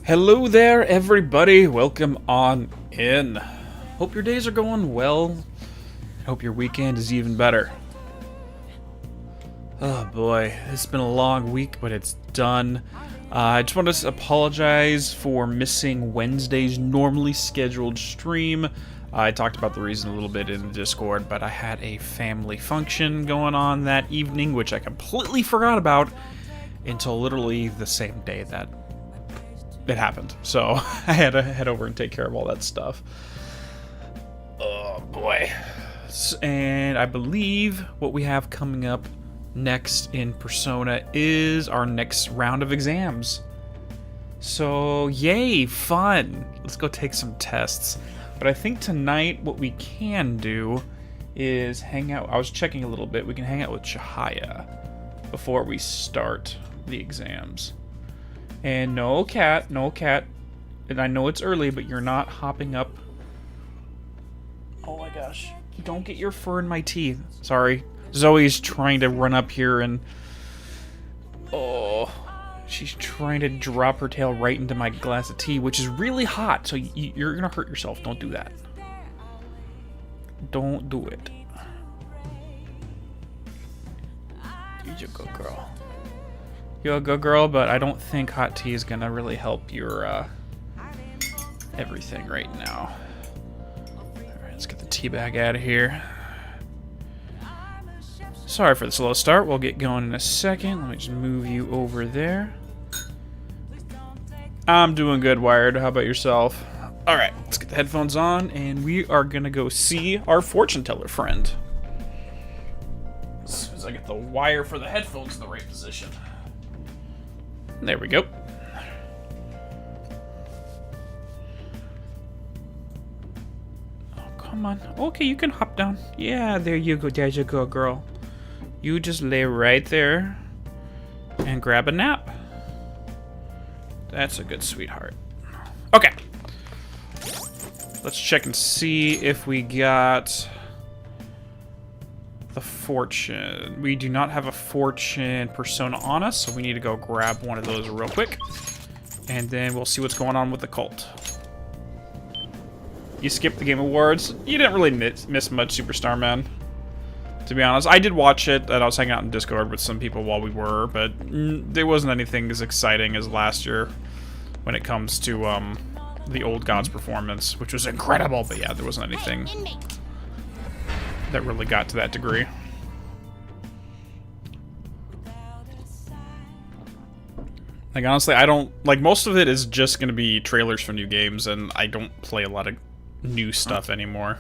Hello there, everybody. Welcome on in. Hope your days are going well. Hope your weekend is even better. Oh boy, it's been a long week, but it's done. I just want to apologize for missing Wednesday's normally scheduled stream. I talked about the reason a little bit in the Discord, but I had a family function going on that evening, which I completely forgot about until literally the same day that it happened. So I had to head over and take care of all that stuff. Oh boy. And I believe what we have coming up next in Persona is our next round of exams. So yay, fun. Let's go take some tests. But I think tonight what we can do is hang out. I was checking a little bit. We can hang out with Chihaya before we start the exams. And no cat. And I know it's early, but you're not hopping up. Oh my gosh. Don't get your fur in my teeth. Sorry. Zoe's trying to run up here and... Oh. She's trying to drop her tail right into my glass of tea, which is really hot, so you're gonna hurt yourself. Don't do that. Don't do it. You're a good girl. You're a good girl, but I don't think hot tea is gonna really help your everything right now. Alright, let's get the tea bag out of here. Sorry for the slow start. We'll get going in a second. Let me just move you over there. I'm doing good, Wired. How about yourself? Alright, let's get the headphones on, and we are going to go see our fortune teller friend. As soon as I get the wire for the headphones in the right position. There we go. Oh, come on. Okay, you can hop down. Yeah, there you go. There you go, girl. You just lay right there and grab a nap. That's a good sweetheart. Okay. Let's check and see if we got the fortune. We do not have a fortune persona on us, so we need to go grab one of those real quick. And then we'll see what's going on with the cult. You skipped the Game Awards. You didn't really miss much, Superstar Man. To be honest, I did watch it, and I was hanging out in Discord with some people while we were, but there wasn't anything as exciting as last year when it comes to the Old Gods performance, which was incredible, but yeah, there wasn't anything that really got to that degree. Like, honestly, I don't... Like, most of it is just going to be trailers for new games, and I don't play a lot of new stuff anymore.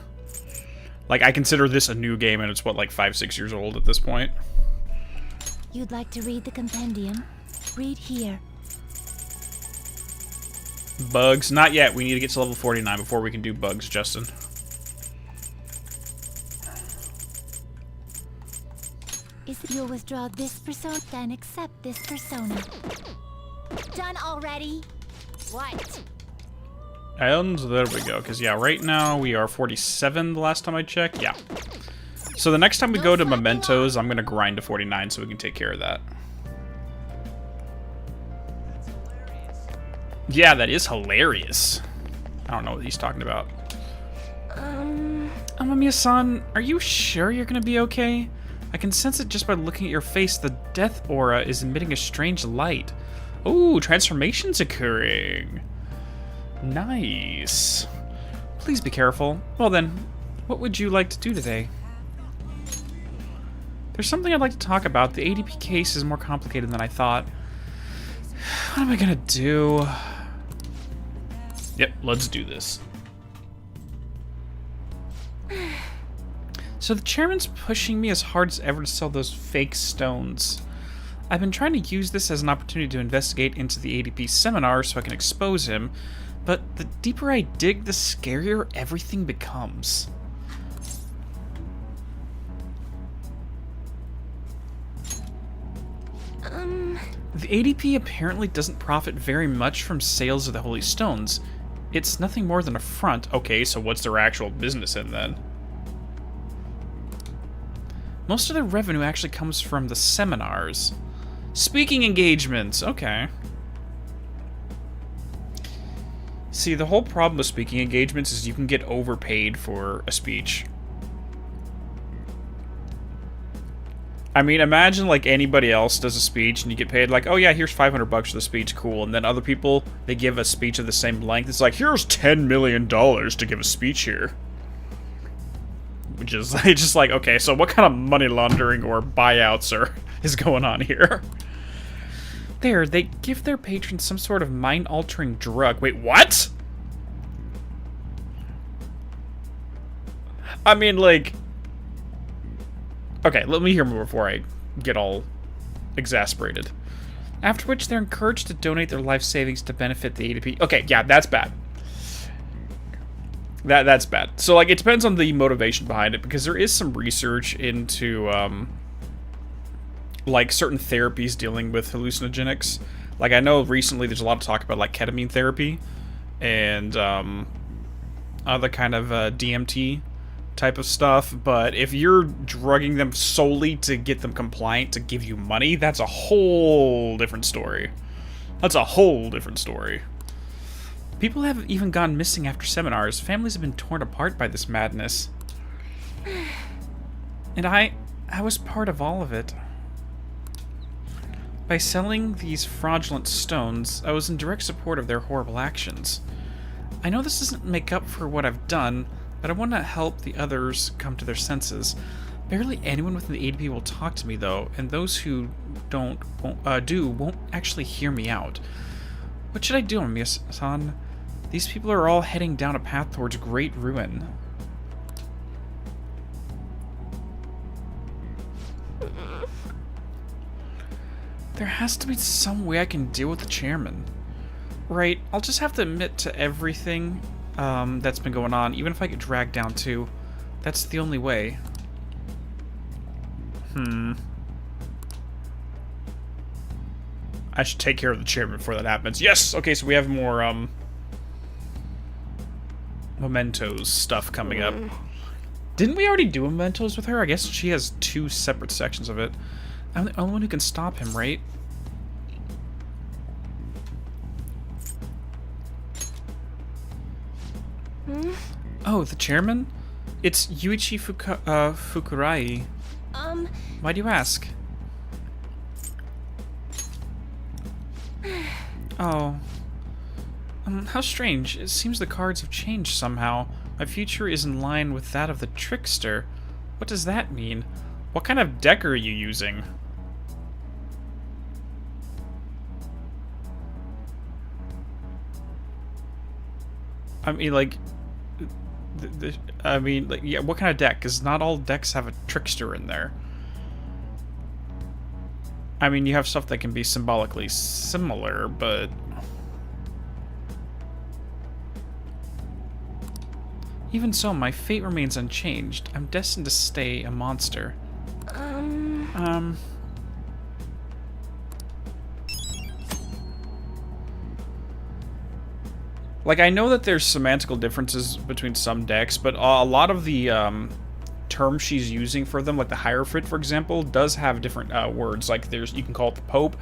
Like, I consider this a new game, and it's, what, like 5-6 years old at this point? You'd like to read the compendium? Read here. Bugs? Not yet. We need to get to level 49 before we can do bugs, Justin. If you'll withdraw this persona, then accept this persona. Done already? What? And there we go, because yeah, right now we are 47 the last time I checked. Yeah. So the next time we go to Mementos, I'm going to grind to 49 so we can take care of that. Yeah, that is hilarious. I don't know what he's talking about. Amamiya-san, are you sure you're going to be okay? I can sense it just by looking at your face. The death aura is emitting a strange light. Ooh, transformations occurring. Nice. Please be careful. Well then, what would you like to do today? There's something I'd like to talk about. The ADP case is more complicated than I thought. What am I gonna do? Yep, let's do this. So the chairman's pushing me as hard as ever to sell those fake stones. I've been trying to use this as an opportunity to investigate into the ADP seminar so I can expose him. But the deeper I dig, the scarier everything becomes. The ADP apparently doesn't profit very much from sales of the Holy Stones. It's nothing more than a front. Okay, so what's their actual business in then? Most of their revenue actually comes from the seminars. Speaking engagements, okay. See, the whole problem with speaking engagements is you can get overpaid for a speech. I mean, imagine like anybody else does a speech and you get paid like, oh yeah, here's $500 for the speech, cool. And then other people, they give a speech of the same length. It's like, here's $10 million to give a speech here. Which is just like, okay, so what kind of money laundering or buyouts is going on here? There, they give their patrons some sort of mind-altering drug. Wait, what? I mean, like... Okay, let me hear more before I get all exasperated. After which, they're encouraged to donate their life savings to benefit the ADP. Okay, yeah, that's bad. That's bad. So, like, it depends on the motivation behind it, because there is some research into, like, certain therapies dealing with hallucinogenics. Like, I know recently there's a lot of talk about, like, ketamine therapy and, other kind of, DMT type of stuff, but if you're drugging them solely to get them compliant to give you money, that's a whole different story. That's a whole different story. People have even gone missing after seminars. Families have been torn apart by this madness. And I was part of all of it. By selling these fraudulent stones, I was in direct support of their horrible actions. I know this doesn't make up for what I've done, but I want to help the others come to their senses. Barely anyone within the ADP will talk to me, though, and those who won't actually hear me out. What should I do, Miya-san? These people are all heading down a path towards great ruin. There has to be some way I can deal with the chairman. Right, I'll just have to admit to everything that's been going on, even if I get dragged down too. That's the only way. I should take care of the chairman before that happens. Yes! Okay, so we have more, mementos stuff coming up. Didn't we already do mementos with her? I guess she has 2 separate sections of it. I'm the only one who can stop him, right? Oh, the chairman? It's Yuichi Fukurai. Why do you ask? Oh. How strange. It seems the cards have changed somehow. My future is in line with that of the trickster. What does that mean? What kind of deck are you using? I mean, like... yeah, what kind of deck? Because not all decks have a trickster in there. I mean, you have stuff that can be symbolically similar, but... Even so, my fate remains unchanged. I'm destined to stay a monster. Like, I know that there's semantical differences between some decks, but a lot of the terms she's using for them, like the Hierophant, for example, does have different words. Like, you can call it the Pope.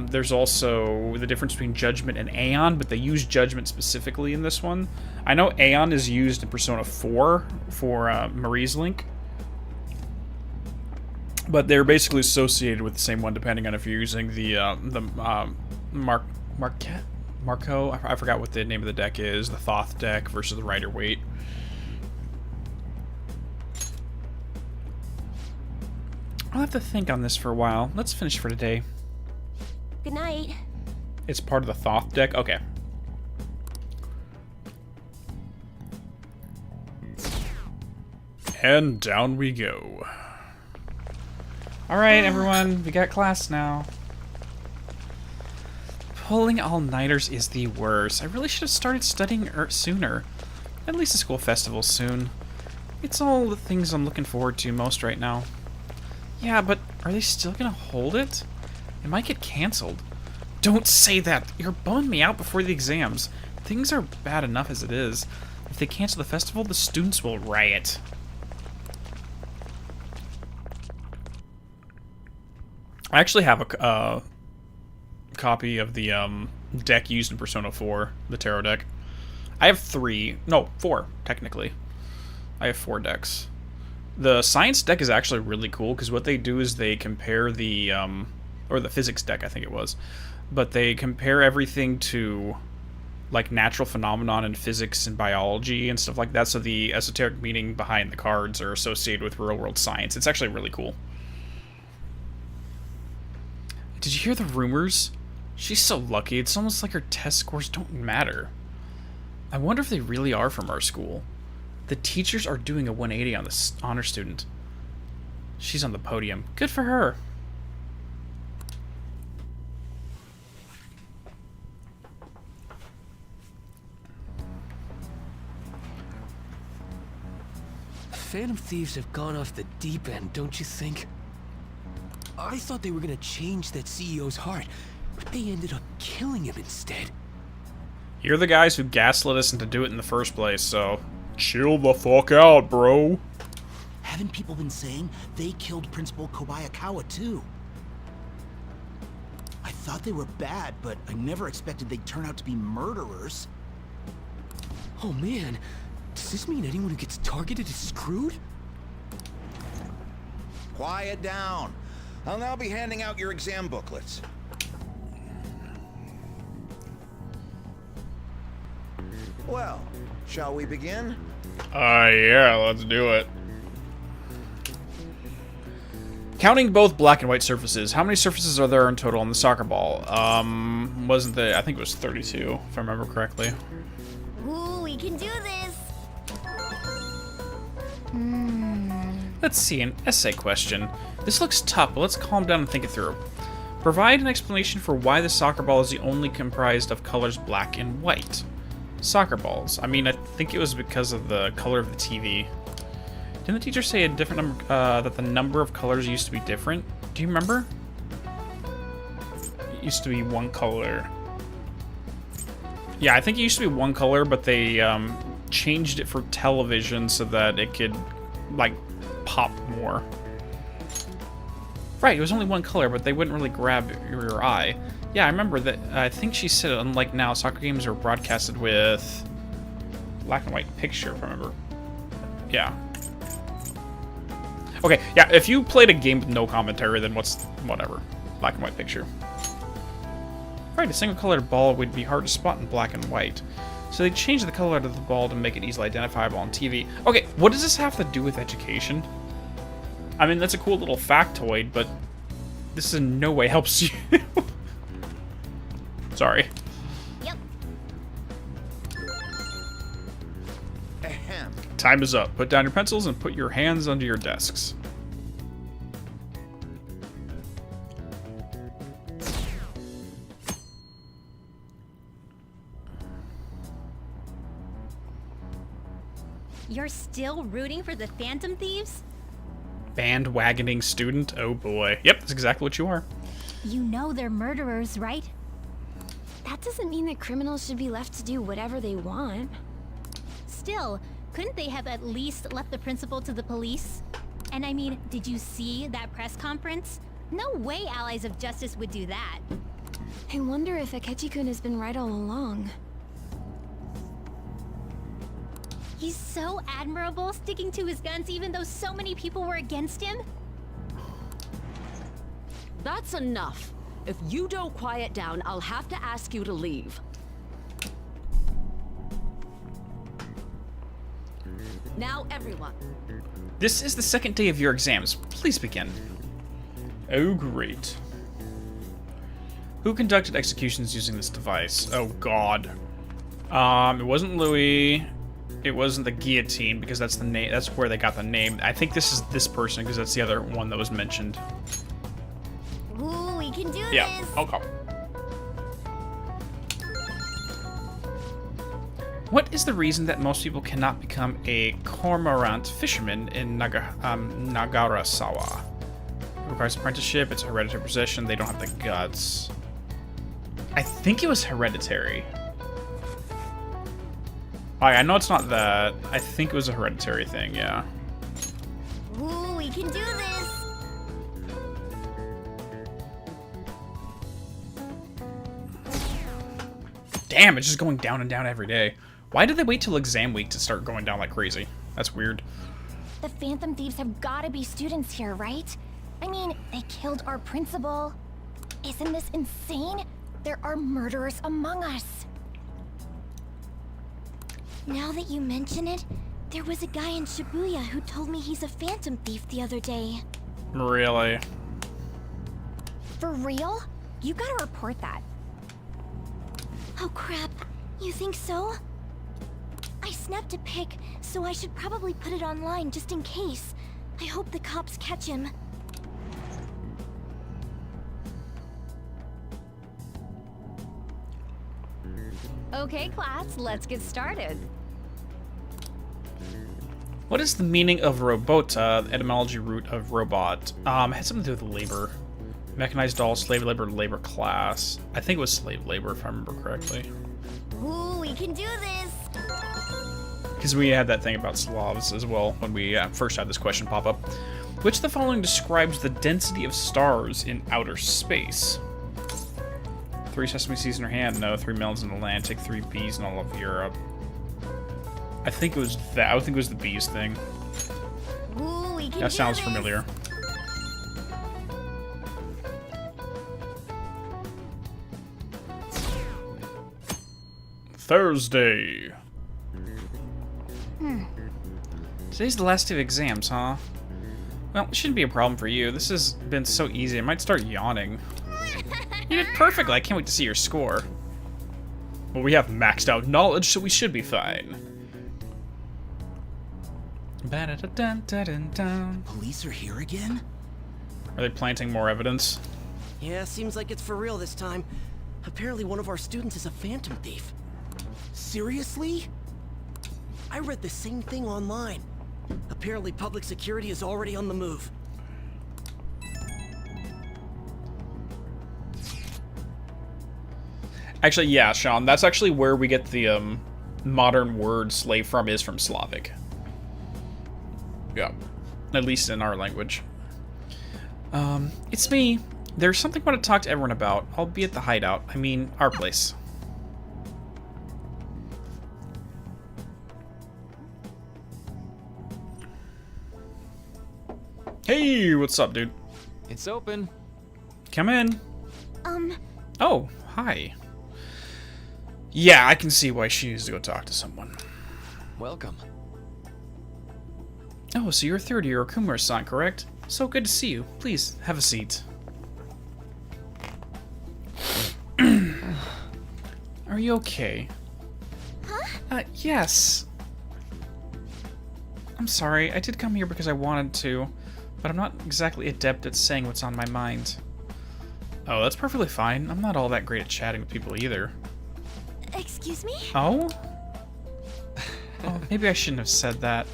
There's also the difference between Judgment and Aeon, but they use Judgment specifically in this one. I know Aeon is used in Persona 4 for Marie's Link, but they're basically associated with the same one, depending on if you're using the Marco, I forgot what the name of the deck is, the Thoth deck versus the Rider-Waite. I'll have to think on this for a while. Let's finish for today. Good night. It's part of the Thoth deck? Okay. And down we go. Alright, everyone, we got class now. Pulling all-nighters is the worst. I really should have started studying sooner. At least the school festival's soon. It's all the things I'm looking forward to most right now. Yeah, but are they still gonna hold it? It might get cancelled. Don't say that! You're bumming me out before the exams. Things are bad enough as it is. If they cancel the festival, the students will riot. I actually have a copy of the deck used in Persona 4, the tarot deck. I have 4, technically. I have 4 decks. The science deck is actually really cool, because what they do is they compare the, or the physics deck, I think it was, but they compare everything to, like, natural phenomenon in physics and biology and stuff like that, so the esoteric meaning behind the cards are associated with real-world science. It's actually really cool. Did you hear the rumors? She's so lucky, it's almost like her test scores don't matter. I wonder if they really are from our school. The teachers are doing a 180 on this honor student. She's on the podium. Good for her. Phantom Thieves have gone off the deep end, don't you think? I thought they were gonna change that CEO's heart, but they ended up killing him instead. You're the guys who gaslit us into doing it in the first place, so chill the fuck out, bro. Haven't people been saying they killed Principal Kobayakawa too? I thought they were bad, but I never expected they'd turn out to be murderers. Oh man, does this mean anyone who gets targeted is screwed? Quiet down. I'll now be handing out your exam booklets. Well, shall we begin? Yeah, let's do it. Counting both black and white surfaces, how many surfaces are there in total on the soccer ball? Wasn't there, I think it was 32, if I remember correctly. Ooh, we can do this. Let's see, an essay question. This looks tough, but let's calm down and think it through. Provide an explanation for why the soccer ball is the only comprised of colors black and white. Soccer balls. I mean, I think it was because of the color of the TV. Didn't the teacher say a different number, that the number of colors used to be different? Do you remember? It used to be one color. Yeah, I think it used to be one color, but they changed it for television so that it could, like, pop more. Right, it was only one color, but they wouldn't really grab your eye. Yeah, I remember that. I think she said, unlike now, soccer games are broadcasted with black and white picture, if I remember. Yeah. Okay, yeah, if you played a game with no commentary, then whatever. Black and white picture. Right, a single-colored ball would be hard to spot in black and white. So they changed the color of the ball to make it easily identifiable on TV. Okay, what does this have to do with education? I mean, that's a cool little factoid, but this in no way helps you. Sorry. Yep. Ahem. Time is up. Put down your pencils and put your hands under your desks. You're still rooting for the Phantom Thieves? Bandwagoning student? Oh boy. Yep, that's exactly what you are. You know they're murderers, right? That doesn't mean that criminals should be left to do whatever they want. Still, couldn't they have at least left the principal to the police? And I mean, did you see that press conference? No way allies of justice would do that. I wonder if Akechi-kun has been right all along. He's so admirable, sticking to his guns even though so many people were against him. That's enough. If you don't quiet down, I'll have to ask you to leave. Now, everyone. This is the second day of your exams. Please begin. Oh, great. Who conducted executions using this device? Oh, God. It wasn't Louis. It wasn't the guillotine, because that's the name. That's where they got the name. I think this is this person, because that's the other one that was mentioned. Ooh, we can do Yeah. this. Okay. What is the reason that most people cannot become a cormorant fisherman in Nagarasawa? It requires apprenticeship. It's a hereditary possession. They don't have the guts. I think it was hereditary. I know it's not that. I think it was a hereditary thing, yeah. Ooh, we can do this. Damn, it's just going down and down every day. Why did they wait till exam week to start going down like crazy? That's weird. The Phantom Thieves have gotta be students here, right? I mean, they killed our principal. Isn't this insane? There are murderers among us. Now that you mention it, there was a guy in Shibuya who told me he's a Phantom Thief the other day. Really? For real? You gotta report that. Oh crap, you think so? I snapped a pic, so I should probably put it online just in case. I hope the cops catch him. Okay, class, let's get started. What is the meaning of robota, etymology root of robot? It had something to do with labor. Mechanized doll, slave labor, labor class. I think it was slave labor, if I remember correctly. Ooh, we can do this! Because we had that thing about Slavs as well when we first had this question pop up. Which of the following describes the density of stars in outer space? 3 sesame seeds in her hand, no. 3 melons in the Atlantic, 3 bees in all of Europe. I think it was that. I think it was the bees thing. Ooh, we can That do sounds this. familiar. Thursday. Today's the last day of exams, huh? Well, it shouldn't be a problem for you. This has been so easy, I might start yawning. You did perfectly. I can't wait to see your score. Well, we have maxed out knowledge, so we should be fine. Police are here again? Are they planting more evidence? Yeah, seems like it's for real this time. Apparently one of our students is a phantom thief. Seriously? I read the same thing online. Apparently public security is already on the move. Actually, yeah, Sean, that's actually where we get the modern word slave from, is from Slavic. Yeah, at least in our language. It's me. There's something I want to talk to everyone about. I'll be at the hideout. I mean, our place. Hey, what's up, dude? It's open. Come in. Oh, hi. Yeah, I can see why she needs to go talk to someone. Welcome. Oh, so you're third year Okumura-san, correct? So good to see you. Please, have a seat. Are you okay? Huh? Yes. I'm sorry, I did come here because I wanted to, but I'm not exactly adept at saying what's on my mind. Oh, that's perfectly fine. I'm not all that great at chatting with people either. Excuse me? Oh? Oh, maybe I shouldn't have said that.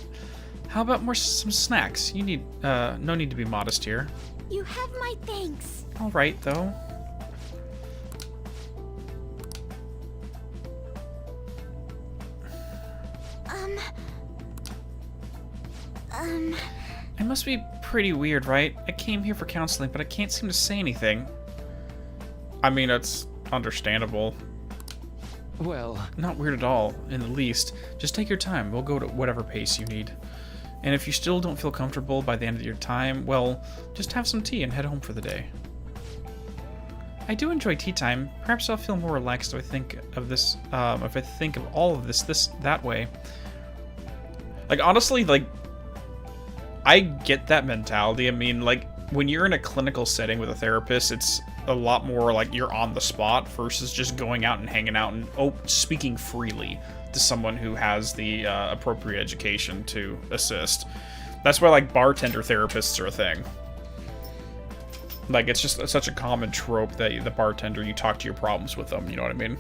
How about some snacks? You need, no need to be modest here. You have my thanks. Alright, though. It must be pretty weird, right? I came here for counseling, but I can't seem to say anything. I mean, it's understandable. Well, Not weird at all, in the least. Just take your time. We'll go to whatever pace you need. And if you still don't feel comfortable by the end of your time, well, just have some tea and head home for the day. I do enjoy tea time. Perhaps I'll feel more relaxed if I think of this, if I think of all of this that way. Like, honestly, like, I get that mentality. I mean, like, when you're in a clinical setting with a therapist, it's a lot more like you're on the spot versus just going out and hanging out and speaking freely to someone who has the appropriate education to assist. That's why, like, bartender therapists are a thing. Like, it's just such a common trope that the bartender, you talk to your problems with them, you know what I mean?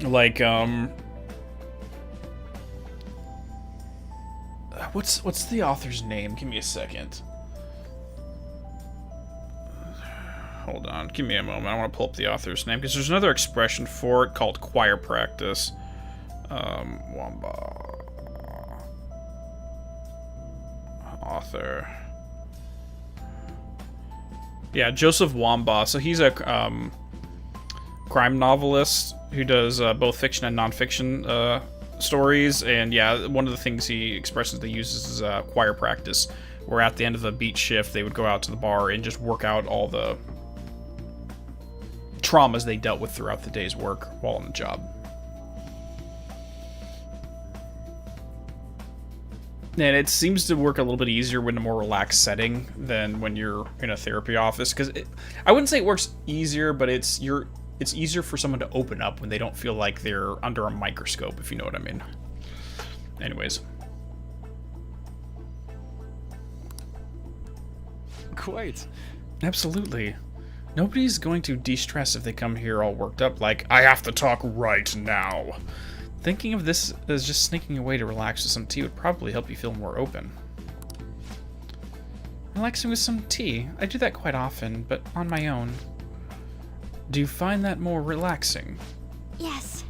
Like, what's the author's name? Give me a second. Hold on, give me a moment. I want to pull up the author's name because there's another expression for it called choir practice. Wamba. Author. Yeah, Joseph Wamba. So he's a crime novelist who does both fiction and nonfiction stories, and yeah, one of the things he expresses he uses is choir practice, where at the end of the beat shift they would go out to the bar and just work out all the traumas they dealt with throughout the day's work while on the job. And it seems to work a little bit easier in a more relaxed setting than when you're in a therapy office, because I wouldn't say it works easier, but it's easier for someone to open up when they don't feel like they're under a microscope, if you know what I mean. Anyways. quite. Absolutely. Nobody's going to de-stress if they come here all worked up like, I have to talk right now. Thinking of this as just sneaking away to relax with some tea would probably help you feel more open. Relaxing with some tea. I do that quite often, but on my own. Do you find that more relaxing? Yes.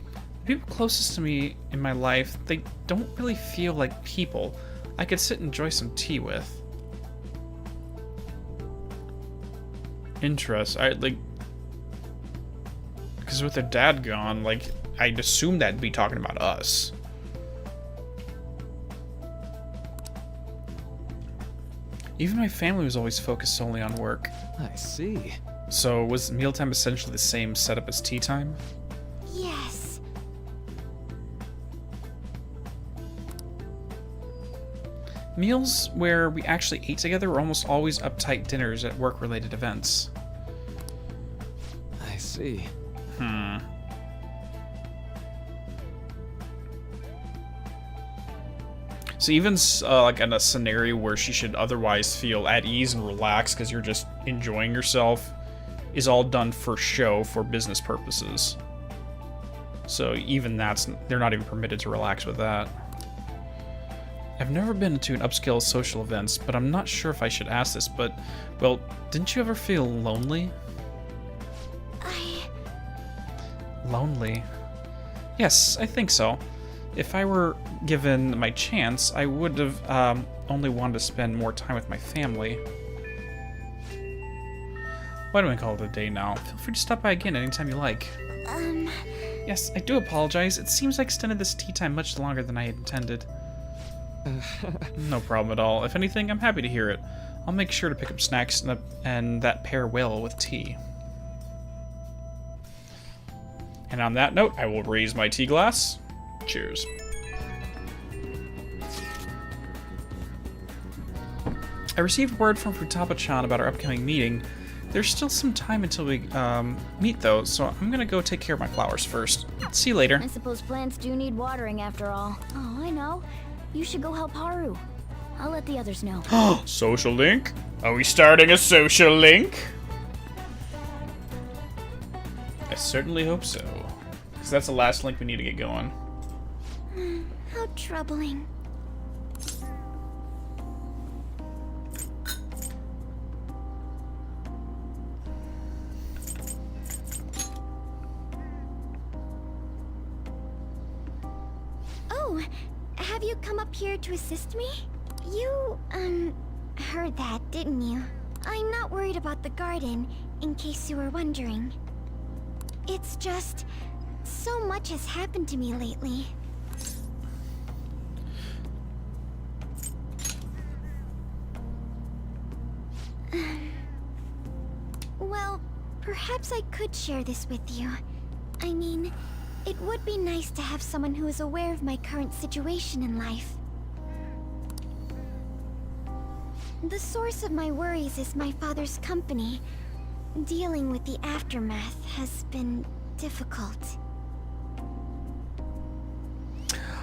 The people closest to me in my life, they don't really feel like people I could sit and enjoy some tea with. Because with their dad gone, like, I'd assume that'd be talking about us. Even my family was always focused solely on work. I see. So was mealtime essentially the same setup as tea time? Yes. Meals where we actually ate together were almost always uptight dinners at work-related events. I see. So even like in a scenario where she should otherwise feel at ease and relaxed because you're just enjoying yourself, is all done for show, for business purposes. So even they're not even permitted to relax with that. I've never been to an upscale social events, but I'm not sure if I should ask this, but, well, didn't you ever feel lonely? Lonely? Yes, I think so. If I were given my chance, I would have only wanted to spend more time with my family. Why don't we call it a day now? Feel free to stop by again anytime you like. Yes, I do apologize. It seems I extended this tea time much longer than I had intended. No problem at all. If anything, I'm happy to hear it. I'll make sure to pick up snacks and that pear whale with tea. And on that note, I will raise my tea glass. Cheers. I received word from Futaba-chan about our upcoming meeting. There's still some time until we meet, though, so I'm gonna go take care of my flowers first. See you later. I suppose plants do need watering after all. Oh, I know. You should go help Haru. I'll let the others know. Social link? Are we starting a social link? I certainly hope so. Because that's the last link we need to get going. How troubling. Oh, have you come up here to assist me? You, heard that, didn't you? I'm not worried about the garden, in case you were wondering. It's just, so much has happened to me lately. Well, perhaps I could share this with you. I mean, it would be nice to have someone who is aware of my current situation in life. The source of my worries is my father's company. Dealing with the aftermath has been difficult.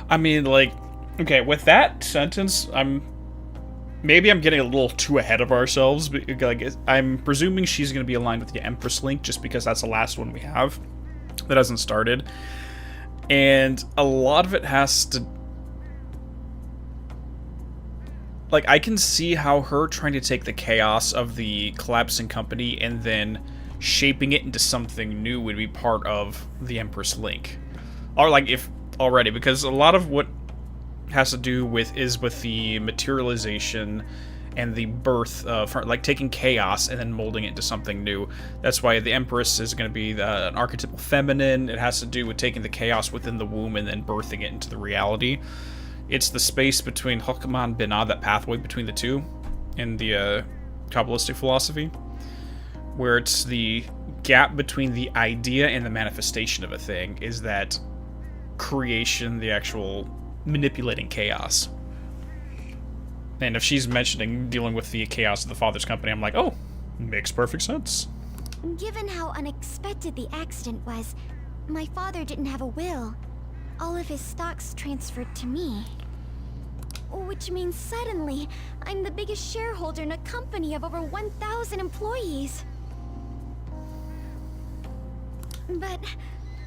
I mean, like, okay, with that sentence, maybe I'm getting a little too ahead of ourselves. But, like, I'm presuming she's going to be aligned with the Empress link just because that's the last one we have that hasn't started. And a lot of it has to... Like, I can see how her trying to take the chaos of the collapsing company and then shaping it into something new would be part of the Empress link. Or, like, if already, because a lot of what has to do with the materialization and the birth of, like, taking chaos and then molding it into something new. That's why the Empress is going to be an archetypal feminine. It has to do with taking the chaos within the womb and then birthing it into the reality. It's the space between Hokama and Binah, that pathway between the two in the Kabbalistic philosophy, where it's the gap between the idea and the manifestation of a thing is that creation, the actual manipulating chaos. And if she's mentioning dealing with the chaos of the father's company, I'm like, oh, makes perfect sense. Given how unexpected the accident was, my father didn't have a will. All of his stocks transferred to me. Which means suddenly, I'm the biggest shareholder in a company of over 1,000 employees. But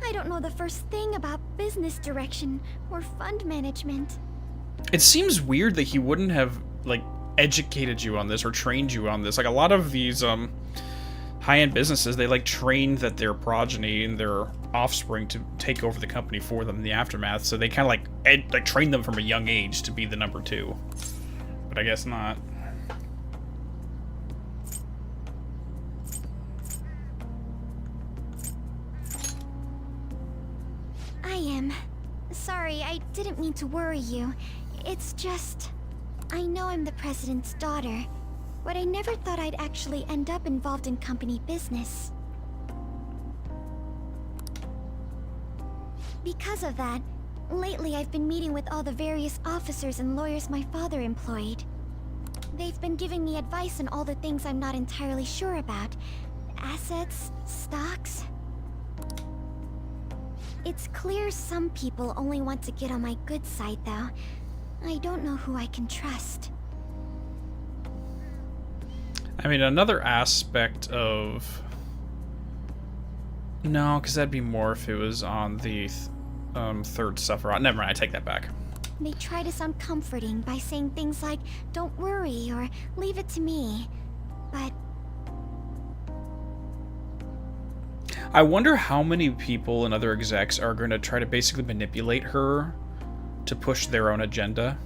I don't know the first thing about business direction or fund management. It seems weird that he wouldn't have, like, educated you on this or trained you on this. Like, a lot of these high-end businesses, they, like, train that their progeny and their offspring to take over the company for them in the aftermath, so they kind of, like, train them from a young age to be the number two. But I guess not. I am. Sorry, I didn't mean to worry you. It's just... I know I'm the president's daughter, but I never thought I'd actually end up involved in company business. Because of that, Lately, I've been meeting with all the various officers and lawyers my father employed. They've been giving me advice on all the things I'm not entirely sure about. Assets, stocks. It's clear some people only want to get on my good side, though. I don't know who I can trust. I mean, another aspect of... No, because that'd be more if it was on the third sufferer. Never mind, I take that back. They try to sound comforting by saying things like, "Don't worry," or "Leave it to me." But I wonder how many people and other execs are going to try to basically manipulate her to push their own agenda.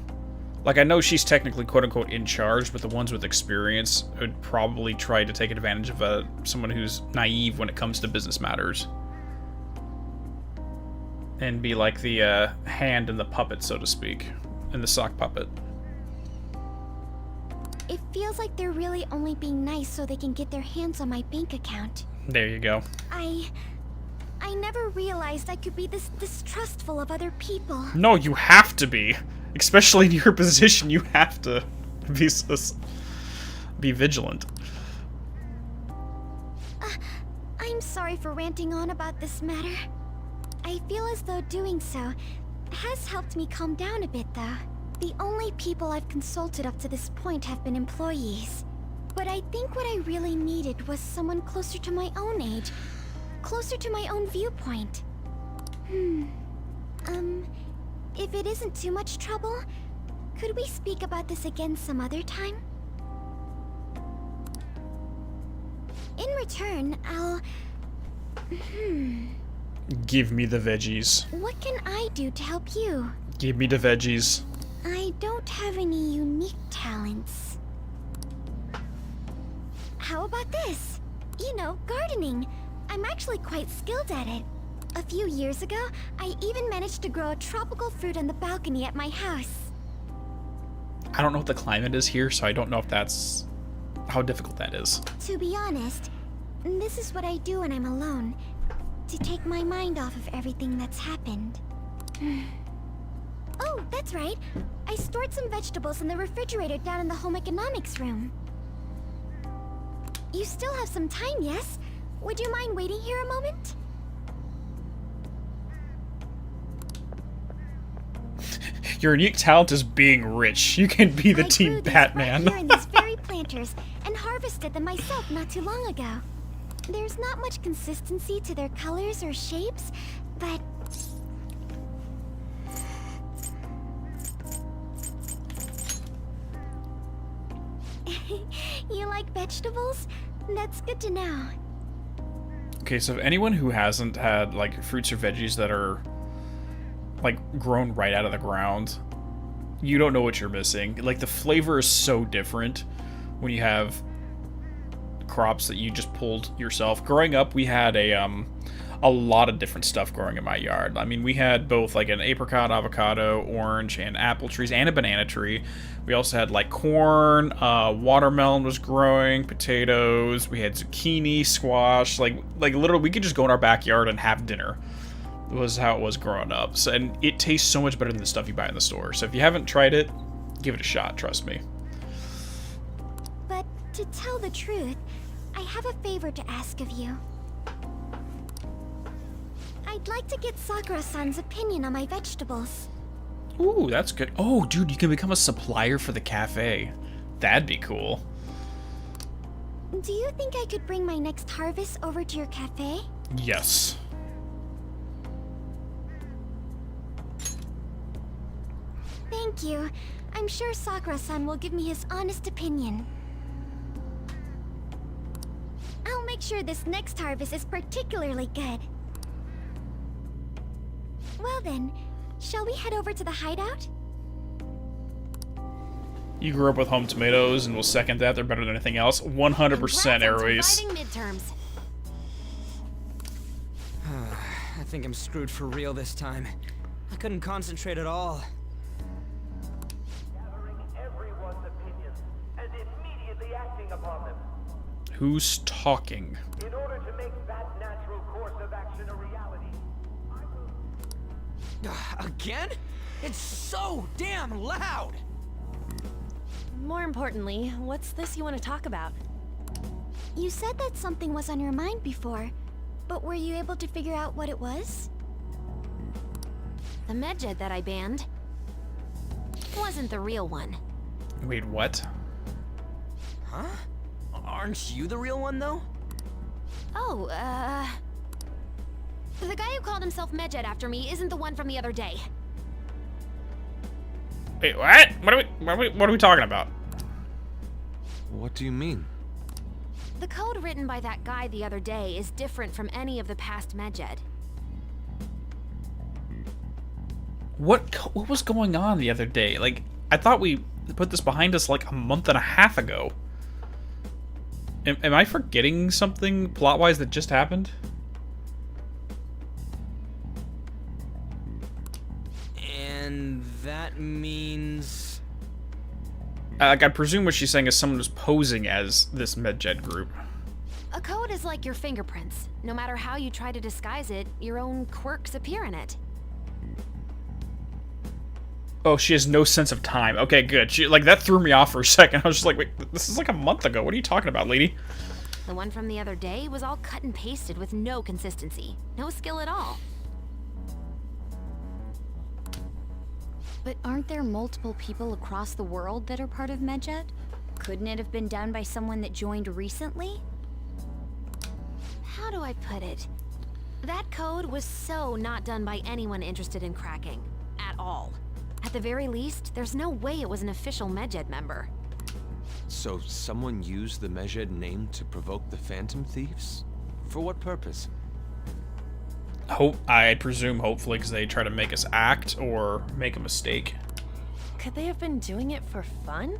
Like, I know she's technically quote-unquote in charge, but the ones with experience would probably try to take advantage of someone who's naive when it comes to business matters. And be like the hand in the puppet, so to speak. In the sock puppet. it feels like they're really only being nice so they can get their hands on my bank account. There you go. I never realized I could be this distrustful of other people. No, you have to be. Especially in your position, you have to be vigilant. I'm sorry for ranting on about this matter. I feel as though doing so has helped me calm down a bit, though. The only people I've consulted up to this point have been employees. But I think what I really needed was someone closer to my own age. Closer to my own viewpoint. If it isn't too much trouble, could we speak about this again some other time? In return, I'll... Give me the veggies. What can I do to help you? Give me the veggies. I don't have any unique talents. How about this? You know, gardening. I'm actually quite skilled at it. A few years ago, I even managed to grow a tropical fruit on the balcony at my house. I don't know what the climate is here, so I don't know if that's... how difficult that is. To be honest, this is what I do when I'm alone. To take my mind off of everything that's happened. Oh, that's right. I stored some vegetables in the refrigerator down in the home economics room. You still have some time, yes? Would you mind waiting here a moment? Your unique talent is being rich. You can be the I Team grew these Batman. right here in these very planters and harvested them myself not too long ago. There's not much consistency to their colors or shapes, but... You like vegetables? That's good to know. Okay, so if anyone who hasn't had, like, fruits or veggies that are, like, grown right out of the ground, you don't know what you're missing. Like, the flavor is so different when you have crops that you just pulled yourself. Growing up, we had a lot of different stuff growing in my yard. I mean, we had both, like, an apricot, avocado, orange, and apple trees, and a banana tree. We also had, like, corn, watermelon was growing, potatoes, we had zucchini, squash, like literally we could just go in our backyard and have dinner. It was how it was growing up. So, and it tastes so much better than the stuff you buy in the store. So if you haven't tried it, give it a shot, trust me. But to tell the truth, I have a favor to ask of you. I'd like to get Sakura-san's opinion on my vegetables. Ooh, that's good. Oh, dude, you can become a supplier for the cafe. That'd be cool. Do you think I could bring my next harvest over to your cafe? Yes. Thank you. I'm sure Sakura-san will give me his honest opinion. I'll make sure this next harvest is particularly good. Well then, shall we head over to the hideout? You grew up with home tomatoes, and we'll second that. They're better than anything else. 100% Congrats on Airways. surviving midterms. I think I'm screwed for real this time. I couldn't concentrate at all. Gathering everyone's opinions and immediately acting upon them. Who's talking? In order to make that natural course of action a reality, I will... Again? It's so damn loud! More importantly, what's this you want to talk about? You said that something was on your mind before, but were you able to figure out what it was? The Medjed that I banned wasn't the real one. Wait, what? Huh? Aren't you the real one, though? Oh, the guy who called himself Medjed after me isn't the one from the other day. Wait, what? What are we talking about? What do you mean? The code written by that guy the other day is different from any of the past Medjed. What was going on the other day? Like, I thought we put this behind us like a month and a half ago. Am I forgetting something plot-wise that just happened? And that means... Like, I presume what she's saying is someone was posing as this Medjed group. A code is like your fingerprints. No matter how you try to disguise it, your own quirks appear in it. Oh, she has no sense of time. Okay, good. Like, that threw me off for a second. I was just like, wait, this is like a month ago. What are you talking about, lady? The one from the other day was all cut and pasted with no consistency. No skill at all. But aren't there multiple people across the world that are part of Medjed? Couldn't it have been done by someone that joined recently? How do I put it? That code was so not done by anyone interested in cracking. At all. At the very least, there's no way it was an official Medjed member. So someone used the Medjed name to provoke the Phantom Thieves? For what purpose? I presume, hopefully, because they try to make us act or make a mistake. Could they have been doing it for fun?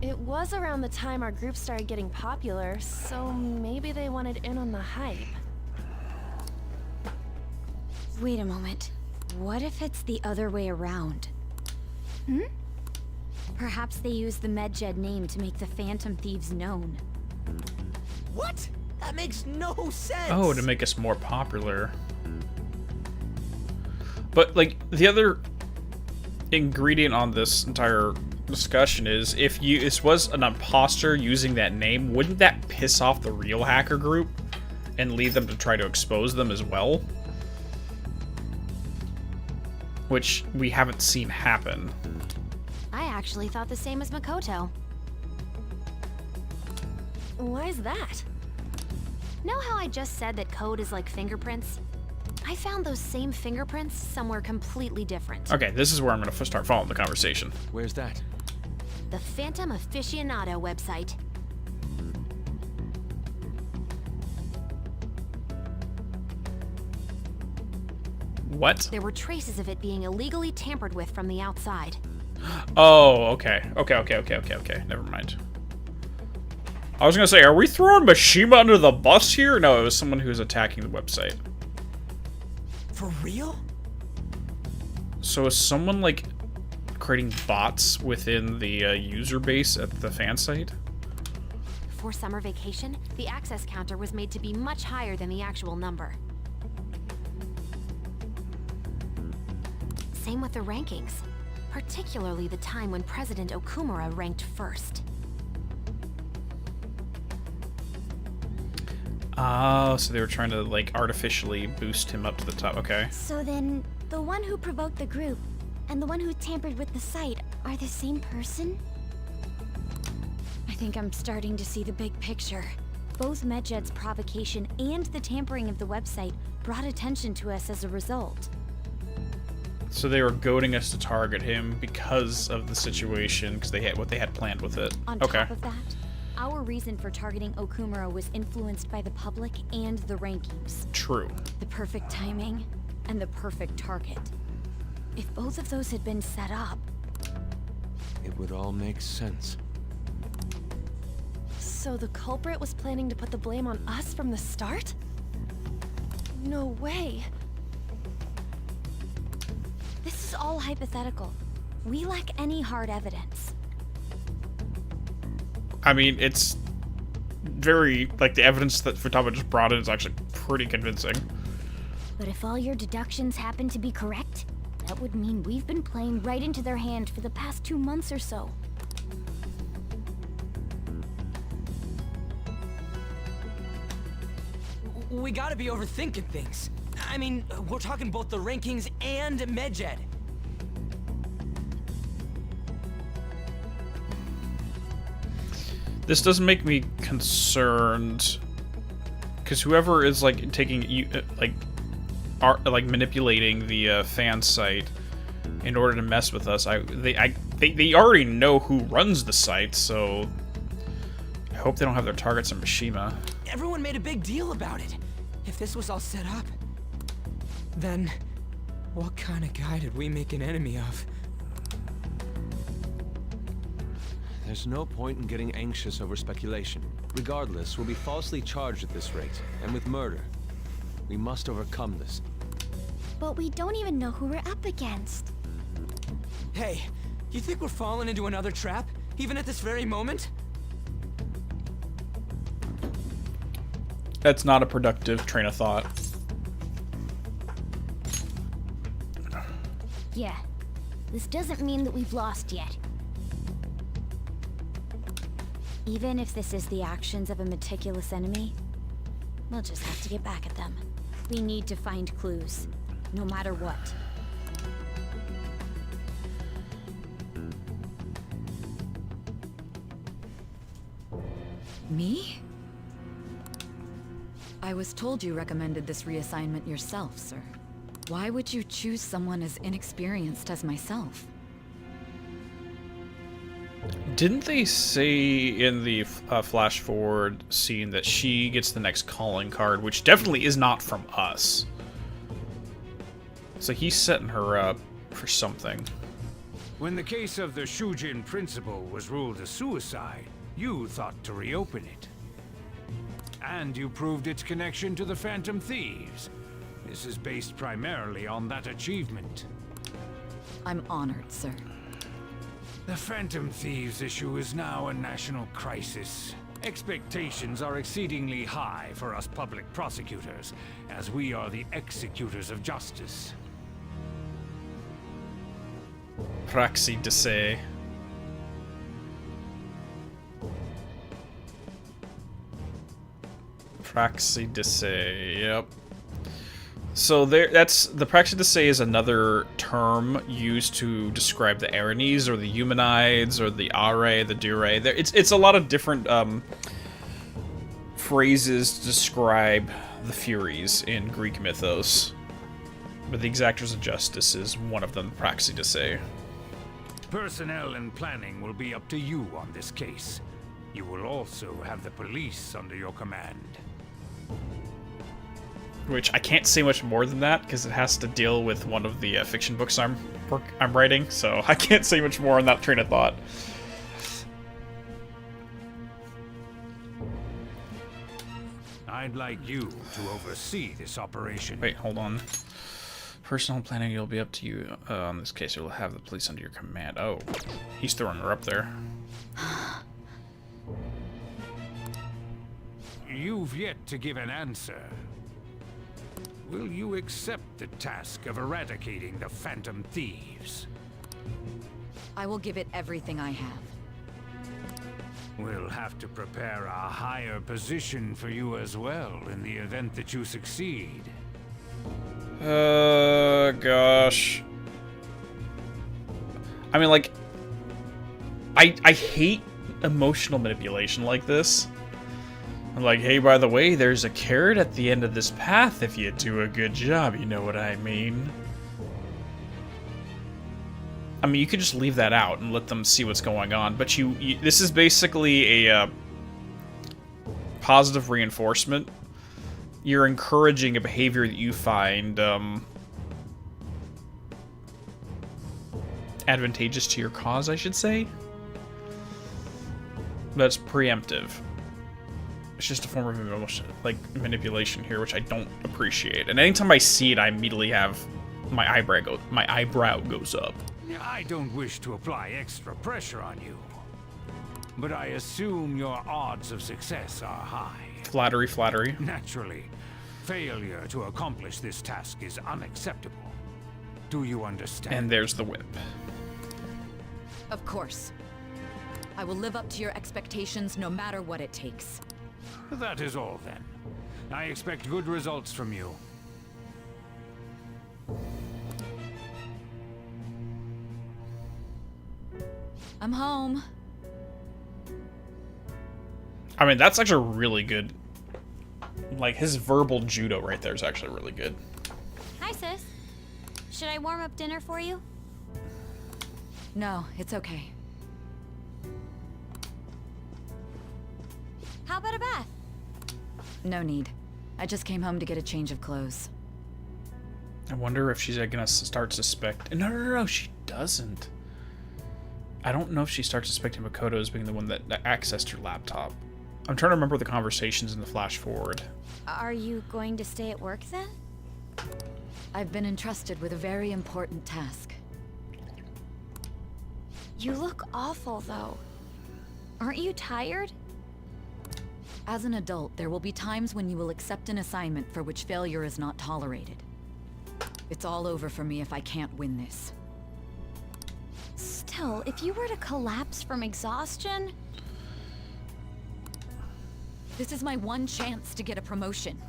It was around the time our group started getting popular, so maybe they wanted in on the hype. Wait a moment. What if it's the other way around? Perhaps they used the Medjed name to make the Phantom Thieves known. What? That makes no sense! Oh, to make us more popular. But, like, the other ingredient on this entire discussion is, if this was an imposter using that name, wouldn't that piss off the real hacker group and lead them to try to expose them as well? Which we haven't seen happen. I actually thought the same as Makoto. Why's that? Know how I just said that code is like fingerprints? I found those same fingerprints somewhere completely different. Okay, this is where I'm going to start following the conversation. Where's that? The Phantom Aficionado website. What? There were traces of it being illegally tampered with from the outside. Oh, okay. Okay. Never mind. I was gonna say, are we throwing Mishima under the bus here? No, it was someone who was attacking the website. For real? So is someone, like, creating bots within the user base at the fan site? Before summer vacation, the access counter was made to be much higher than the actual number. Same with the rankings, particularly the time when President Okumura ranked first. Oh, so they were trying to, like, artificially boost him up to the top. Okay. So then, the one who provoked the group and the one who tampered with the site are the same person? I think I'm starting to see the big picture. Both Medjed's provocation and the tampering of the website brought attention to us as a result. So they were goading us to target him because of the situation, because they had what they had planned with it. On Okay. top of that, our reason for targeting Okumura was influenced by the public and the rankings. True. The perfect timing and the perfect target. If both of those had been set up... It would all make sense. So the culprit was planning to put the blame on us from the start? No way. This is all hypothetical. We lack any hard evidence. I mean, it's very, like, the evidence that Futaba just brought in is actually pretty convincing. But if all your deductions happen to be correct, that would mean we've been playing right into their hand for the past 2 months or so. We gotta be overthinking things. I mean, we're talking both the rankings and Medjed. This doesn't make me concerned, because whoever is like taking you like manipulating the fan site in order to mess with us, they already know who runs the site, so I hope they don't have their targets on Mishima. Everyone made a big deal about it. If this was all set up, then what kind of guy did we make an enemy of? There's no point in getting anxious over speculation. Regardless, we'll be falsely charged at this rate, and with murder. We must overcome this. But we don't even know who we're up against. Hey, you think we're falling into another trap, even at this very moment? That's not a productive train of thought. Yeah, this doesn't mean that we've lost yet. Even if this is the actions of a meticulous enemy, we'll just have to get back at them. We need to find clues, no matter what. Me? I was told you recommended this reassignment yourself, sir. Why would you choose someone as inexperienced as myself? Didn't they say in the flash forward scene that she gets the next calling card, which definitely is not from us? So he's setting her up for something. When the case of the Shujin principal was ruled a suicide, you thought to reopen it. And you proved its connection to the Phantom Thieves. This is based primarily on that achievement. I'm honored, sir. The Phantom Thieves issue is now a national crisis. Expectations are exceedingly high for us public prosecutors, as we are the executors of justice. Praxi de se. Praxi de se, yep. So that's the praxis de se is another term used to describe the Aranes or the Humanides or the Are, the Dure. It's a lot of different phrases to describe the Furies in Greek mythos. But the Exactors of Justice is one of them, praxis de se. Personnel and planning will be up to you on this case. You will also have the police under your command. Which I can't say much more than that because it has to deal with one of the fiction books I'm writing, so I can't say much more on that train of thought. I'd like you to oversee this operation. Wait, hold on. Personal planning will be up to you. In this case, you'll have the police under your command. Oh, he's throwing her up there. You've yet to give an answer. Will you accept the task of eradicating the Phantom Thieves? I will give it everything I have. We'll have to prepare a higher position for you as well in the event that you succeed. Gosh. I mean, like, I hate emotional manipulation like this. I'm like, hey, by the way, there's a carrot at the end of this path if you do a good job, you know what I mean? I mean, you could just leave that out and let them see what's going on, but this is basically a positive reinforcement. You're encouraging a behavior that you find advantageous to your cause, I should say. That's preemptive. It's just a form of emotion, like manipulation here, which I don't appreciate. And anytime I see it, I immediately have my eyebrow goes up. I don't wish to apply extra pressure on you, but I assume your odds of success are high. Flattery, flattery. Naturally, failure to accomplish this task is unacceptable. Do you understand? And there's the whip. Of course. I will live up to your expectations no matter what it takes. That is all then. I expect good results from you. I'm home. I mean, that's actually really good. Like, his verbal judo right there is actually really good. Hi, sis. Should I warm up dinner for you? No, it's okay. How about a bath? No need. I just came home to get a change of clothes. I wonder if she's gonna start suspect. No, she doesn't. I don't know if she starts suspecting Makoto as being the one that accessed her laptop. I'm trying to remember the conversations in the flash forward. Are you going to stay at work then? I've been entrusted with a very important task. You look awful, though. Aren't you tired? As an adult, there will be times when you will accept an assignment for which failure is not tolerated. It's all over for me if I can't win this. Still, if you were to collapse from exhaustion... This is my one chance to get a promotion.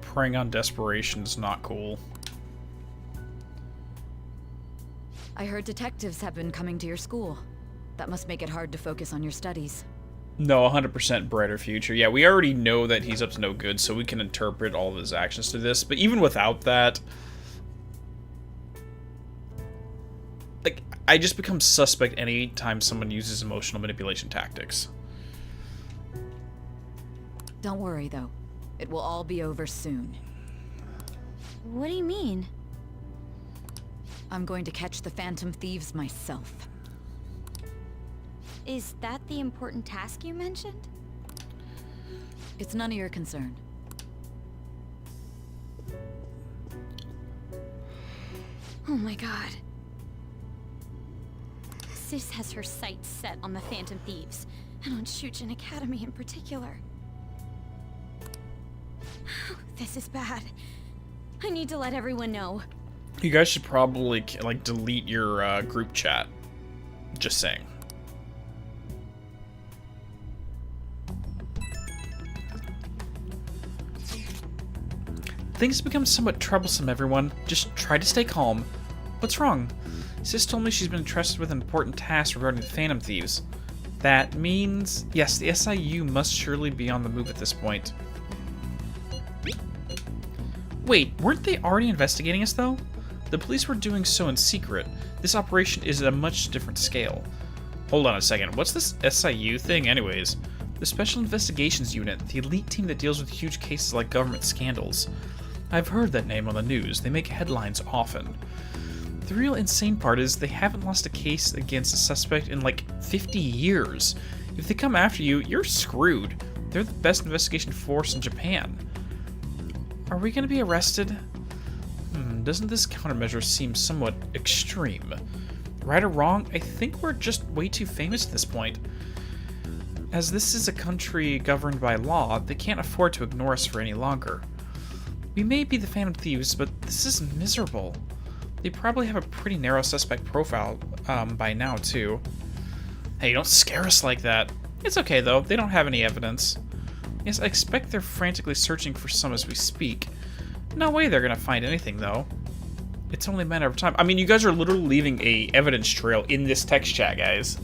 Preying on desperation is not cool. I heard detectives have been coming to your school. That must make it hard to focus on your studies. No, 100% brighter future. Yeah, we already know that he's up to no good, so we can interpret all of his actions to this. But even without that, like, I just become suspect anytime someone uses emotional manipulation tactics. Don't worry, though. It will all be over soon. What do you mean? I'm going to catch the Phantom Thieves myself. Is that the important task you mentioned? It's none of your concern. Oh my god. Sis has her sights set on the Phantom Thieves, and on Shujin Academy in particular. This is bad. I need to let everyone know. You guys should probably, like, delete your group chat. Just saying. Things become somewhat troublesome, everyone. Just try to stay calm. What's wrong? Sis told me she's been entrusted with an important task regarding the Phantom Thieves. That means... Yes, the SIU must surely be on the move at this point. Wait, weren't they already investigating us, though? The police were doing so in secret. This operation is at a much different scale. Hold on a second, what's this SIU thing anyways? The Special Investigations Unit, the elite team that deals with huge cases like government scandals. I've heard that name on the news, they make headlines often. The real insane part is they haven't lost a case against a suspect in like 50 years. If they come after you, you're screwed. They're the best investigation force in Japan. Are we going to be arrested? Doesn't this countermeasure seem somewhat extreme? Right or wrong, I think we're just way too famous at this point. As this is a country governed by law, they can't afford to ignore us for any longer. We may be the Phantom Thieves, but this is miserable. They probably have a pretty narrow suspect profile by now, too. Hey, don't scare us like that. It's okay, though. They don't have any evidence. Yes, I expect they're frantically searching for some as we speak. No way they're gonna find anything, though. It's only a matter of time. I mean, you guys are literally leaving a evidence trail in this text chat, guys.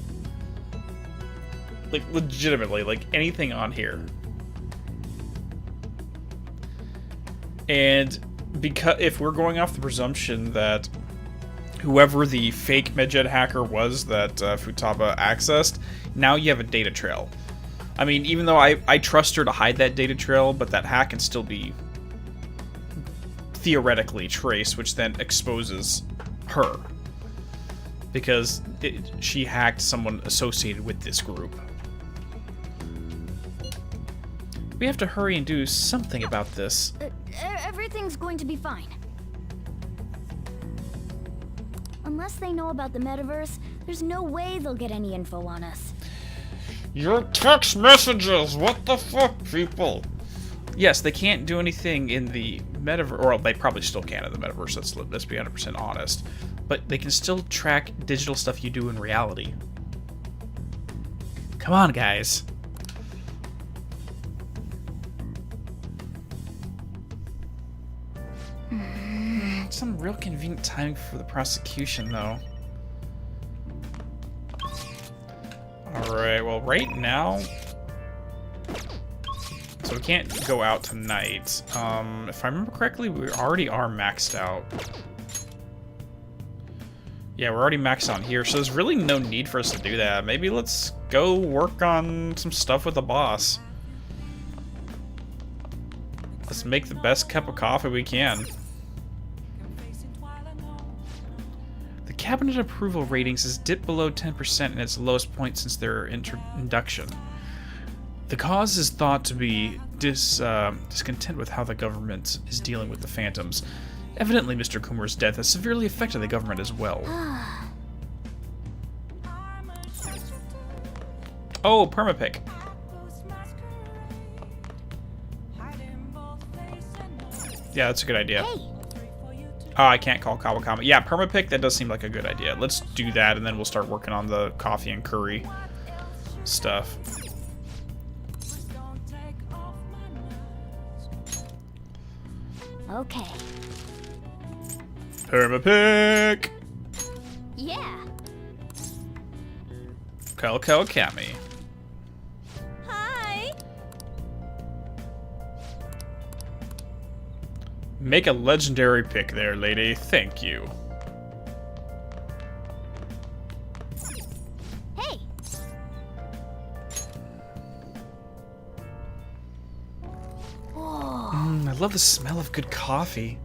Like, legitimately, like, anything on here. And because if we're going off the presumption that whoever the fake Medjed hacker was that Futaba accessed, now you have a data trail. I mean, even though I trust her to hide that data trail, but that hack can still be theoretically traced, which then exposes her. Because she hacked someone associated with this group. We have to hurry and do something about this. Everything's going to be fine. Unless they know about the metaverse, there's no way they'll get any info on us. Your text messages! What the fuck, people? Yes, they can't do anything in the metaverse, or they probably still can in the metaverse, let's be 100% honest. But they can still track digital stuff you do in reality. Come on, guys. Some real convenient timing for the prosecution, though. Alright, well, right now... So we can't go out tonight. If I remember correctly, we already are maxed out. Yeah, we're already maxed out here, so there's really no need for us to do that. Maybe let's go work on some stuff with the boss. Let's make the best cup of coffee we can. The cabinet approval ratings has dipped below 10% in its lowest point since their induction. The cause is thought to be discontent with how the government is dealing with the Phantoms. Evidently, Mr. Kumara's death has severely affected the government as well. Oh, permapick. Yeah, that's a good idea. Oh, I can't call Kawakami. Yeah, permapick, that does seem like a good idea. Let's do that, and then we'll start working on the coffee and curry stuff. Okay. Permapick! Yeah. Kawakami. Hi. Make a legendary pick there, lady. Thank you. Hey. Whoa. I love the smell of good coffee.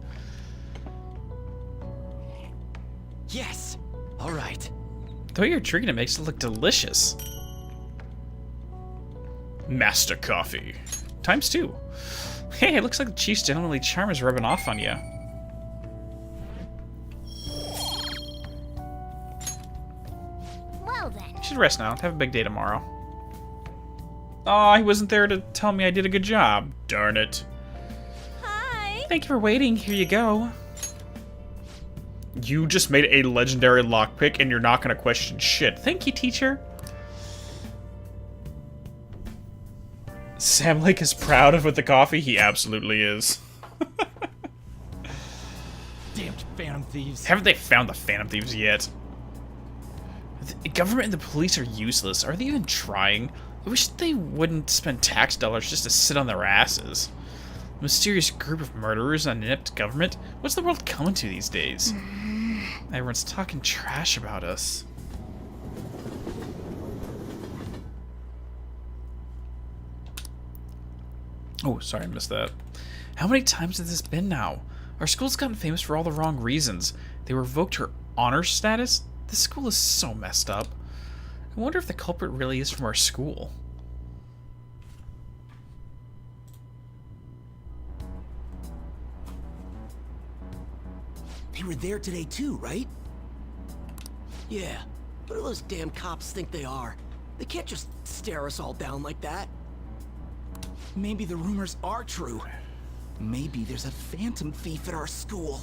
Yes! Alright. The way you're drinking it makes it look delicious. Master coffee. ×2. Hey, it looks like the chief's gentlemanly charm is rubbing off on you. Well then. You should rest now. Have a big day tomorrow. Aw, he wasn't there to tell me I did a good job. Darn it. Hi. Thank you for waiting. Here you go. You just made a legendary lockpick and you're not going to question shit. Thank you, teacher. Sam Lake is proud of with the coffee. He absolutely is. Damned Phantom Thieves. Haven't they found the Phantom Thieves yet? The government and the police are useless. Are they even trying? I wish they wouldn't spend tax dollars just to sit on their asses. A mysterious group of murderers and an inept government? What's the world coming to these days? Everyone's talking trash about us. Oh, sorry, I missed that. How many times has this been now? Our school's gotten famous for all the wrong reasons. They revoked her honor status? This school is so messed up. I wonder if the culprit really is from our school. They were there today too, right? Yeah. What do those damn cops think they are? They can't just stare us all down like that. Maybe the rumors are true. Maybe there's a phantom thief at our school.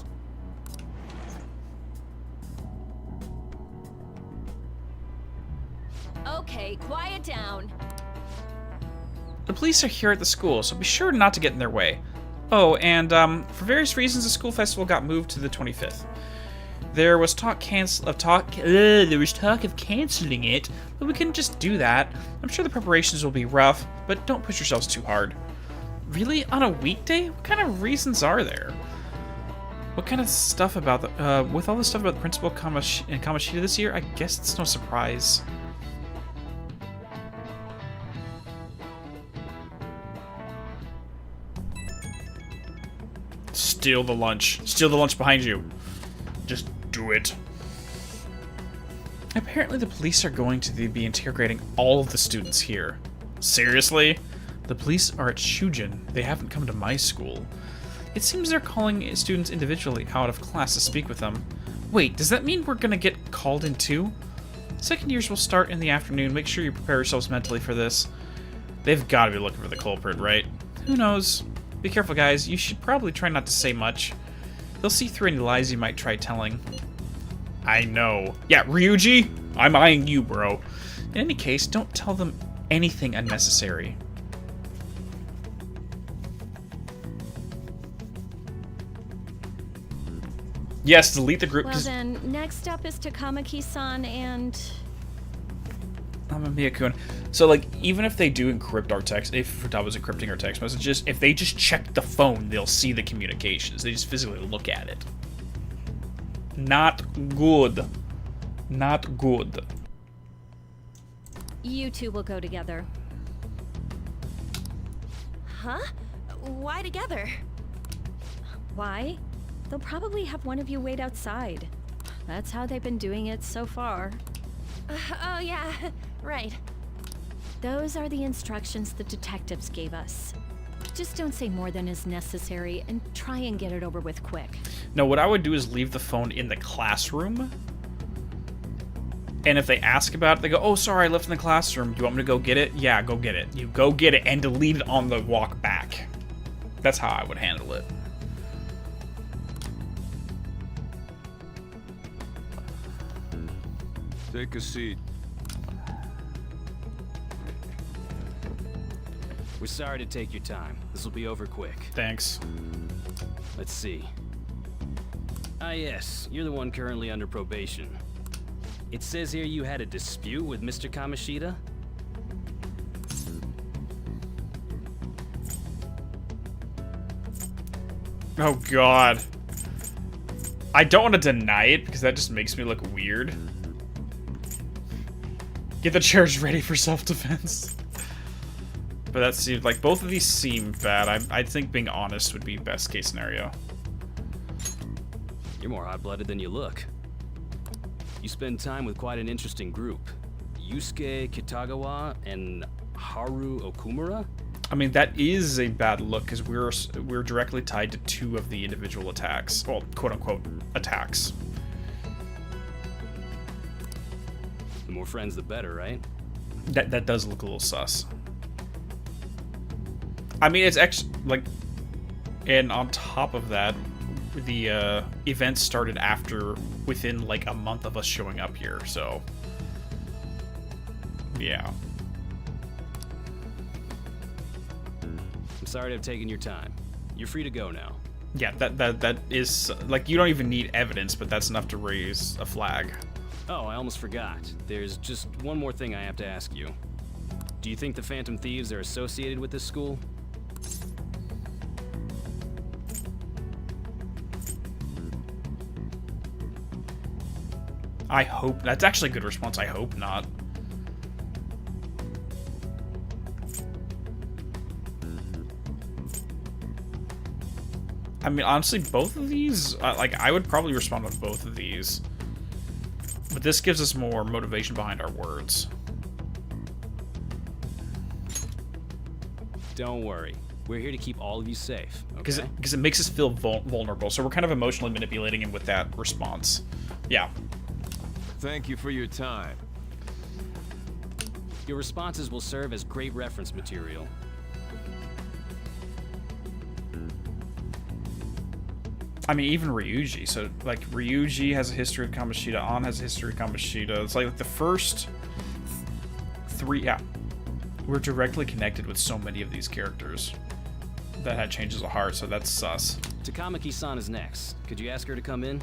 Okay, quiet down. The police are here at the school, so be sure not to get in their way. Oh, and for various reasons, the school festival got moved to the 25th. There was talk of canceling it, but we couldn't just do that. I'm sure the preparations will be rough, but don't push yourselves too hard. Really? On a weekday? What kind of reasons are there? What kind of stuff about the with all this stuff about the principal and Kamoshida this year? I guess it's no surprise. Steal the lunch. Steal the lunch behind you. Just do it. Apparently the police are going to be interrogating all of the students here. Seriously? The police are at Shujin. They haven't come to my school. It seems they're calling students individually out of class to speak with them. Wait, does that mean we're gonna get called in too? Second years will start in the afternoon. Make sure you prepare yourselves mentally for this. They've got to be looking for the culprit, right? Who knows? Be careful, guys. You should probably try not to say much. They'll see through any lies you might try telling. I know. Yeah, Ryuji, I'm eyeing you, bro. In any case, don't tell them anything unnecessary. Yes, delete the group. Well then, next up is Takamaki-san and... Amamiya-kun. So, like, even if they do encrypt our text, if Futaba's encrypting our text messages, if they just check the phone, they'll see the communications. They just physically look at it. Not good. Not good. You two will go together. Huh? Why together? Why? They'll probably have one of you wait outside. That's how they've been doing it so far. Oh yeah, right. Those are the instructions the detectives gave us. Just don't say more than is necessary and try and get it over with quick. No, what I would do is leave the phone in the classroom. And if they ask about it, they go, oh, sorry, I left it in the classroom. Do you want me to go get it? Yeah, go get it. You go get it and delete it on the walk back. That's how I would handle it. Take a seat. We're sorry to take your time. This will be over quick. Thanks. Let's see. Ah yes, you're the one currently under probation. It says here you had a dispute with Mr. Kamoshida? Oh god. I don't want to deny it because that just makes me look weird. Get the chairs ready for self-defense. But that seems like both of these seem bad. I think being honest would be best case scenario. You're more hot-blooded than you look. You spend time with quite an interesting group. Yusuke Kitagawa and Haru Okumura? I mean, that is a bad look because we're directly tied to two of the individual attacks. Well, quote-unquote attacks. The more friends, the better, right? That does look a little sus. I mean, it's like, and on top of that, the event started within like a month of us showing up here, so yeah. I'm sorry to have taken your time. You're free to go now. Yeah, that is like, you don't even need evidence, but that's enough to raise a flag. Oh, I almost forgot. There's just one more thing I have to ask you. Do you think the Phantom Thieves are associated with this school? I hope. That's actually a good response. I hope not. I mean, honestly, both of these, like, I would probably respond with both of these. But this gives us more motivation behind our words. Don't worry. We're here to keep all of you safe, okay? Because it makes us feel vulnerable, so we're kind of emotionally manipulating him with that response. Yeah. Thank you for your time. Your responses will serve as great reference material. I mean, even Ryuji. So, like, Ryuji has a history of Kamoshida. An has a history of Kamoshida. It's like the first three... Yeah. We're directly connected with so many of these characters that had changes of heart, so that's sus. Takamaki-san is next. Could you ask her to come in?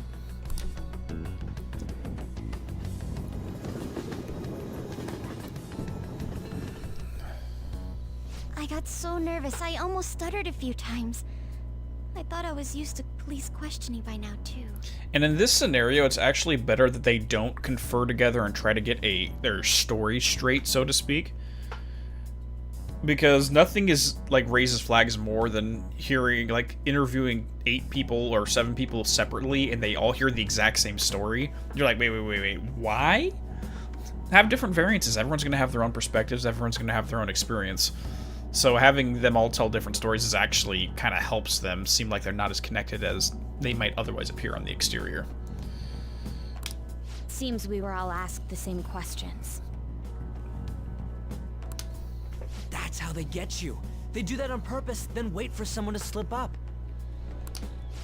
I got so nervous, I almost stuttered a few times. I thought I was used to police questioning by now, too. And in this scenario, it's actually better that they don't confer together and try to get their story straight, so to speak. Because nothing is, like, raises flags more than hearing, like, interviewing 8 people or 7 people separately, and they all hear the exact same story. You're like, wait, why? Have different variances. Everyone's going to have their own perspectives. Everyone's going to have their own experience. So having them all tell different stories is actually kind of helps them seem like they're not as connected as they might otherwise appear on the exterior. Seems we were all asked the same questions. That's how they get you. They do that on purpose, then wait for someone to slip up.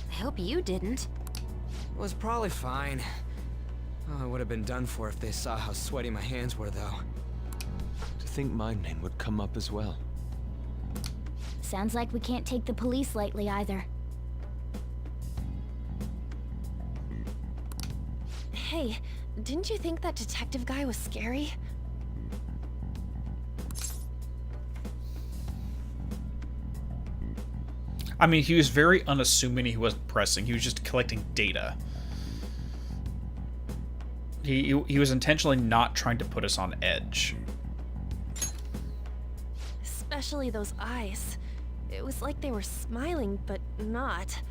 I hope you didn't. It was probably fine. Oh, I would have been done for if they saw how sweaty my hands were, though. To think my name would come up as well. Sounds like we can't take the police lightly either. Hey, didn't you think that detective guy was scary? I mean, he was very unassuming. He wasn't pressing. He was just collecting data. He was intentionally not trying to put us on edge. Especially those eyes. It was like they were smiling, but not.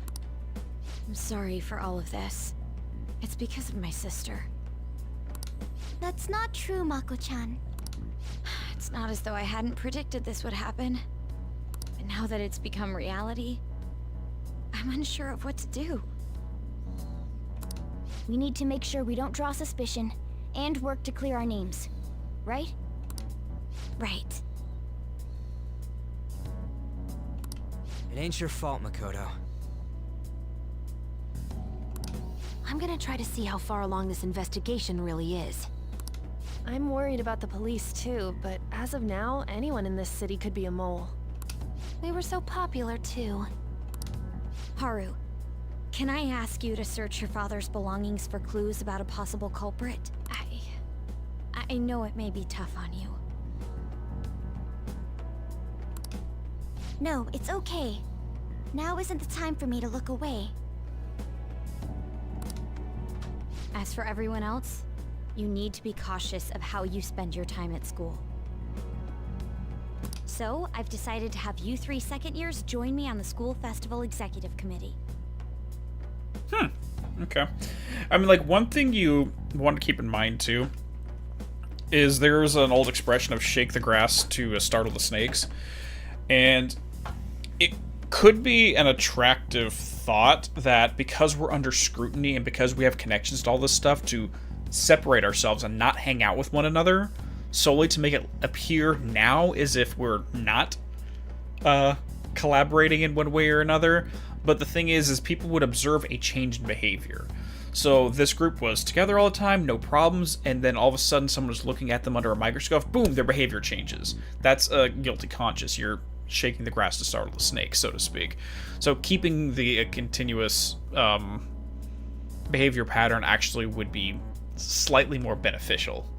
I'm sorry for all of this. It's because of my sister. That's not true, Mako-chan. It's not as though I hadn't predicted this would happen. But now that it's become reality, I'm unsure of what to do. We need to make sure we don't draw suspicion, and work to clear our names. Right? Right. It ain't your fault, Makoto. I'm gonna try to see how far along this investigation really is. I'm worried about the police too, but as of now, anyone in this city could be a mole. They were so popular too. Haru, can I ask you to search your father's belongings for clues about a possible culprit? I know it may be tough on you. No, it's okay. Now isn't the time for me to look away. As for everyone else, you need to be cautious of how you spend your time at school. So, I've decided to have you 3 second years join me on the school festival executive committee. Okay. I mean, like, one thing you want to keep in mind, too, is there's an old expression of shake the grass to startle the snakes. And it could be an attractive thought that because we're under scrutiny and because we have connections to all this stuff, to separate ourselves and not hang out with one another solely to make it appear now as if we're not collaborating in one way or another. But the thing is people would observe a change in behavior. So this group was together all the time, no problems, and then all of a sudden someone was looking at them under a microscope, boom, their behavior changes. That's a guilty conscience. You're shaking the grass to startle the snake, so to speak. So keeping the continuous behavior pattern actually would be slightly more beneficial.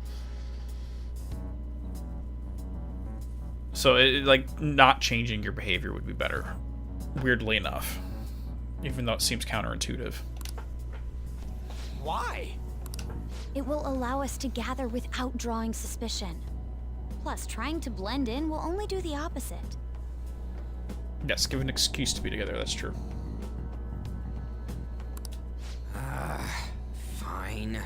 So, like, not changing your behavior would be better, weirdly enough, even though it seems counterintuitive. Why? It will allow us to gather without drawing suspicion. Plus, trying to blend in will only do the opposite. Yes, give an excuse to be together, that's true. Fine.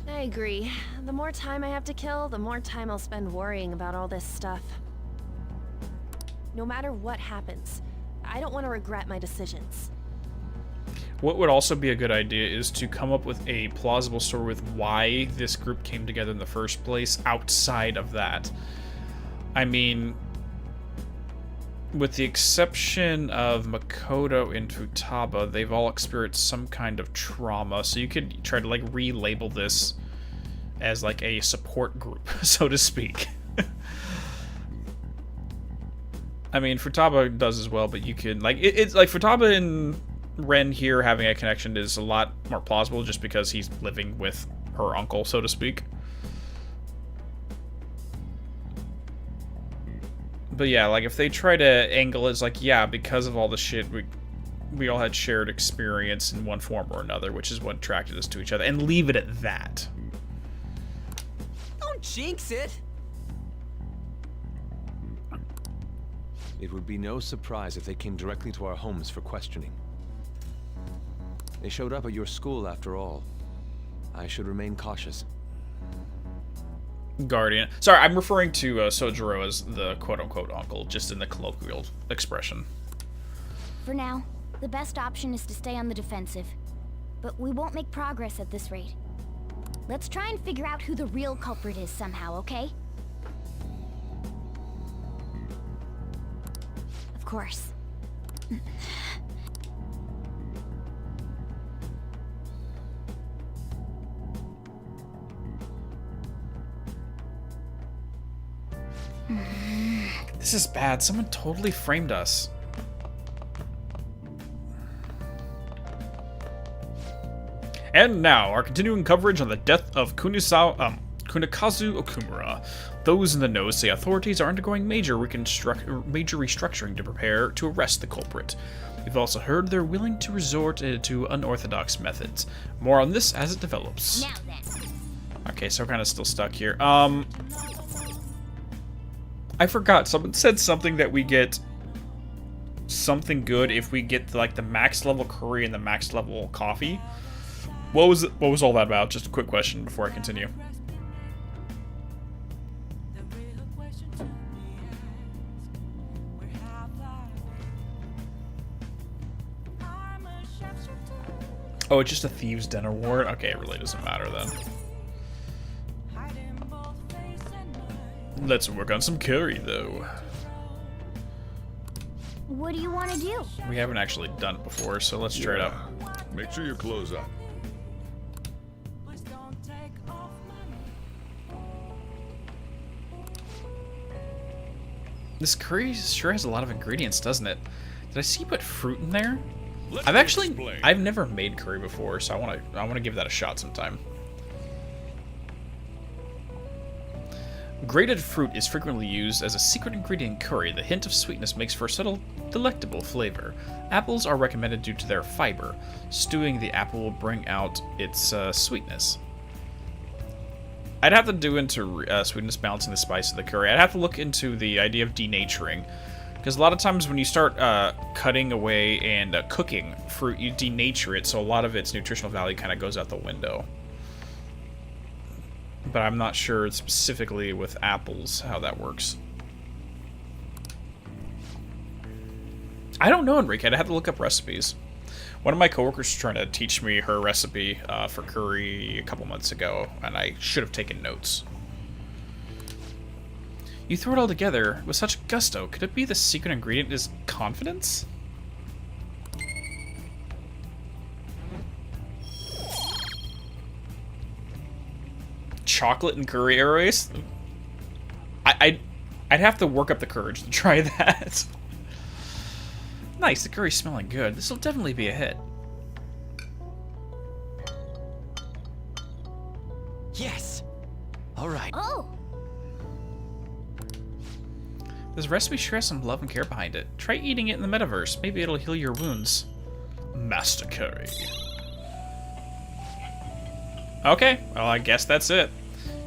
I agree. The more time I have to kill, the more time I'll spend worrying about all this stuff. No matter what happens, I don't want to regret my decisions. What would also be a good idea is to come up with a plausible story with why this group came together in the first place outside of that. I mean, with the exception of Makoto and Futaba, they've all experienced some kind of trauma, so you could try to, like, relabel this as, like, a support group, so to speak. I mean, Futaba does as well, but you can, like, it's like Futaba and Ren here having a connection is a lot more plausible just because he's living with her uncle, so to speak. But yeah, like, if they try to angle it as, like, yeah, because of all the shit, we all had shared experience in one form or another, which is what attracted us to each other, and leave it at that. Don't jinx it! It would be no surprise if they came directly to our homes for questioning. They showed up at your school after all. I should remain cautious. Guardian. Sorry, I'm referring to Sojiro as the quote-unquote uncle, just in the colloquial expression. For now, the best option is to stay on the defensive. But we won't make progress at this rate. Let's try and figure out who the real culprit is somehow, okay? Of course. This is bad. Someone totally framed us. And now, our continuing coverage on the death of Kunikazu Okumura. Those in the know say authorities are undergoing major restructuring to prepare to arrest the culprit. We've also heard they're willing to resort to unorthodox methods. More on this as it develops. Now then. Okay, so we're kind of still stuck here. I forgot. Someone said something that we get something good if we get like the max level curry and the max level coffee. What was all that about? Just a quick question before I continue. Oh, it's just a thieves' den award? Okay, it really doesn't matter then. Let's work on some curry, though. What do you want to do? We haven't actually done it before, so let's try it out. Make sure you close up. This curry sure has a lot of ingredients, doesn't it? Did I see you put fruit in there? I've never made curry before, so I wanna give that a shot sometime. Grated fruit is frequently used as a secret ingredient in curry. The hint of sweetness makes for a subtle, delectable flavor. Apples are recommended due to their fiber. Stewing the apple will bring out its sweetness. I'd have to do into sweetness balancing the spice of the curry. I'd have to look into the idea of denaturing. Because a lot of times when you start cutting away and cooking fruit, you denature it, so a lot of its nutritional value kind of goes out the window. But I'm not sure specifically with apples how that works. I don't know, Enrique. I'd have to look up recipes. One of my coworkers was trying to teach me her recipe for curry a couple months ago, and I should have taken notes. You throw it all together with such gusto. Could it be the secret ingredient is confidence? Chocolate and curry arrows? I'd have to work up the courage to try that. Nice, the curry's smelling good. This will definitely be a hit. Yes! Alright. Oh! This recipe sure has some love and care behind it. Try eating it in the metaverse. Maybe it'll heal your wounds. Master Curry. Okay, well I guess that's it.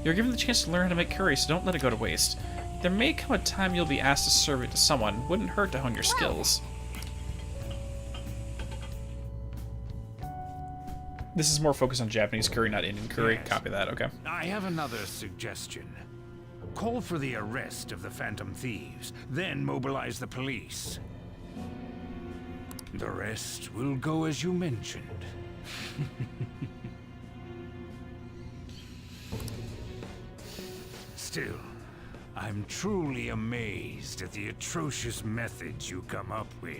You're given the chance to learn how to make curry, so don't let it go to waste. There may come a time you'll be asked to serve it to someone. Wouldn't hurt to hone your skills. This is more focused on Japanese curry, not Indian curry. Yes. Copy that, okay. I have another suggestion. Call for the arrest of the Phantom Thieves, then mobilize the police. The rest will go as you mentioned. Still, I'm truly amazed at the atrocious methods you come up with.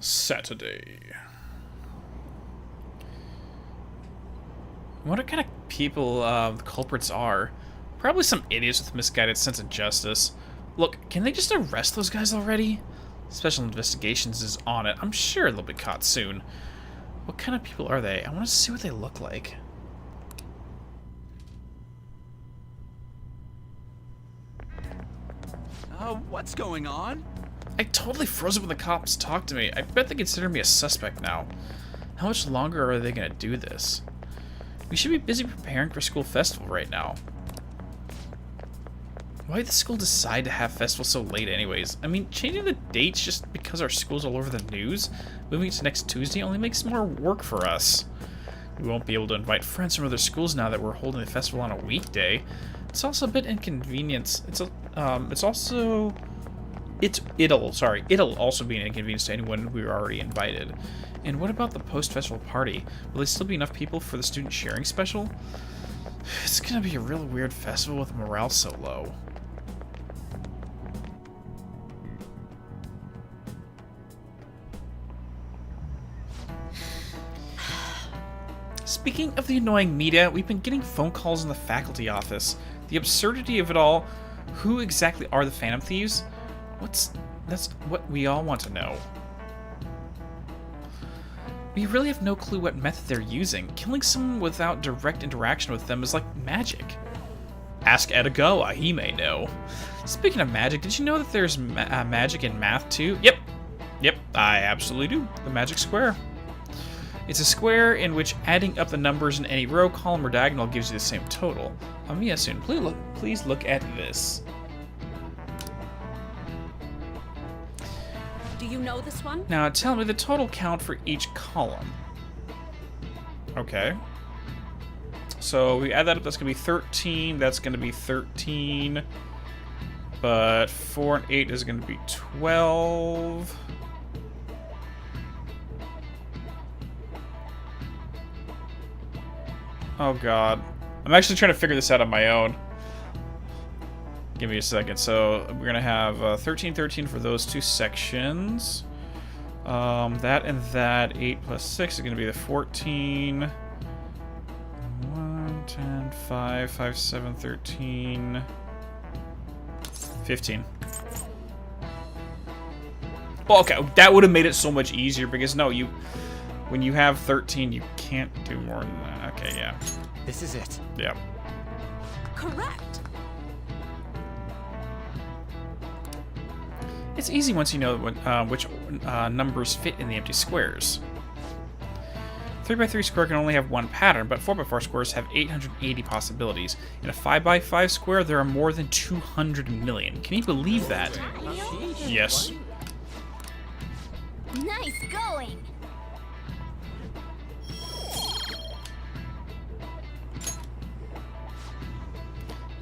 Saturday. I wonder what kind of people the culprits are. Probably some idiots with a misguided sense of justice. Look, can they just arrest those guys already? Special Investigations is on it. I'm sure they'll be caught soon. What kind of people are they? I want to see what they look like. What's going on? I totally froze up when the cops talked to me. I bet they consider me a suspect now. How much longer are they going to do this? We should be busy preparing for school festival right now. Why did the school decide to have festival so late anyways? I mean, changing the dates just because our school's all over the news, moving it to next Tuesday only makes more work for us. We won't be able to invite friends from other schools now that we're holding the festival on a weekday. It's also a bit inconvenient. It's also It'll also be an inconvenience to anyone who are already invited. And what about the post-festival party? Will there still be enough people for the student sharing special? It's gonna be a really weird festival with morale so low. Speaking of the annoying media, we've been getting phone calls in the faculty office. The absurdity of it all. Who exactly are the Phantom Thieves? That's what we all want to know. We really have no clue what method they're using. Killing someone without direct interaction with them is like magic. Ask Edogawa, he may know. Speaking of magic, did you know that there's magic in math too? Yep, I absolutely do. The magic square. It's a square in which adding up the numbers in any row, column, or diagonal gives you the same total. Amiya-san, please look at this. Do you know this one? Now tell me the total count for each column. Okay. So we add that up, that's going to be 13, that's going to be 13. But 4 and 8 is going to be 12. Oh god. I'm actually trying to figure this out on my own. Give me a second. So we're going to have 13, 13 for those two sections. That and that. 8 plus 6 is going to be the 14. 1, 10, 5, 5, 7, 13. 15. Well, okay, that would have made it so much easier because no, when you have 13, you can't do more than that. Okay, yeah. This is it. Yep. Correct. It's easy once you know which numbers fit in the empty squares. 3x3 square can only have one pattern, but 4x4 squares have 880 possibilities. In a 5x5 square, there are more than 200 million. Can you believe that? Yes. Nice going!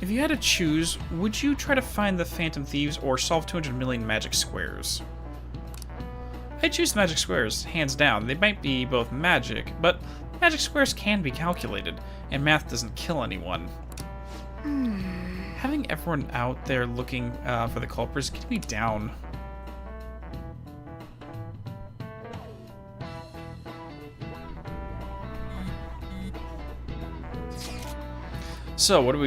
If you had to choose, would you try to find the Phantom Thieves or solve 200 million magic squares? I'd choose magic squares, hands down. They might be both magic, but magic squares can be calculated, and math doesn't kill anyone. Having everyone out there looking for the culprits gets me down. So what do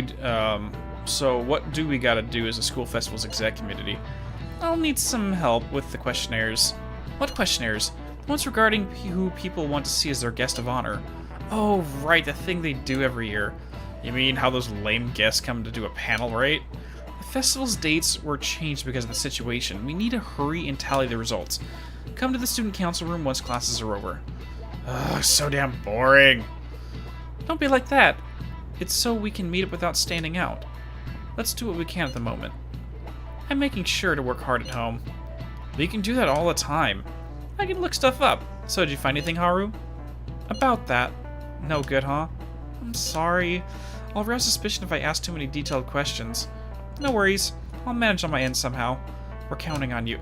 we gotta do as a school festival's exec committee? I'll need some help with the questionnaires. What questionnaires? The ones regarding who people want to see as their guest of honor. Oh, right, the thing they do every year. You mean how those lame guests come to do a panel, right? The festival's dates were changed because of the situation. We need to hurry and tally the results. Come to the student council room once classes are over. Ugh, so damn boring. Don't be like that. It's so we can meet up without standing out. Let's do what we can at the moment. I'm making sure to work hard at home. But you can do that all the time. I can look stuff up. So did you find anything, Haru? About that. No good, huh? I'm sorry. I'll arouse suspicion if I ask too many detailed questions. No worries. I'll manage on my end somehow. We're counting on you.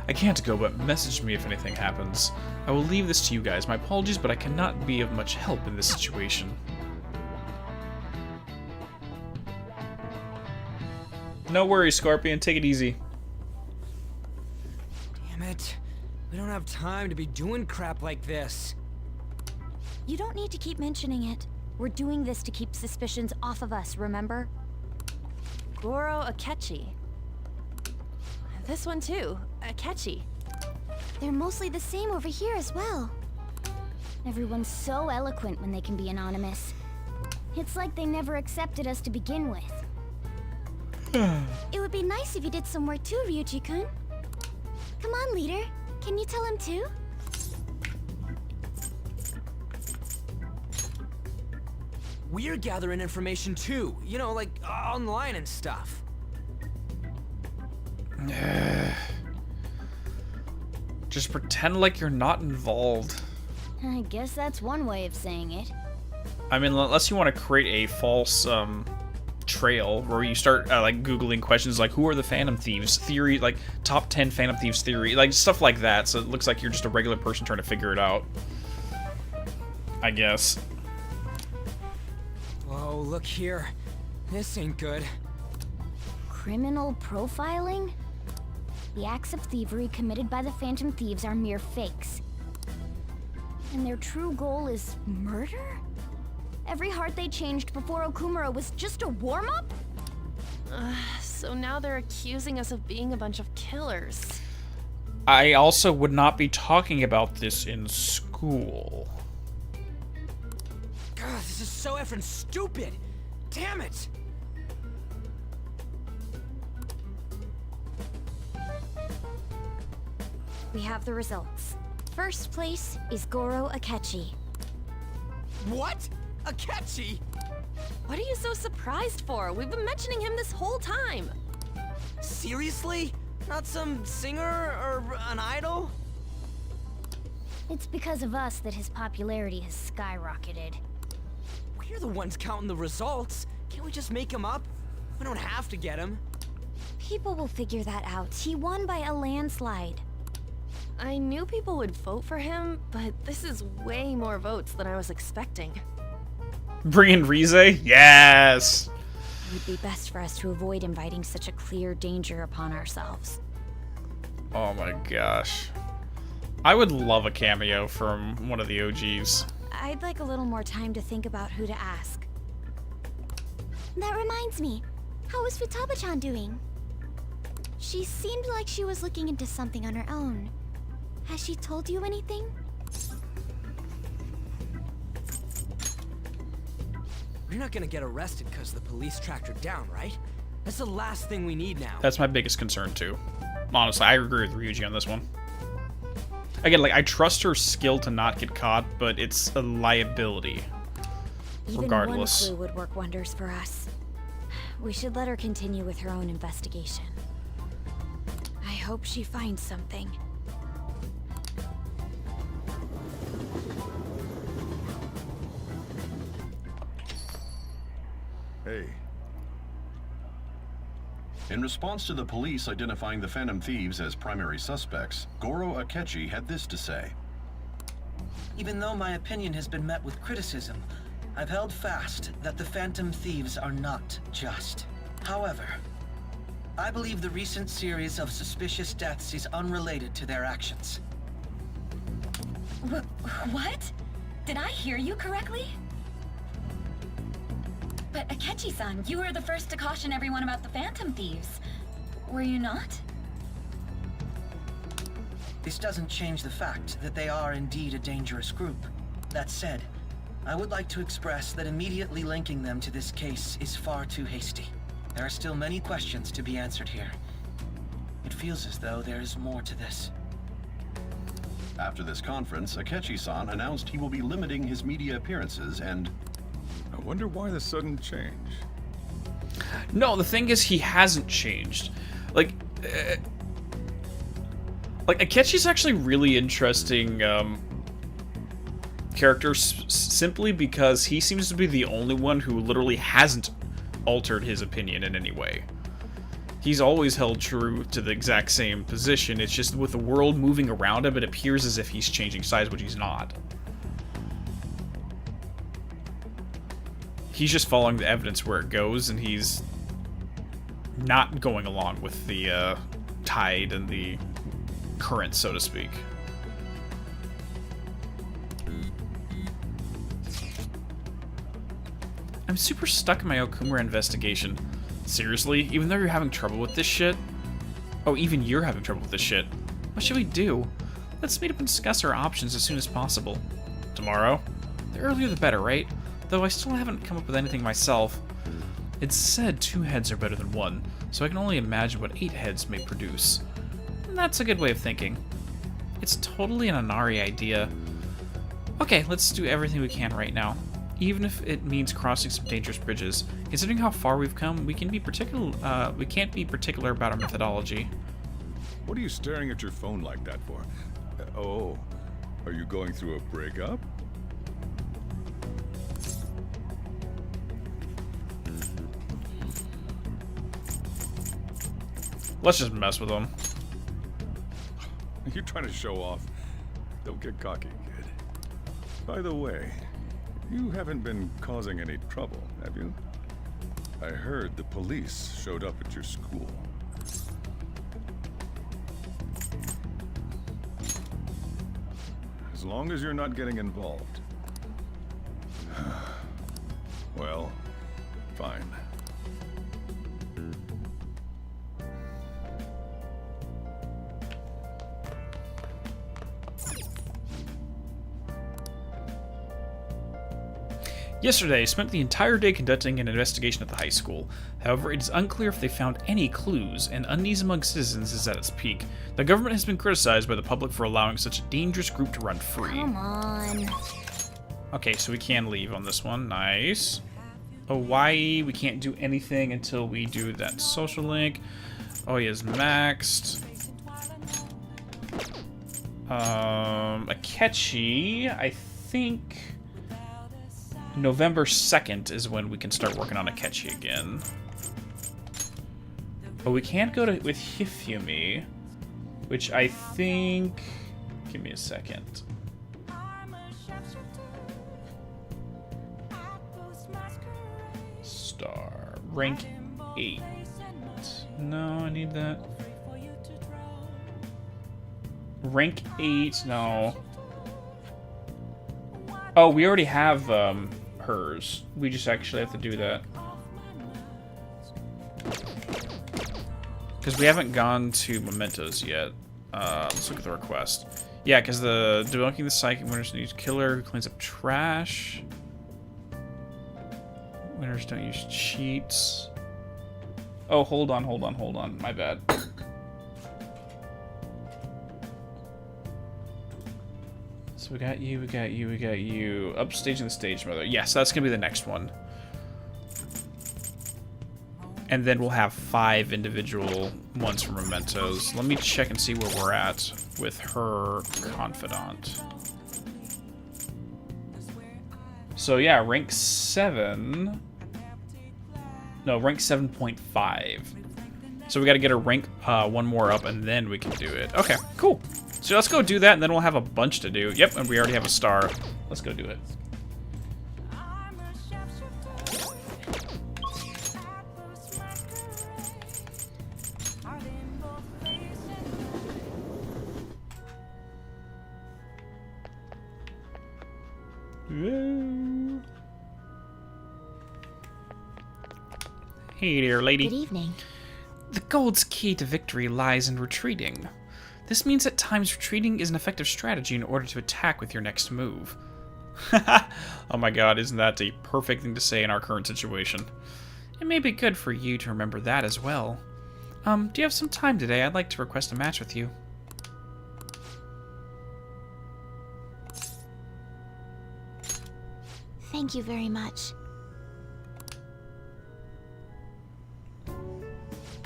I can't go, but message me if anything happens. I will leave this to you guys. My apologies, but I cannot be of much help in this situation. No worries, Scorpion. Take it easy. Damn it. We don't have time to be doing crap like this. You don't need to keep mentioning it. We're doing this to keep suspicions off of us, remember? Goro Akechi. This one too, Akechi. They're mostly the same over here as well. Everyone's so eloquent when they can be anonymous. It's like they never accepted us to begin with. It would be nice if you did some work too, Ryuji-kun. Come on, leader. Can you tell him too? We're gathering information too. You know, like online and stuff. Just pretend like you're not involved. I guess that's one way of saying it. I mean, unless you want to create a false trail where you start like Googling questions like who are the Phantom Thieves theory, like top 10 Phantom Thieves theory, like stuff like that. So it looks like you're just a regular person trying to figure it out, I guess. Whoa, look here. This ain't good. Criminal profiling? The acts of thievery committed by the Phantom Thieves are mere fakes. And their true goal is murder? Every heart they changed before Okumura was just a warm-up? So now they're accusing us of being a bunch of killers. I also would not be talking about this in school. God, this is so effing stupid! Damn it! We have the results. First place is Goro Akechi. What? Akechi? What are you so surprised for? We've been mentioning him this whole time. Seriously? Not some singer or an idol? It's because of us that his popularity has skyrocketed. We're the ones counting the results. Can't we just make him up? We don't have to get him. People will figure that out. He won by a landslide. I knew people would vote for him, but this is way more votes than I was expecting. Bring in Rize? Yes! It would be best for us to avoid inviting such a clear danger upon ourselves. Oh my gosh. I would love a cameo from one of the OGs. I'd like a little more time to think about who to ask. That reminds me. How is Futaba-chan doing? She seemed like she was looking into something on her own. Has she told you anything? We're not gonna get arrested because the police tracked her down, right? That's the last thing we need now. That's my biggest concern too. Honestly, I agree with Ryuji on this one. Again, like, I trust her skill to not get caught, but it's a liability. Regardless. Even one clue would work wonders for us. We should let her continue with her own investigation. I hope she finds something. Hey. In response to the police identifying the Phantom Thieves as primary suspects, Goro Akechi had this to say. Even though my opinion has been met with criticism, I've held fast that the Phantom Thieves are not just. However, I believe the recent series of suspicious deaths is unrelated to their actions. What? Did I hear you correctly? But Akechi-san, you were the first to caution everyone about the Phantom Thieves. Were you not? This doesn't change the fact that they are indeed a dangerous group. That said, I would like to express that immediately linking them to this case is far too hasty. There are still many questions to be answered here. It feels as though there is more to this. After this conference, Akechi-san announced he will be limiting his media appearances and... I wonder why the sudden change. No, the thing is, he hasn't changed. Like Akechi's actually really interesting character simply because he seems to be the only one who literally hasn't altered his opinion in any way. He's always held true to the exact same position. It's just with the world moving around him, it appears as if he's changing sides, which he's not. He's just following the evidence where it goes, and he's not going along with the tide and the current, so to speak. I'm super stuck in my Okumura investigation. Seriously? Even though you're having trouble with this shit? Oh, even you're having trouble with this shit. What should we do? Let's meet up and discuss our options as soon as possible. Tomorrow? The earlier the better, right? Though I still haven't come up with anything myself. It's said 2 heads are better than 1, so I can only imagine what 8 heads may produce. And that's a good way of thinking. It's totally an Anari idea. Okay, let's do everything we can right now. Even if it means crossing some dangerous bridges. Considering how far we've come, we can't be particular about our methodology. What are you staring at your phone like that for? Oh, are you going through a breakup? Let's just mess with them. You're trying to show off. Don't get cocky, kid. By the way, you haven't been causing any trouble, have you? I heard the police showed up at your school. As long as you're not getting involved. Well, fine. Yesterday, I spent the entire day conducting an investigation at the high school. However, it is unclear if they found any clues, and unease among citizens is at its peak. The government has been criticized by the public for allowing such a dangerous group to run free. Come on. Okay, so we can leave on this one. Nice. Hawaii, we can't do anything until we do that social link. Oh, he is maxed. Akechi, I think November 2nd is when we can start working on Akechi again. But we can't go with Hifumi, which I think... Give me a second. Star. Rank 8. No, I need that. Rank 8, no. Oh, we already have hers. We just actually have to do that. Because we haven't gone to mementos yet. Let's look at the request. Yeah, because the debunking the psychic winners needs killer who cleans up trash. Winners don't use cheats. Oh, hold on. My bad. So we got you. Upstaging the stage mother. Yes, that's gonna be the next one. And then we'll have 5 individual ones for mementos. Let me check and see where we're at with her confidant. So yeah, rank 7. No, rank 7.5. So we got to get a rank 1 more up, and then we can do it. Okay, cool. So let's go do that, and then we'll have a bunch to do. Yep, and we already have a star. Let's go do it. Hey there, lady. Good evening. The gold's key to victory lies in retreating. This means at times retreating is an effective strategy in order to attack with your next move. Oh my god, isn't that a perfect thing to say in our current situation? It may be good for you to remember that as well. Do you have some time today? I'd like to request a match with you. Thank you very much.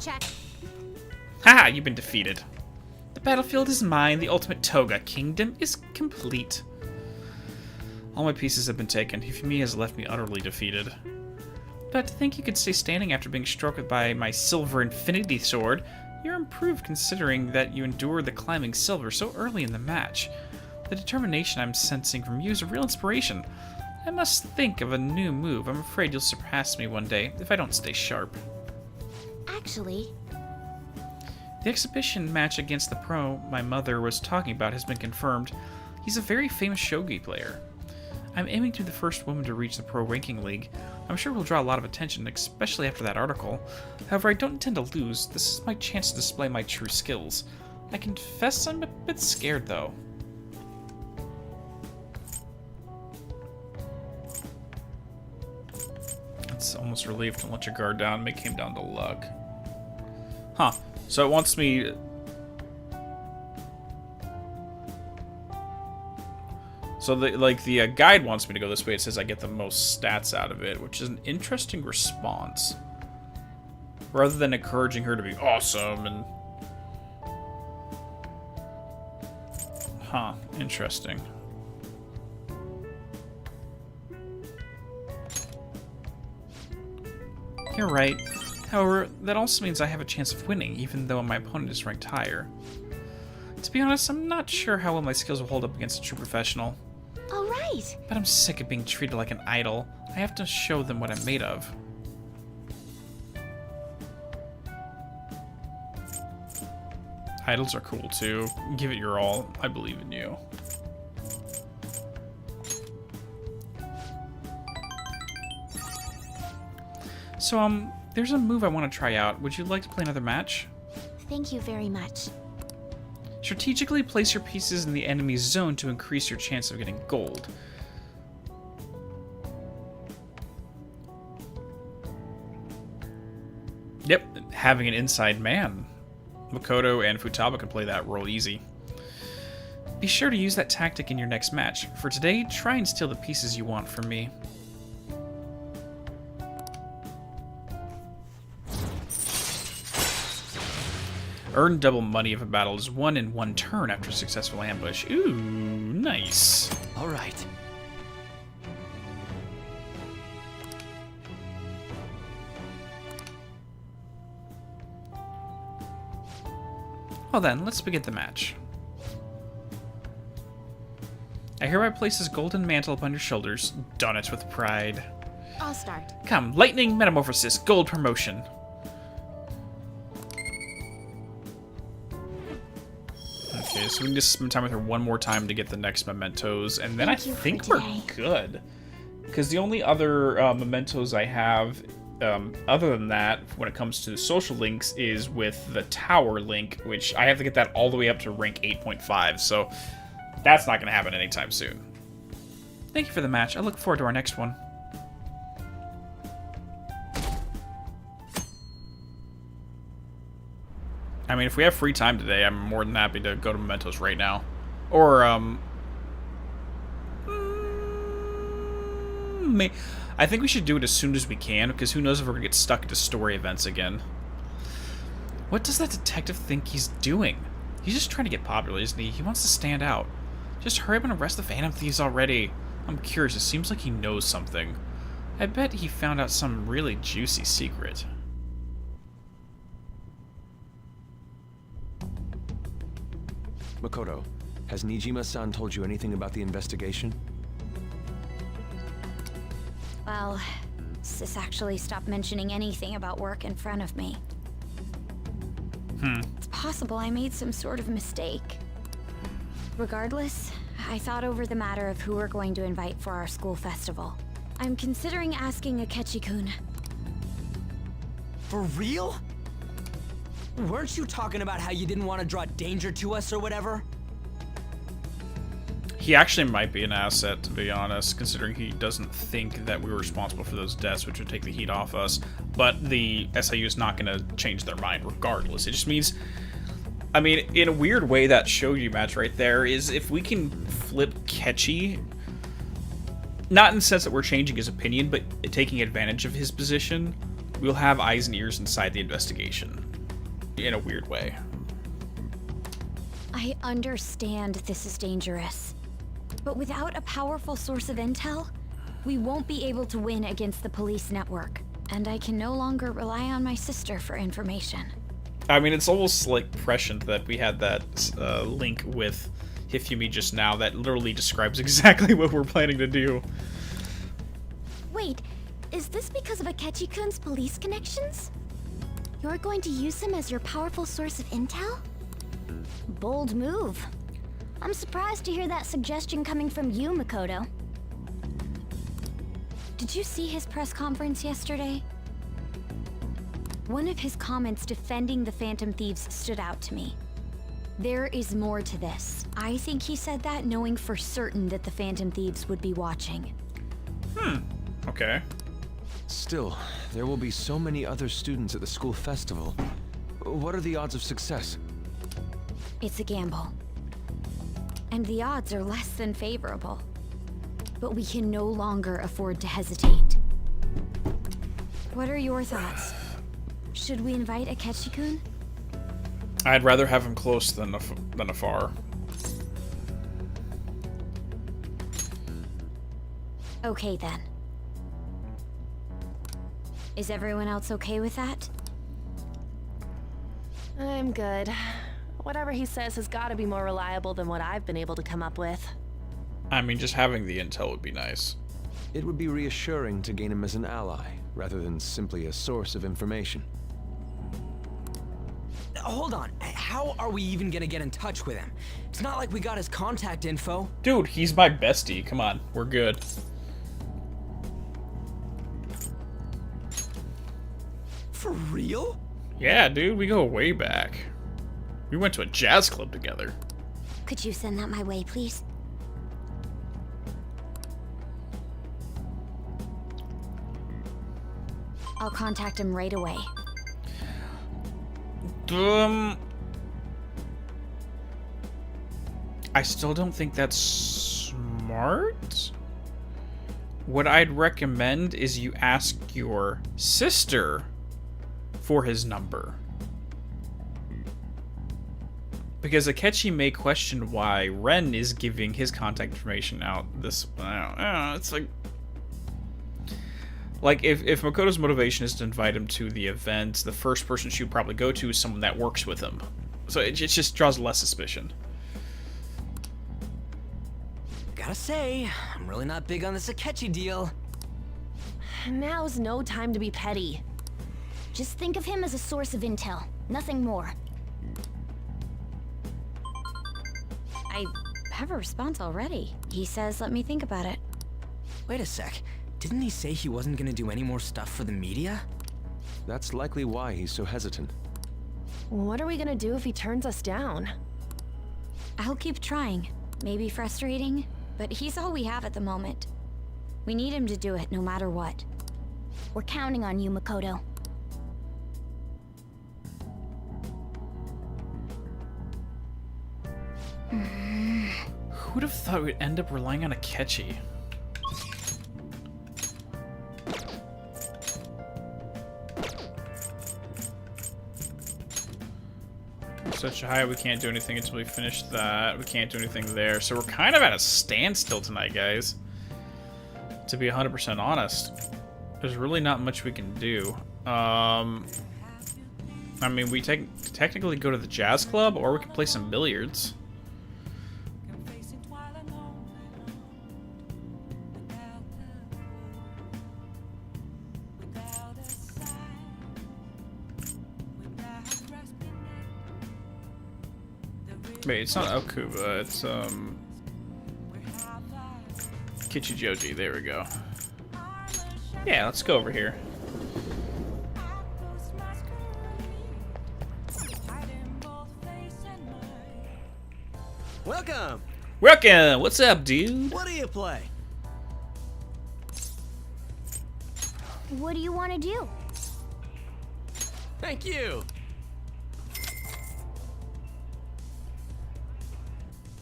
Check. Haha, you've been defeated. The battlefield is mine, the ultimate Toga kingdom is complete. All my pieces have been taken. Hifumi has left me utterly defeated. But to think you could stay standing after being struck by my silver infinity sword, you're improved considering that you endured the climbing silver so early in the match. The determination I'm sensing from you is a real inspiration. I must think of a new move. I'm afraid you'll surpass me one day if I don't stay sharp. Actually, the exhibition match against the pro my mother was talking about has been confirmed. He's a very famous shogi player. I'm aiming to be the first woman to reach the pro ranking league. I'm sure we'll draw a lot of attention, especially after that article. However, I don't intend to lose. This is my chance to display my true skills. I confess I'm a bit scared, though. It's almost relieved. Don't let your guard down. Make him down to luck. Huh. So it wants me... So the guide wants me to go this way. It says I get the most stats out of it, which is an interesting response. Rather than encouraging her to be awesome and... Huh. Interesting. You're right. However, that also means I have a chance of winning, even though my opponent is ranked higher. To be honest, I'm not sure how well my skills will hold up against a true professional. All right. But I'm sick of being treated like an idol. I have to show them what I'm made of. Idols are cool too. Give it your all. I believe in you. So, there's a move I want to try out. Would you like to play another match? Thank you very much. Strategically place your pieces in the enemy's zone to increase your chance of getting gold. Yep, having an inside man. Makoto and Futaba can play that role easy. Be sure to use that tactic in your next match. For today, try and steal the pieces you want from me. Earn double money if a battle is won in one turn after a successful ambush. Ooh, nice. All right. Well then, let's begin the match. I hereby place this golden mantle upon your shoulders. Don it with pride. I'll start. Come, lightning metamorphosis, gold promotion. Okay, so we can just spend time with her one more time to get the next mementos, and then I think we're good. Because the only other mementos I have, other than that, when it comes to the social links, is with the tower link, which I have to get that all the way up to rank 8.5, so that's not going to happen anytime soon. Thank you for the match. I look forward to our next one. I mean, if we have free time today, I'm more than happy to go to mementos right now. Or, I think we should do it as soon as we can, because who knows if we're going to get stuck into story events again. What does that detective think he's doing? He's just trying to get popular, isn't he? He wants to stand out. Just hurry up and arrest the Phantom Thieves already. I'm curious, it seems like he knows something. I bet he found out some really juicy secret. Makoto, has Nijima-san told you anything about the investigation? Well, Sis actually stopped mentioning anything about work in front of me. It's possible I made some sort of mistake. Regardless, I thought over the matter of who we're going to invite for our school festival. I'm considering asking Akechi-kun. For real? Weren't you talking about how you didn't want to draw danger to us or whatever? He actually might be an asset, to be honest, considering he doesn't think that we were responsible for those deaths, which would take the heat off us. But the SIU is not going to change their mind regardless. It just means, I mean, in a weird way, that Shogi match right there is if we can flip Akechi, not in the sense that we're changing his opinion, but taking advantage of his position, we'll have eyes and ears inside the investigation. In a weird way. I understand this is dangerous, but without a powerful source of intel, we won't be able to win against the police network, and I can no longer rely on my sister for information. I mean, it's almost like prescient that we had that link with Hifumi just now that literally describes exactly what we're planning to do. Wait, is this because of Akechi-kun's police connections? You're going to use him as your powerful source of intel? Bold move. I'm surprised to hear that suggestion coming from you, Makoto. Did you see his press conference yesterday? One of his comments defending the Phantom Thieves stood out to me. There is more to this. I think he said that knowing for certain that the Phantom Thieves would be watching. Okay. Still, there will be so many other students at the school festival. What are the odds of success? It's a gamble. And the odds are less than favorable. But we can no longer afford to hesitate. What are your thoughts? Should we invite Akechi-kun? I'd rather have him close than afar. Okay then. Is everyone else okay with that? I'm good. Whatever he says has got to be more reliable than what I've been able to come up with. I mean, just having the intel would be nice. It would be reassuring to gain him as an ally, rather than simply a source of information. Hold on, how are we even gonna get in touch with him? It's not like we got his contact info. Dude, he's my bestie. Come on, we're good. For real? Yeah, dude, we go way back. We went to a jazz club together. Could you send that my way, please? I'll contact him right away. I still don't think that's smart. What I'd recommend is you ask your sister for his number. Because Akechi may question why Ren is giving his contact information out this... it's like if Makoto's motivation is to invite him to the event, the first person she would probably go to is someone that works with him. So it just draws less suspicion. Gotta say, I'm really not big on this Akechi deal. Now's no time to be petty. Just think of him as a source of intel, nothing more. I have a response already. He says, let me think about it. Wait a sec. Didn't he say he wasn't gonna do any more stuff for the media? That's likely why he's so hesitant. What are we gonna do if he turns us down? I'll keep trying. Maybe frustrating, but he's all we have at the moment. We need him to do it no matter what. We're counting on you, Makoto. Who'd have thought we'd end up relying on Akechi? Such high, we can't do anything until we finish that. We can't do anything there. So we're kind of at a standstill tonight, guys. To be 100% honest. There's really not much we can do. I mean, we technically go to the jazz club, or we can play some billiards. Wait, it's not Okuba, it's Kichijoji, there we go. Yeah, let's go over here. Welcome! Welcome! What's up, dude? What do you play? What do you want to do? Thank you!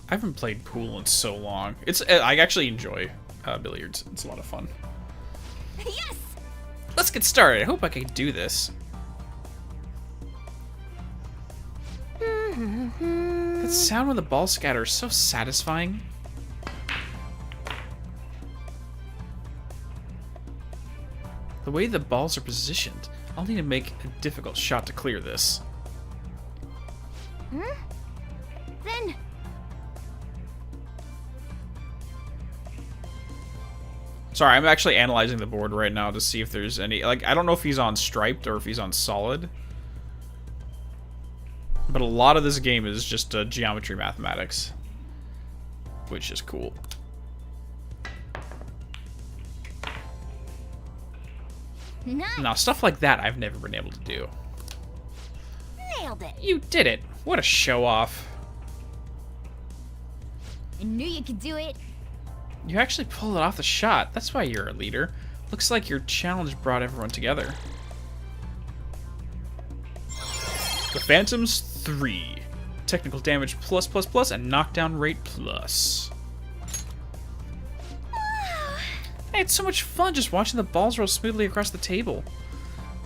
I haven't played pool in so long. I actually enjoy billiards. It's a lot of fun. Yes! Let's get started. I hope I can do this. That sound when the ball scatters is so satisfying. The way the balls are positioned, I'll need to make a difficult shot to clear this. Then... Sorry, I'm actually analyzing the board right now to see if there's any... Like, I don't know if he's on striped or if he's on solid. But a lot of this game is just geometry mathematics. Which is cool. Nice. Now, stuff like that I've never been able to do. Nailed it. You did it. What a show-off. I knew you could do it. You actually pulled it off the shot. That's why you're a leader. Looks like your challenge brought everyone together. The Phantoms 3. Technical damage +++, and knockdown rate +. Hey, it's so much fun just watching the balls roll smoothly across the table.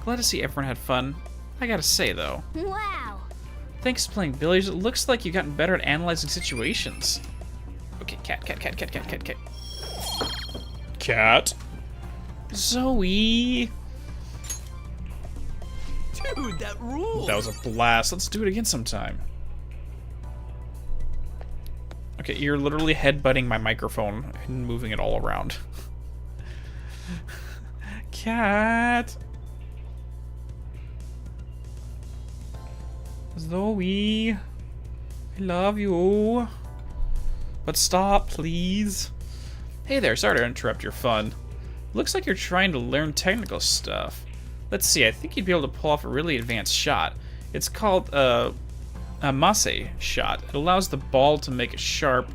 Glad to see everyone had fun. I gotta say, though. Wow. Thanks for playing billiards. It looks like you've gotten better at analyzing situations. Okay, cat. Cat. Zoe. Dude, that rules. That was a blast. Let's do it again sometime. Okay, you're literally headbutting my microphone and moving it all around. Cat. Zoe. I love you. But stop, please. Hey there, sorry to interrupt your fun. Looks like you're trying to learn technical stuff. Let's see, I think you'd be able to pull off a really advanced shot. It's called a masse shot. It allows the ball to make a sharp...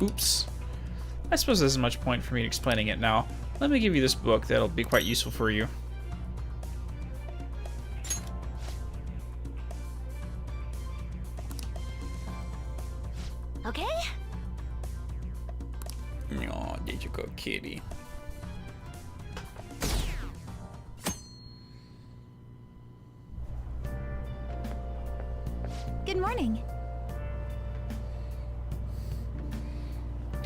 Oops. I suppose there's much point for me explaining it now. Let me give you this book that'll be quite useful for you. Okay? Oh, there you go, kitty. Good morning.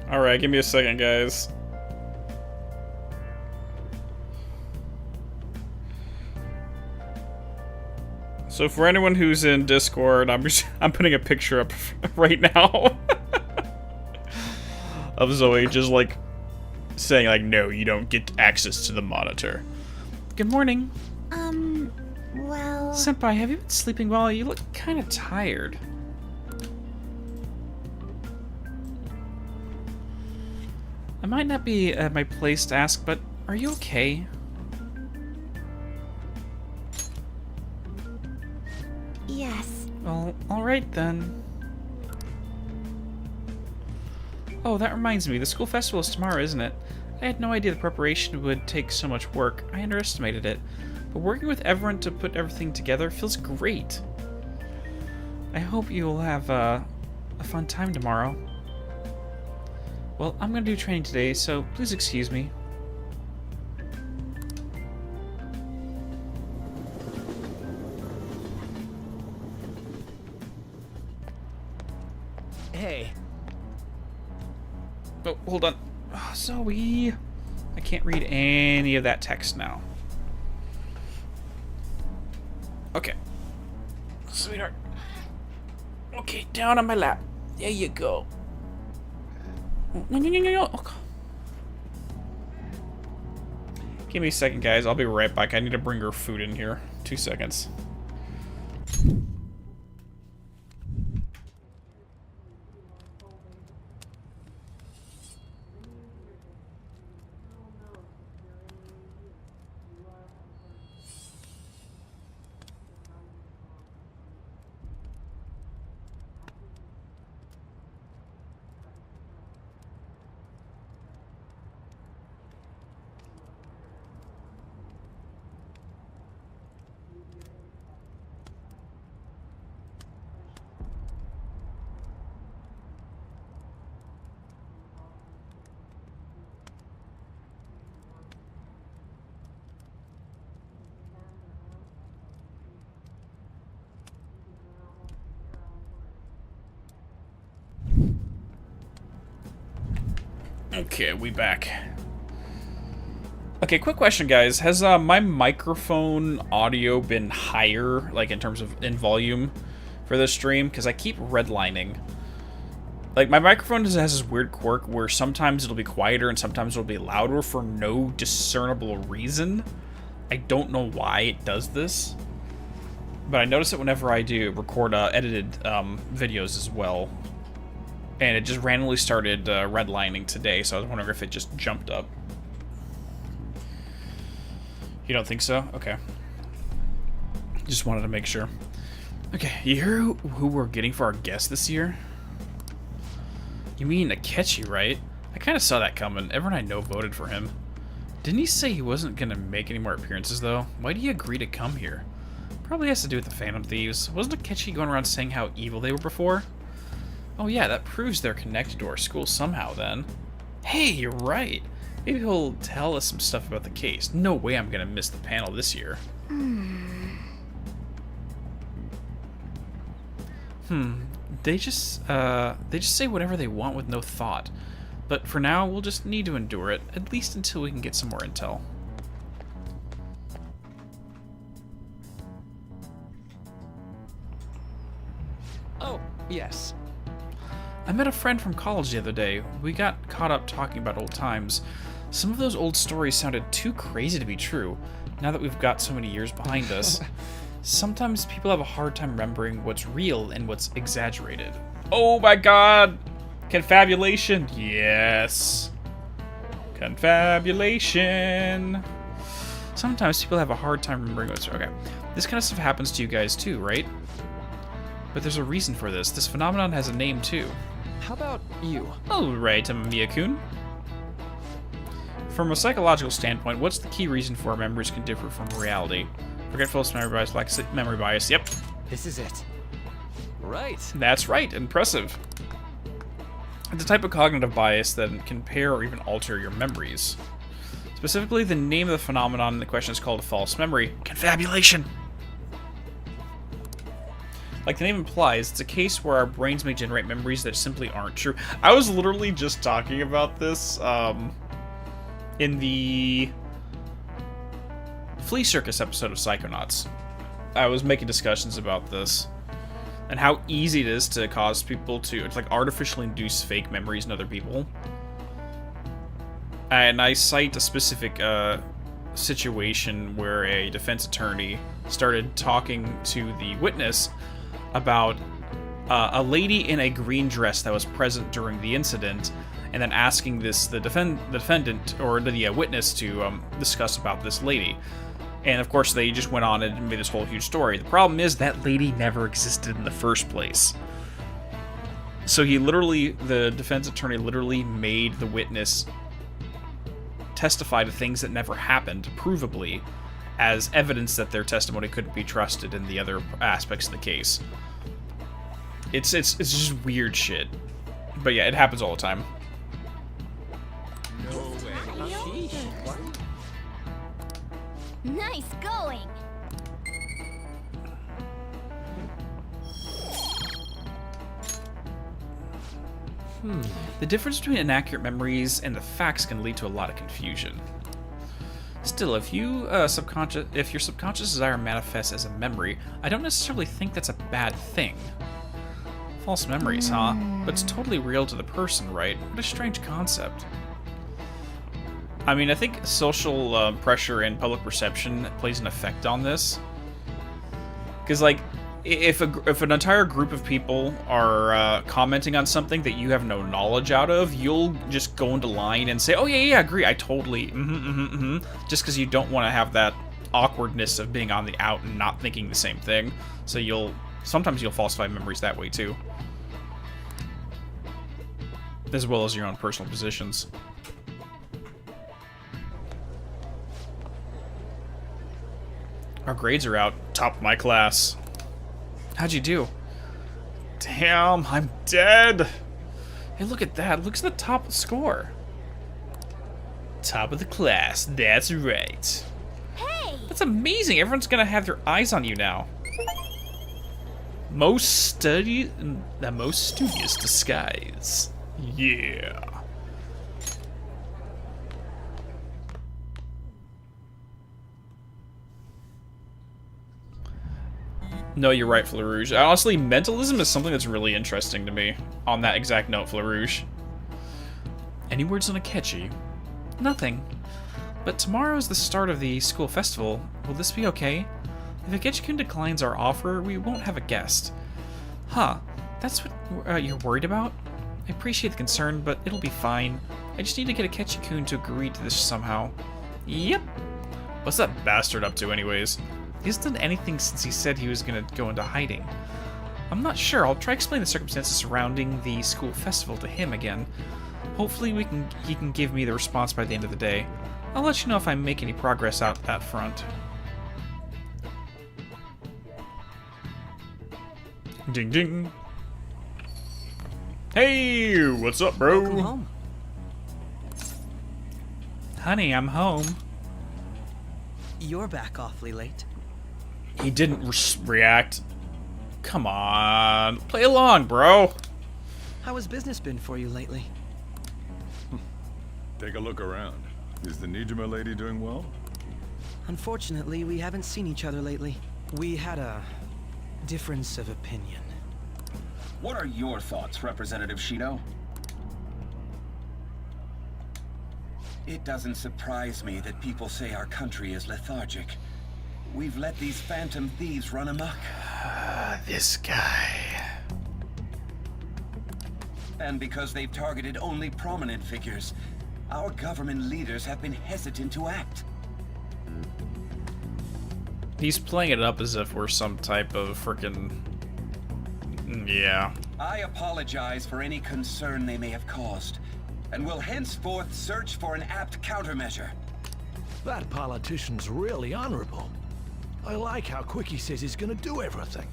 Alright, give me a second, guys. So for anyone who's in Discord, I'm putting a picture up right now of Zoe just like saying like, no, you don't get access to the monitor. Good morning. Well... Senpai, have you been sleeping well? You look kind of tired. I might not be at my place to ask, but are you okay? Yes. Well, alright then. Oh, that reminds me, the school festival is tomorrow, isn't it? I had no idea the preparation would take so much work. I underestimated it. But working with everyone to put everything together feels great. I hope you'll have a fun time tomorrow. Well, I'm gonna do training today, so please excuse me. Hey. Oh, hold on. Oh, Zoe. I can't read any of that text now. Okay. Sweetheart. Okay, down on my lap. There you go. No. Give me a second, guys. I'll be right back. I need to bring her food in here. 2 seconds. Okay, we back. Okay, quick question, guys. Has my microphone audio been higher, like in terms of in volume for this stream? Because I keep redlining. Like, my microphone has this weird quirk where sometimes it'll be quieter and sometimes it'll be louder for no discernible reason. I don't know why it does this. But I notice it whenever I do record edited videos as well. And it just randomly started redlining today, so I was wondering if it just jumped up. You don't think so? Okay. Just wanted to make sure. Okay, you hear who we're getting for our guest this year? You mean Akechi, right? I kind of saw that coming. Everyone I know voted for him. Didn't he say he wasn't going to make any more appearances, though? Why did he agree to come here? Probably has to do with the Phantom Thieves. Wasn't Akechi going around saying how evil they were before? Oh yeah, that proves they're connected to our school somehow then. Hey, you're right. Maybe he'll tell us some stuff about the case. No way I'm gonna miss the panel this year. They just say whatever they want with no thought. But for now, we'll just need to endure it, at least until we can get some more intel. Yes. I met a friend from college the other day. We got caught up talking about old times. Some of those old stories sounded too crazy to be true, now that we've got so many years behind us. Sometimes people have a hard time remembering what's real and what's exaggerated. Oh my god! Confabulation! Yes! Confabulation! Sometimes people have a hard time remembering what's... Okay. This kind of stuff happens to you guys too, right? But there's a reason for this. This phenomenon has a name too. How about you? Alright, Mia-kun. From a psychological standpoint, what's the key reason for our memories can differ from reality? Forgetfulness, memory bias, lack of memory bias. Yep. This is it. Right. That's right. Impressive. It's a type of cognitive bias that can impair or even alter your memories. Specifically, the name of the phenomenon in the question is called a false memory. Confabulation! Like the name implies, it's a case where our brains may generate memories that simply aren't true. I was literally just talking about this in the Flea Circus episode of Psychonauts. I was making discussions about this and how easy it is to cause people to like artificially induce fake memories in other people. And I cite a specific situation where a defense attorney started talking to the witness about a lady in a green dress that was present during the incident, and then asking the defendant or the witness to discuss about this lady. And of course, they just went on and made this whole huge story. The problem is that lady never existed in the first place. So the defense attorney literally made the witness testify to things that never happened, provably, as evidence that their testimony couldn't be trusted in the other aspects of the case. It's just weird shit. But yeah, it happens all the time. No way. Nice going. The difference between inaccurate memories and the facts can lead to a lot of confusion. Still, if your subconscious desire manifests as a memory, I don't necessarily think that's a bad thing. False memories, huh? But it's totally real to the person, right? What a strange concept. I mean, I think social pressure and public perception plays an effect on this. Because, like, if an entire group of people are commenting on something that you have no knowledge out of, you'll just go into line and say, oh yeah, agree, I totally, just because you don't want to have that awkwardness of being on the out and not thinking the same thing. So sometimes you'll falsify memories that way too. As well as your own personal positions. Our grades are out. Top of my class. How'd you do? Damn, I'm dead. Hey, look at that. Look at the top score. Top of the class. That's right. Hey! That's amazing. Everyone's gonna have their eyes on you now. The most studious disguise. Yeah. No, you're right, Flarouge. Honestly, mentalism is something that's really interesting to me. On that exact note, Flarouge. Any words on Akechi? Nothing. But tomorrow is the start of the school festival. Will this be okay? If Akechi-kun declines our offer, we won't have a guest. Huh. That's what you're worried about? I appreciate the concern, but it'll be fine. I just need to get Akechi-kun to agree to this somehow. Yep. What's that bastard up to anyways? He hasn't done anything since he said he was gonna go into hiding. I'm not sure. I'll try explaining the circumstances surrounding the school festival to him again. Hopefully he can give me the response by the end of the day. I'll let you know if I make any progress out that front. Ding ding. Hey, what's up, bro? Welcome home. Honey, I'm home. You're back awfully late. He didn't react. Come on. Play along, bro. How has business been for you lately? Take a look around. Is the Nijima lady doing well? Unfortunately, we haven't seen each other lately. We had a difference of opinion. What are your thoughts, Representative Shido? It doesn't surprise me that people say our country is lethargic. We've let these phantom thieves run amok. This guy. And because they've targeted only prominent figures, our government leaders have been hesitant to act. He's playing it up as if we're some type of frickin'... Yeah. I apologize for any concern they may have caused, and will henceforth search for an apt countermeasure. That politician's really honorable. I like how quick he says he's gonna do everything.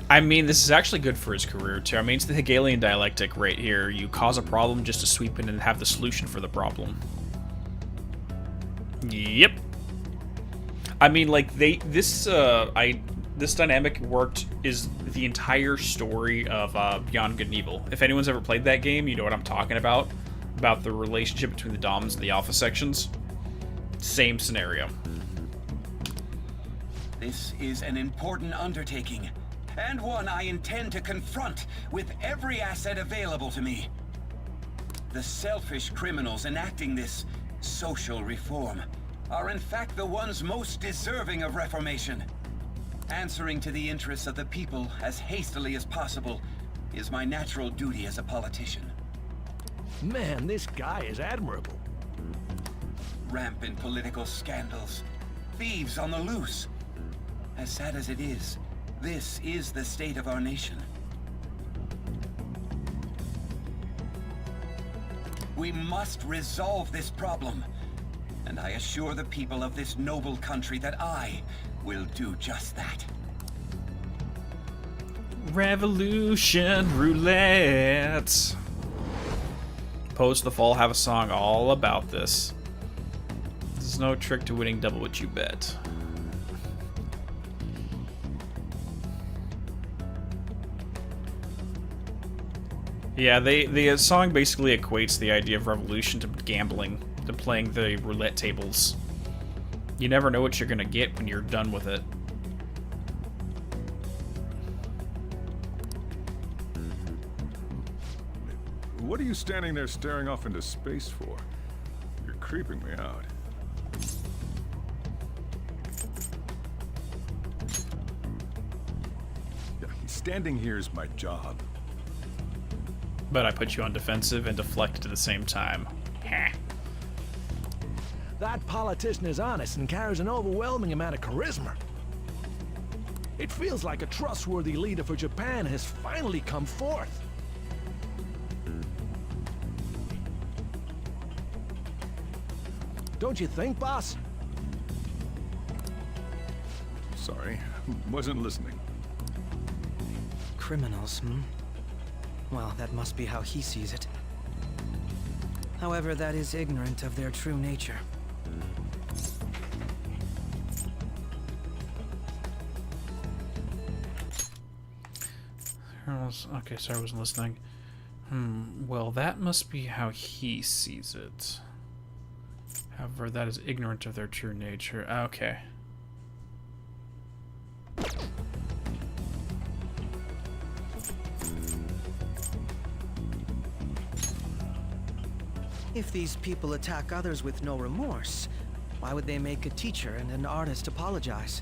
I mean, this is actually good for his career, too. I mean, it's the Hegelian dialectic right here. You cause a problem just to sweep in and have the solution for the problem. Yep. I mean, like, this dynamic worked is the entire story of Beyond Good and Evil. If anyone's ever played that game, you know what I'm talking about the relationship between the DOMs and the alpha sections. Same scenario. This is an important undertaking, and one I intend to confront with every asset available to me. The selfish criminals enacting this social reform are in fact the ones most deserving of reformation. Answering to the interests of the people as hastily as possible is my natural duty as a politician. Man, this guy is admirable. Rampant political scandals, thieves on the loose. As sad as it is, this is the state of our nation. We must resolve this problem, and I assure the people of this noble country that I will do just that. Revolution roulette. Post the Fall have a song all about this. There's no trick to winning double what you bet. Yeah, the song basically equates the idea of revolution to gambling, to playing the roulette tables. You never know what you're gonna get when you're done with it. What are you standing there staring off into space for? You're creeping me out. Yeah, standing here is my job. But I put you on defensive and deflected at the same time. Heh. That politician is honest and carries an overwhelming amount of charisma. It feels like a trustworthy leader for Japan has finally come forth. Don't you think, boss? Sorry, wasn't listening. Criminals, hmm? Well, that must be how he sees it. However, that is ignorant of their true nature. Okay, sorry, I wasn't listening. Well, that must be how he sees it. However, that is ignorant of their true nature. Okay. If these people attack others with no remorse, why would they make a teacher and an artist apologize?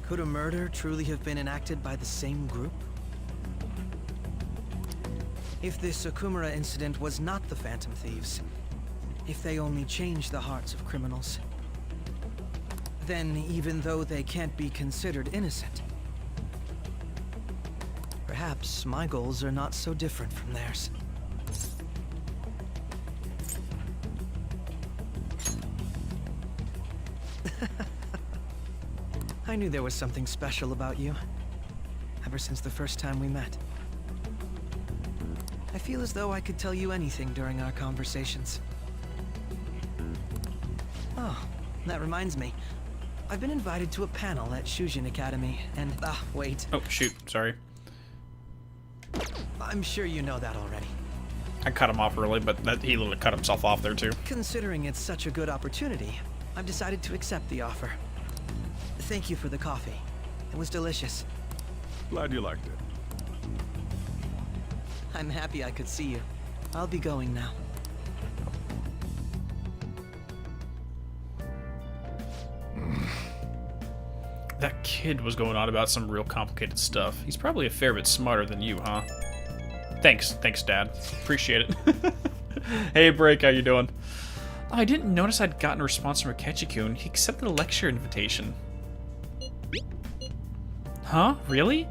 Could a murder truly have been enacted by the same group? If this Okumura incident was not the Phantom Thieves, if they only changed the hearts of criminals, then even though they can't be considered innocent, perhaps my goals are not so different from theirs. I knew there was something special about you, ever since the first time we met. I feel as though I could tell you anything during our conversations. Oh, that reminds me. I've been invited to a panel at Shujin Academy, and... wait. Oh, shoot. Sorry. I'm sure you know that already. I cut him off early, but he literally cut himself off there, too. Considering it's such a good opportunity, I've decided to accept the offer. Thank you for the coffee. It was delicious. Glad you liked it. I'm happy I could see you. I'll be going now. That kid was going on about some real complicated stuff. He's probably a fair bit smarter than you, huh? Thanks, Dad. Appreciate it. Hey, Break, how you doing? Oh, I didn't notice I'd gotten a response from Akechi-kun. He accepted a lecture invitation. Huh? Really?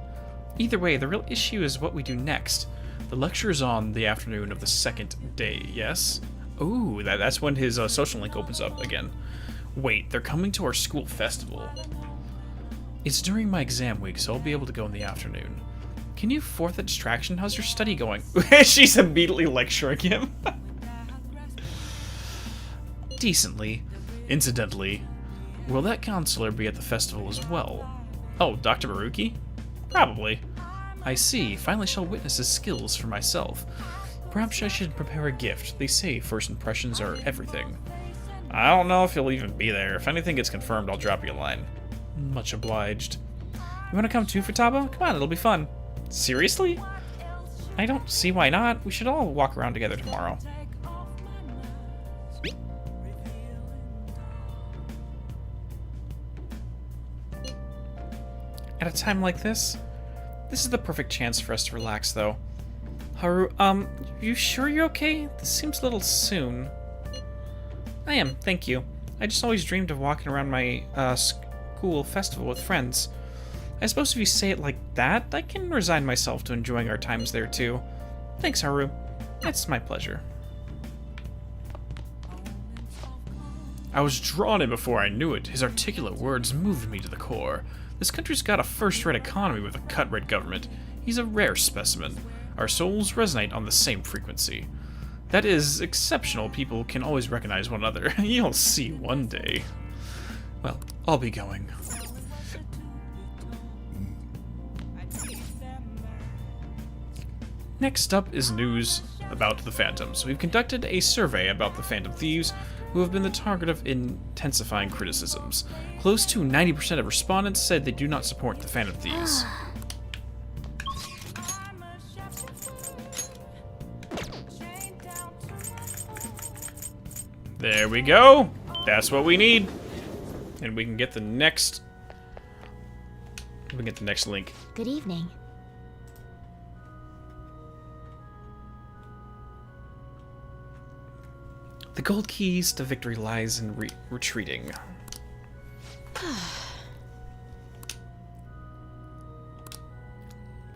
Either way, the real issue is what we do next. The lecture is on the afternoon of the second day, yes? Ooh, that's when his social link opens up again. Wait, they're coming to our school festival. It's during my exam week, so I'll be able to go in the afternoon. Can you fourth a distraction? How's your study going? She's immediately lecturing him. Decently. Incidentally, will that counselor be at the festival as well? Oh, Dr. Maruki? Probably. I see. Finally shall witness his skills for myself. Perhaps I should prepare a gift. They say first impressions are everything. I don't know if he'll even be there. If anything gets confirmed, I'll drop you a line. Much obliged. You want to come too, Futaba? Come on, it'll be fun. Seriously? I don't see why not. We should all walk around together tomorrow. At a time like this? This is the perfect chance for us to relax, though. Haru, you sure you're okay? This seems a little soon. I am, thank you. I just always dreamed of walking around my, school festival with friends. I suppose if you say it like that, I can resign myself to enjoying our times there too. Thanks, Haru. It's my pleasure. I was drawn in before I knew it. His articulate words moved me to the core. This country's got a first-rate economy with a cut-rate government. He's a rare specimen. Our souls resonate on the same frequency. That is exceptional. People can always recognize one another. You'll see one day. Well, I'll be going. Next up is news about the Phantoms. We've conducted a survey about the Phantom Thieves, who have been the target of intensifying criticisms. Close to 90% of respondents said they do not support the Phantom Thieves. There we go. That's what we need. And we can get the next... We can get the next link. Good evening. The gold keys to victory lies in retreating.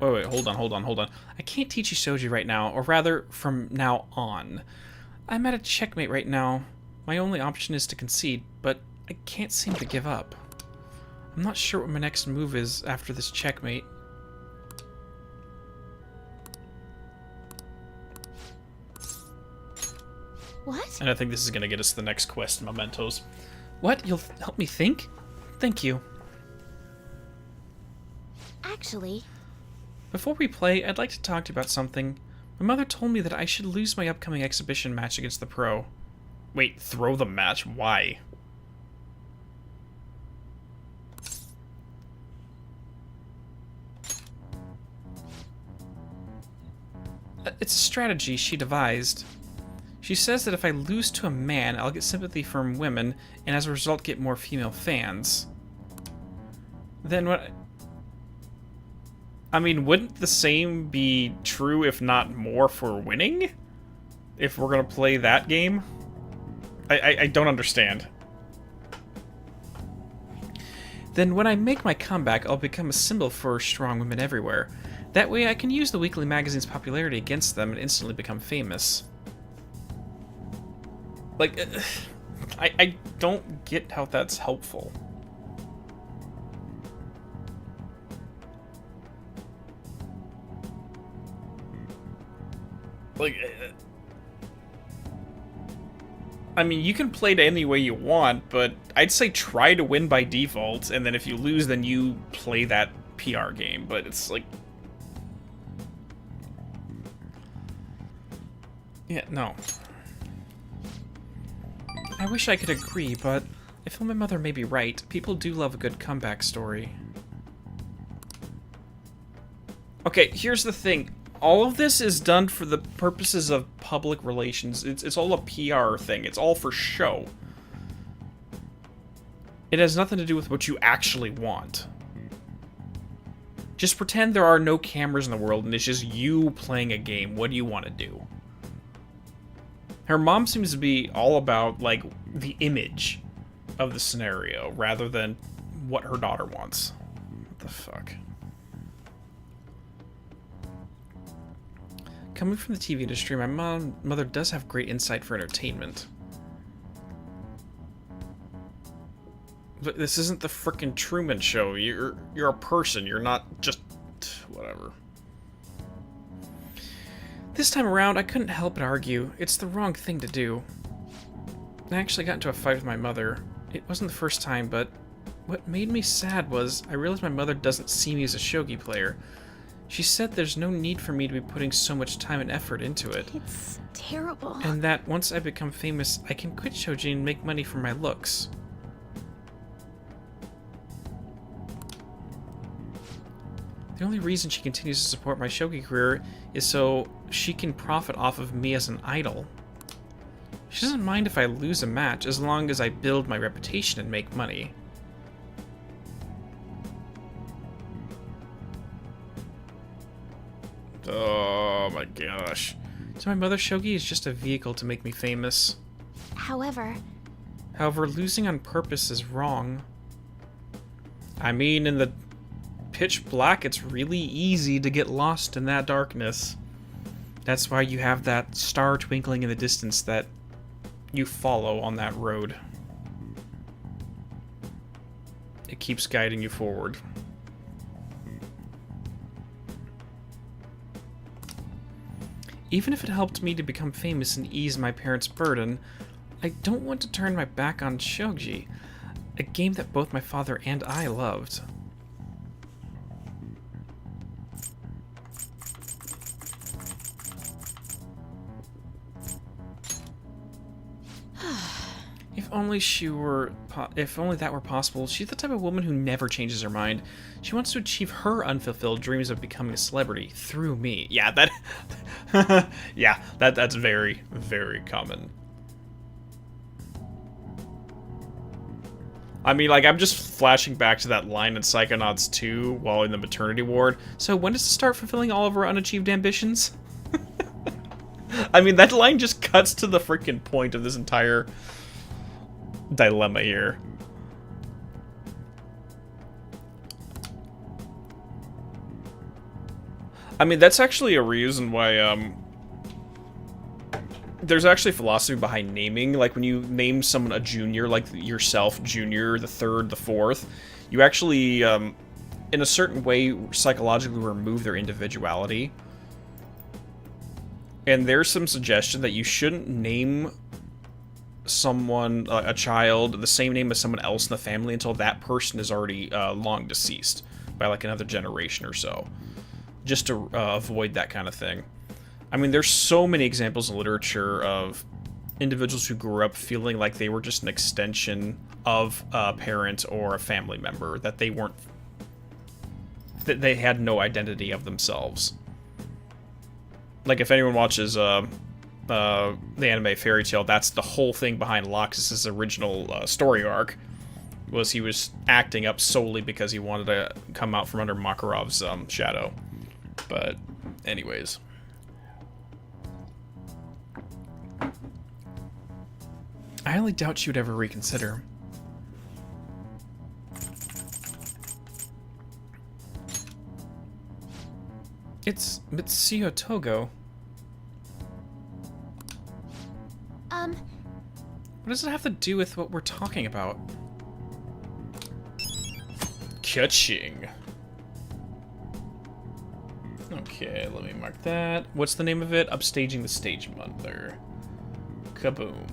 Wait, hold on. I can't teach you Shogi right now, or rather, from now on. I'm at a checkmate right now. My only option is to concede, but I can't seem to give up. I'm not sure what my next move is after this checkmate. What? And I think this is going to get us to the next quest, Mementos. What? You'll help me think? Thank you. Actually... Before we play, I'd like to talk to you about something. My mother told me that I should lose my upcoming exhibition match against the pro. Wait, throw the match? Why? It's a strategy she devised. She says that if I lose to a man, I'll get sympathy from women, and as a result get more female fans. Then what... I mean, wouldn't the same be true, if not more, for winning? If we're gonna play that game? I don't understand. Then when I make my comeback, I'll become a symbol for strong women everywhere. That way I can use the weekly magazine's popularity against them and instantly become famous. Like, I don't get how that's helpful. Like, I mean, you can play it any way you want, but I'd say try to win by default, and then if you lose, then you play that PR game, but it's like... Yeah, no. I wish I could agree, but If my mother may be right, people do love a good comeback story. Okay, here's the thing. All of this is done for the purposes of public relations. It's all a PR thing. It's all for show. It has nothing to do with what you actually want. Just pretend there are no cameras in the world and it's just you playing a game. What do you want to do? Her mom seems to be all about, like, the image of the scenario rather than what her daughter wants. What the fuck? Coming from the TV industry, my mother does have great insight for entertainment. But this isn't the frickin' Truman Show. You're a person. You're not just whatever. This time around, I couldn't help but argue. It's the wrong thing to do. I actually got into a fight with my mother. It wasn't the first time, but what made me sad was I realized my mother doesn't see me as a shogi player. She said there's no need for me to be putting so much time and effort into it. It's terrible. And that once I become famous, I can quit shogi and make money from my looks. The only reason she continues to support my shogi career is so she can profit off of me as an idol. She doesn't mind if I lose a match as long as I build my reputation and make money. Oh my gosh. So my mother's shogi is just a vehicle to make me famous. However, losing on purpose is wrong. I mean, in the pitch black, it's really easy to get lost in that darkness. That's why you have that star twinkling in the distance that you follow on that road. It keeps guiding you forward. Even if it helped me to become famous and ease my parents' burden, I don't want to turn my back on Shogi, a game that both my father and I loved. If only that were possible. She's the type of woman who never changes her mind. She wants to achieve her unfulfilled dreams of becoming a celebrity through me. Yeah, that's very, very common. I mean, like, I'm just flashing back to that line in Psychonauts 2 while in the maternity ward. So when does it start fulfilling all of her unachieved ambitions? I mean, that line just cuts to the freaking point of this entire dilemma here. I mean, that's actually a reason why, there's actually philosophy behind naming. Like, when you name someone a junior, like yourself, junior, the third, the fourth, you actually, in a certain way, psychologically remove their individuality. And there's some suggestion that you shouldn't name someone, a child, the same name as someone else in the family until that person is already long deceased by like another generation or so, just to avoid that kind of thing. I mean, there's so many examples in literature of individuals who grew up feeling like they were just an extension of a parent or a family member, that they weren't, that they had no identity of themselves. Like, if anyone watches the anime Fairy Tail, that's the whole thing behind Loxus's original story arc, was he was acting up solely because he wanted to come out from under Makarov's shadow. But, anyways. I highly doubt she would ever reconsider. It's Mitsuyo Togo. What does it have to do with what we're talking about? Catching. Okay, let me mark that. What's the name of it? Upstaging the Stage Mother. Kaboom.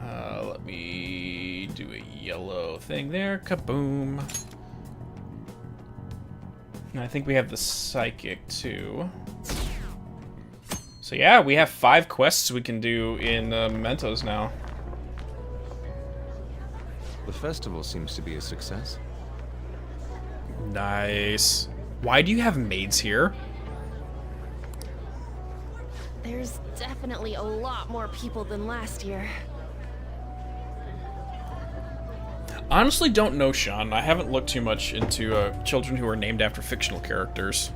Let me do a yellow thing there. Kaboom. And I think we have the Psychic, too. So yeah, we have 5 quests we can do in Mementos now. The festival seems to be a success. Nice. Why do you have maids here? There's definitely a lot more people than last year. Honestly, don't know, Sean. I haven't looked too much into children who are named after fictional characters.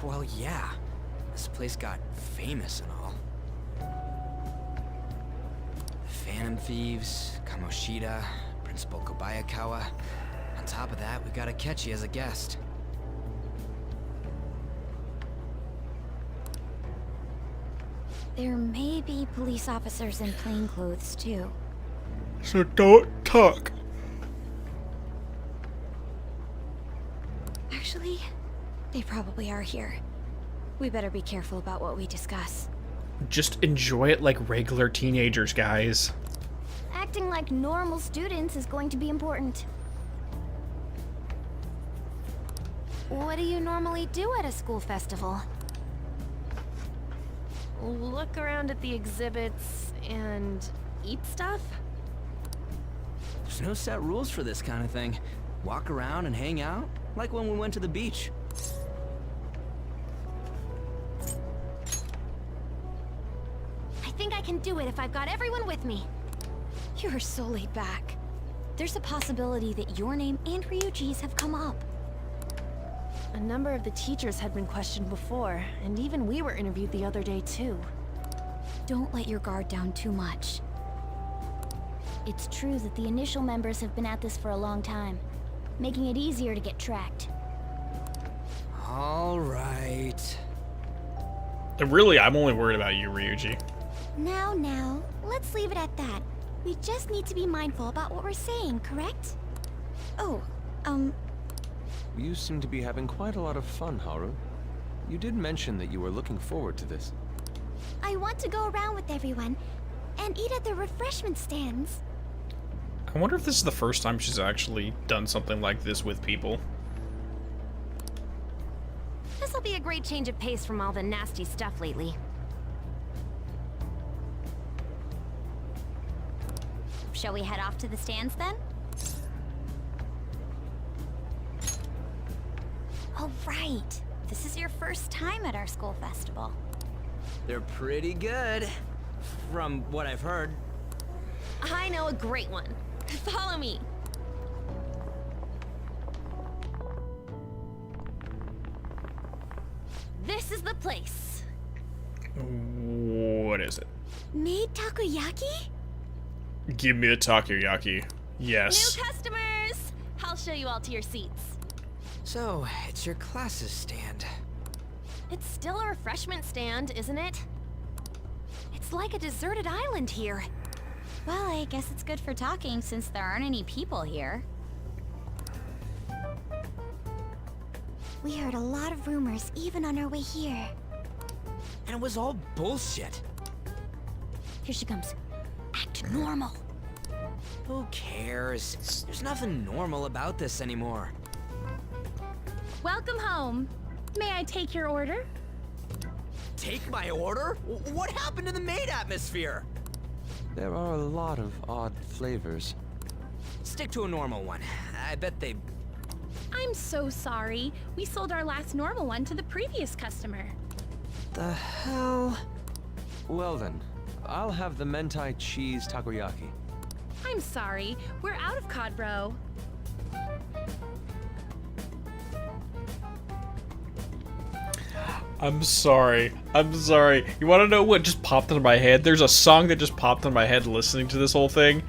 Well, yeah. This place got famous and all. Phantom Thieves, Kamoshida, Principal Kobayakawa. On top of that, we got Akechi as a guest. There may be police officers in plainclothes, too. So don't talk. Actually, they probably are here. We better be careful about what we discuss. Just enjoy it like regular teenagers, guys. Acting like normal students is going to be important. What do you normally do at a school festival? Look around at the exhibits and eat stuff? There's no set rules for this kind of thing. Walk around and hang out, like when we went to the beach. I think I can do it if I've got everyone with me. You're so laid back. There's a possibility that your name and Ryuji's have come up. A number of the teachers had been questioned before, and even we were interviewed the other day too. Don't let your guard down too much. It's true that the initial members have been at this for a long time, making it easier to get tracked. All right. And really, I'm only worried about you, Ryuji. Now, let's leave it at that. We just need to be mindful about what we're saying, correct? Oh, You seem to be having quite a lot of fun, Haru. You did mention that you were looking forward to this. I want to go around with everyone and eat at the refreshment stands. I wonder if this is the first time she's actually done something like this with people. This'll be a great change of pace from all the nasty stuff lately. Shall we head off to the stands then? Oh, right. This is your first time at our school festival. They're pretty good, from what I've heard. I know a great one. Follow me. This is the place. What is it? Maid takoyaki? Give me a takoyaki. Yes. New customers! I'll show you all to your seats. So, it's your class's stand. It's still a refreshment stand, isn't it? It's like a deserted island here. well, I guess it's good for talking since there aren't any people here. We heard a lot of rumors even on our way here. And it was all bullshit. Here she comes. Act normal. Who cares? There's nothing normal about this anymore. Welcome home. May I take your order? Take my order? What happened to the maid atmosphere? There are a lot of odd flavors. Stick to a normal one. I bet they... I'm so sorry. We sold our last normal one to the previous customer. The hell? Well then, I'll have the mentai cheese takoyaki. I'm sorry. We're out of cod roe. I'm sorry. I'm sorry. You want to know what just popped into my head? There's a song that just popped in my head listening to this whole thing.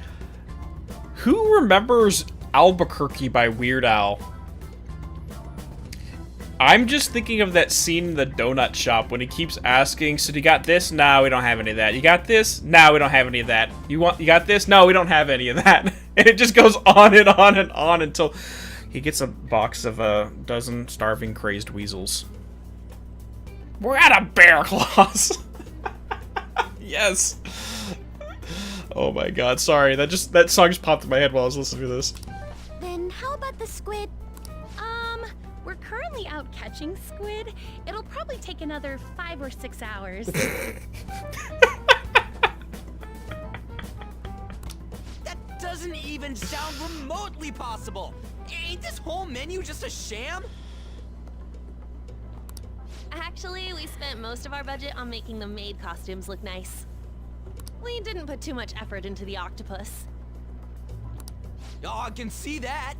Who remembers Albuquerque by Weird Al? I'm just thinking of that scene in the donut shop when he keeps asking, so you got this? No, we don't have any of that. You got this? No, we don't have any of that. You got this? No, we don't have any of that. And it just goes on and on and on until he gets a box of a dozen starving crazed weasels. We're out of bear claws. Yes. Oh my god, sorry. That song just popped in my head while I was listening to this. Then how about the squid? We're currently out catching squid. It'll probably take another 5 or 6 hours. That doesn't even sound remotely possible. Ain't this whole menu just a sham? Actually, we spent most of our budget on making the maid costumes look nice. We didn't put too much effort into the octopus. Oh, I can see that.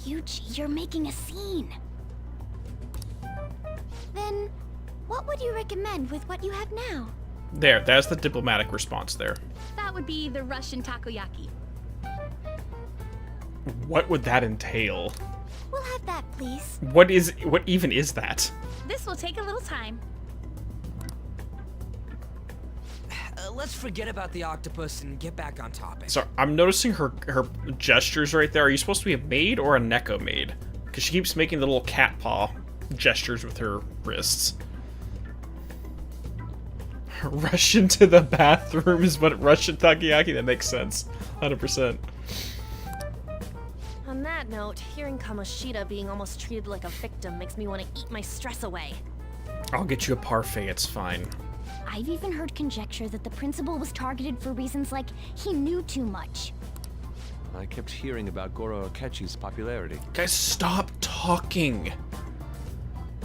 Ryuji, you're making a scene. Then, what would you recommend with what you have now? There, that's the diplomatic response there. That would be the Russian takoyaki. What would that entail? We'll have that, please. What even is that? This will take a little time. Let's forget about the octopus and get back on topic. So I'm noticing her gestures right there. Are you supposed to be a maid or a neko maid? Because she keeps making the little cat paw gestures with her wrists. Russian to the bathroom is what Russian takoyaki. That makes sense, 100%. On that note, hearing Kamoshida being almost treated like a victim makes me want to eat my stress away. I'll get you a parfait. It's fine. I've even heard conjecture that the principal was targeted for reasons like he knew too much. I kept hearing about Goro Akechi's popularity. Guys, stop talking.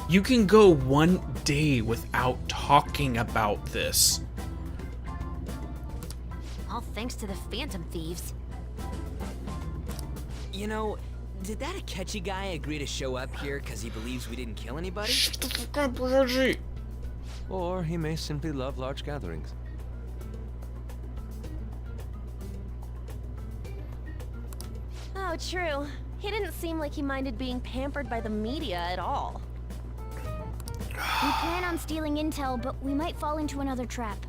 You can go one day without talking about this. All thanks to the Phantom Thieves. You know, did that Akechi guy agree to show up here because he believes we didn't kill anybody? Shut the fuck up, Reggie. Or he may simply love large gatherings. Oh, true. He didn't seem like he minded being pampered by the media at all. We plan on stealing intel, but we might fall into another trap.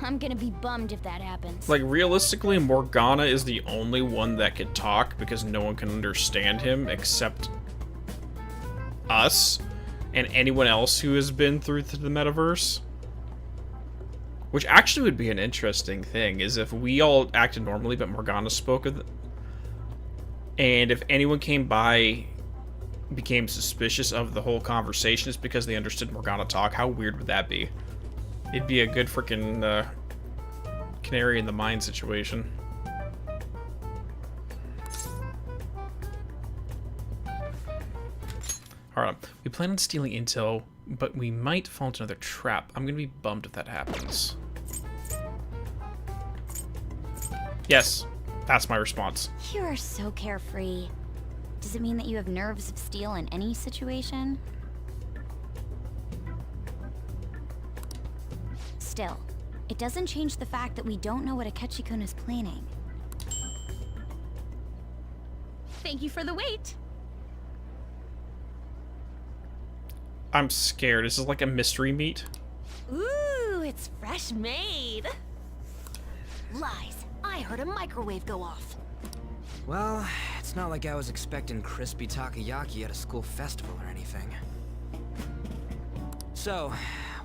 I'm gonna be bummed if that happens. Like, realistically, Morgana is the only one that could talk because no one can understand him except us and anyone else who has been through to the metaverse. Which actually would be an interesting thing, is if we all acted normally but Morgana spoke of and if anyone came by, became suspicious of the whole conversation, it's because they understood Morgana talk. How weird would that be? It'd be a good freaking canary in the mine situation. Alright, we plan on stealing intel, but we might fall into another trap. I'm gonna be bummed if that happens. Yes, that's my response. You are so carefree. Does it mean that you have nerves of steel in any situation? Still, it doesn't change the fact that we don't know what Akechi-kun is planning. Thank you for the wait. I'm scared. This is like a mystery meat. Ooh, it's fresh made. Lies. I heard a microwave go off. Well, it's not like I was expecting crispy takoyaki at a school festival or anything. So,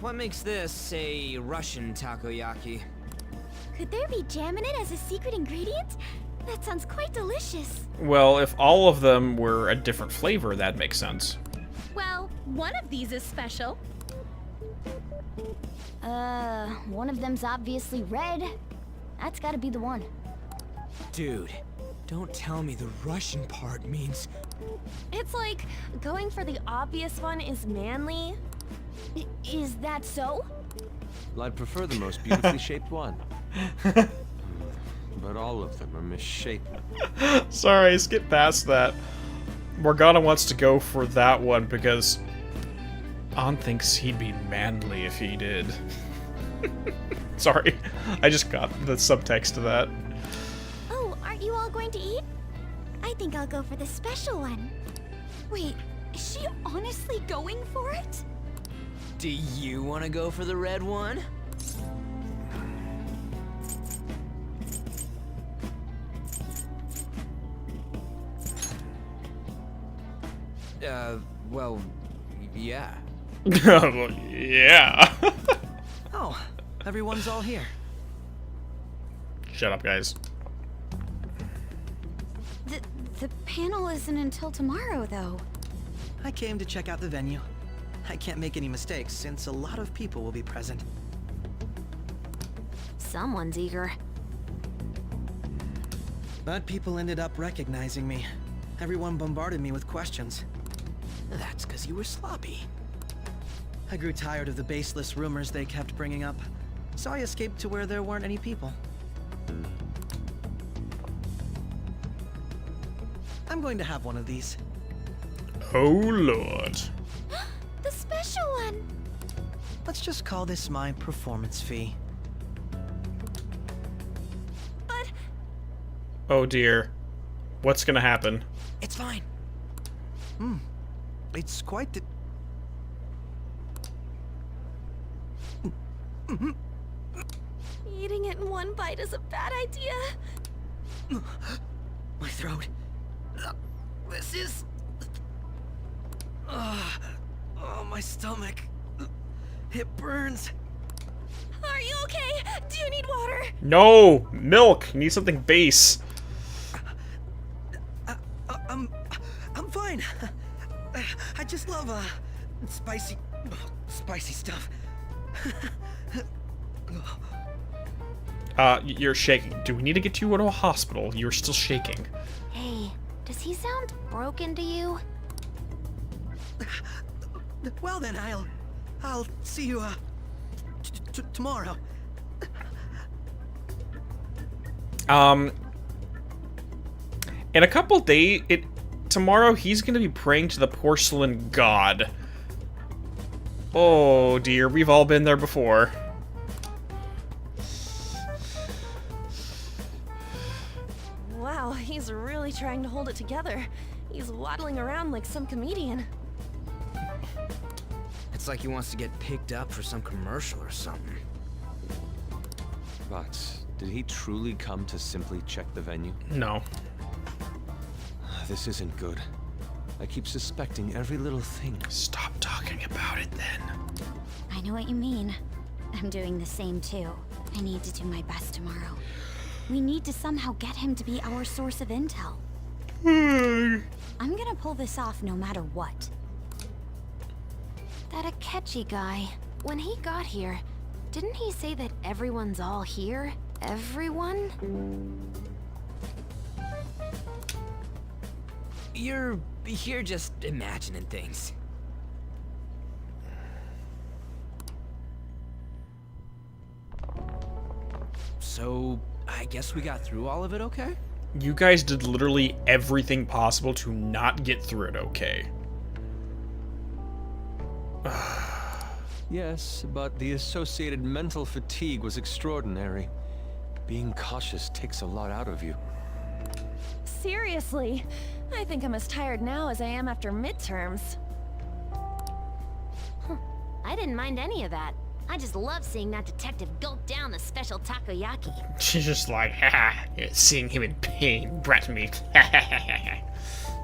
what makes this a Russian takoyaki? Could there be jam in it as a secret ingredient? That sounds quite delicious. Well, if all of them were a different flavor, that makes sense. Well, one of these is special. One of them's obviously red. That's gotta be the one. Dude, don't tell me the Russian part means... It's like going for the obvious one is manly. Is that so? Well, I'd prefer the most beautifully shaped one. But all of them are misshapen. Sorry, skip past that. Morgana wants to go for that one because An thinks he'd be manly if he did. Sorry, I just got the subtext to that. Oh, aren't you all going to eat? I think I'll go for the special one. Wait, is she honestly going for it? Do you want to go for the red one? Well, yeah. Well, yeah. Oh, everyone's all here. Shut up, guys. The panel isn't until tomorrow, though. I came to check out the venue. I can't make any mistakes since a lot of people will be present. Someone's eager. But people ended up recognizing me. Everyone bombarded me with questions. That's because you were sloppy. I grew tired of the baseless rumors they kept bringing up, so I escaped to where there weren't any people. I'm going to have one of these. Oh, Lord. The special one! Let's just call this my performance fee. But... Oh, dear. What's gonna happen? It's fine. It's quite the... Eating it in one bite is a bad idea. My throat. This is... oh, my stomach. It burns. Are you okay? Do you need water? No! Milk! You need something base. I'm fine. I just love, spicy stuff. You're shaking. Do we need to get you to a hospital? You're still shaking. Hey, does he sound broken to you? Well then, I'll see you, tomorrow. In a couple days, tomorrow he's gonna be praying to the porcelain god. Oh dear, we've all been there before. Wow, he's really trying to hold it together. He's waddling around like some comedian. It's like he wants to get picked up for some commercial or something. But did he truly come to simply check the venue? No. This isn't good. I keep suspecting every little thing. Stop talking about it then. I know what you mean. I'm doing the same too. I need to do my best tomorrow. We need to somehow get him to be our source of intel. I'm gonna pull this off no matter what. That Akechi guy, when he got here, didn't he say that everyone's all here? Everyone? You're just imagining things. So, I guess we got through all of it okay? You guys did literally everything possible to not get through it okay. Yes, but the associated mental fatigue was extraordinary. Being cautious takes a lot out of you. Seriously, I think I'm as tired now as I am after midterms. I didn't mind any of that. I just love seeing that detective gulp down the special takoyaki. She's just like, haha, seeing him in pain brought me.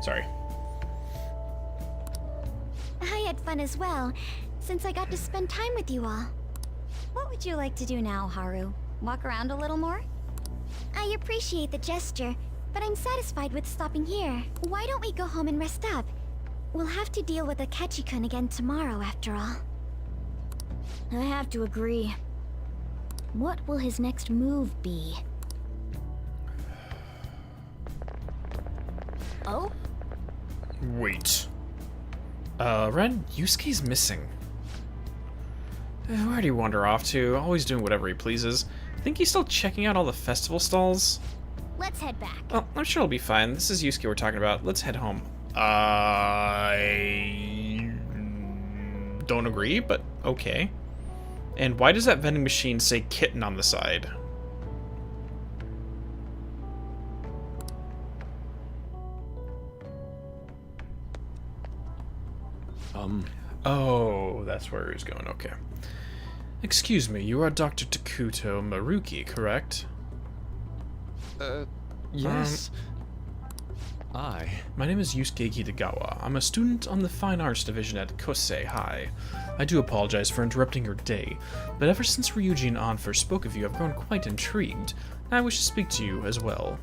Sorry. I had fun as well, since I got to spend time with you all. What would you like to do now, Haru? Walk around a little more? I appreciate the gesture, but I'm satisfied with stopping here. Why don't we go home and rest up? We'll have to deal with Akechi-kun again tomorrow, after all. I have to agree. What will his next move be? Oh? Wait. Ren, Yusuke's missing. Where do you wander off to? Always doing whatever he pleases. Think he's still checking out all the festival stalls? Let's head back. Oh, I'm sure he'll be fine. This is Yusuke we're talking about. Let's head home. I don't agree, but okay. And why does that vending machine say kitten on the side? Oh, that's where he's going, okay. Excuse me, you are Dr. Takuto Maruki, correct? Yes. My name is Yusuke Kitagawa. I'm a student on the Fine Arts Division at Kosei High. I do apologize for interrupting your day, but ever since Ryuji and An first spoke of you, I've grown quite intrigued, and I wish to speak to you as well.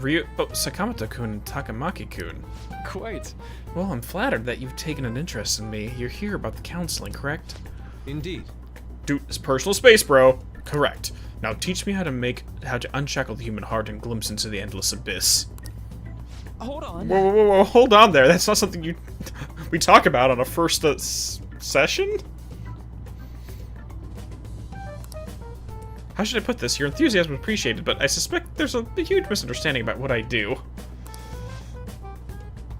Sakamoto-kun and Takamaki-kun. Quite. Well, I'm flattered that you've taken an interest in me. You're here about the counseling, correct? Indeed. Dude, it's personal space, bro. Correct. Now teach me how to unshackle the human heart and glimpse into the endless abyss. Hold on. Whoa, hold on there. That's not something we talk about on a first session? How should I put this? Your enthusiasm is appreciated, but I suspect there's a huge misunderstanding about what I do.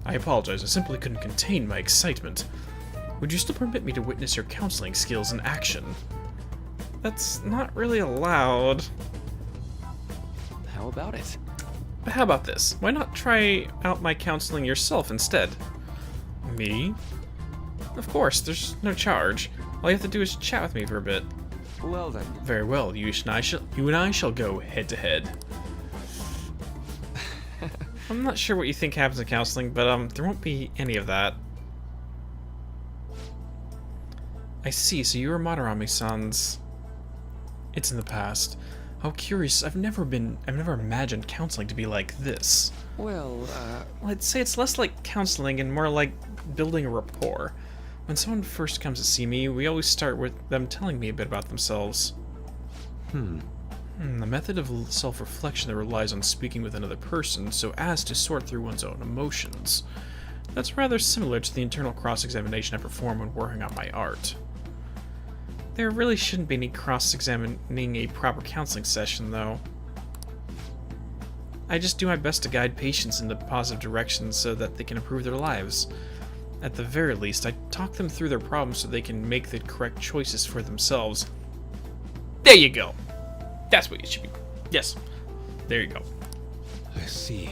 I apologize, I simply couldn't contain my excitement. Would you still permit me to witness your counseling skills in action? That's not really allowed. How about it? But how about this? Why not try out my counseling yourself instead? Me? Of course, there's no charge. All you have to do is chat with me for a bit. Well then. Very well, you and I shall go head to head. I'm not sure what you think happens in counseling, but there won't be any of that. I see, so you were Madarame-san's... It's in the past. How curious, I've never imagined counseling to be like this. Well, I'd say it's less like counseling and more like building a rapport. When someone first comes to see me, we always start with them telling me a bit about themselves. A method of self-reflection that relies on speaking with another person so as to sort through one's own emotions. That's rather similar to the internal cross-examination I perform when working on my art. There really shouldn't be any cross-examining a proper counseling session, though. I just do my best to guide patients in the positive direction so that they can improve their lives. At the very least, I talk them through their problems so they can make the correct choices for themselves. There you go! That's what you should be. Yes. There you go. I see.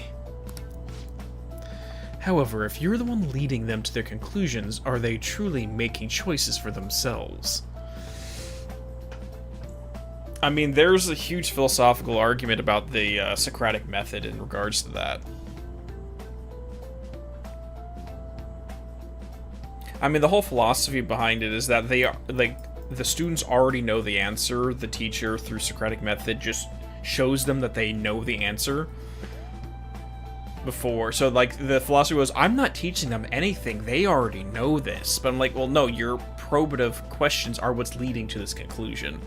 However, if you're the one leading them to their conclusions, are they truly making choices for themselves? I mean, there's a huge philosophical argument about the Socratic method in regards to that. I mean, the whole philosophy behind it is that they are, like, the students already know the answer. The teacher, through Socratic method, just shows them that they know the answer before. So, like, the philosophy was, I'm not teaching them anything. They already know this. But I'm like, well, no, your probative questions are what's leading to this conclusion.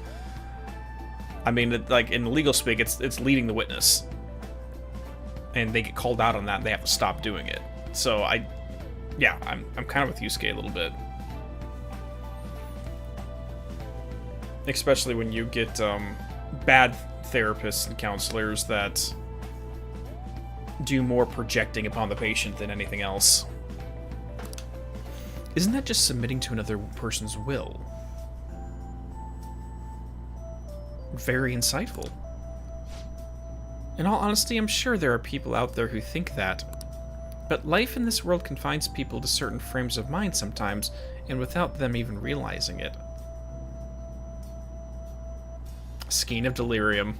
I mean, like, in legal speak, it's leading the witness. And they get called out on that, and they have to stop doing it. So, I'm kind of with Yusuke a little bit. Especially when you get bad therapists and counselors that do more projecting upon the patient than anything else. Isn't that just submitting to another person's will? Very insightful. In all honesty, I'm sure there are people out there who think that. But life in this world confines people to certain frames of mind sometimes, and without them even realizing it. Skein of delirium.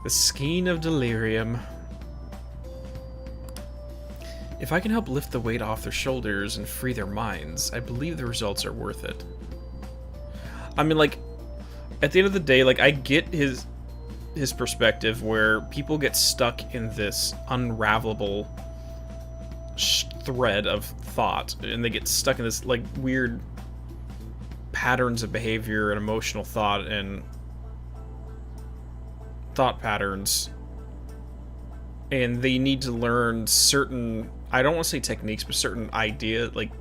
The skein of delirium. If I can help lift the weight off their shoulders and free their minds, I believe the results are worth it. I mean, like, at the end of the day, like, I get his perspective where people get stuck in this unravelable thread of thought, and they get stuck in this, like, weird patterns of behavior and emotional thought and thought patterns, and they need to learn certain, I don't want to say techniques, but certain like,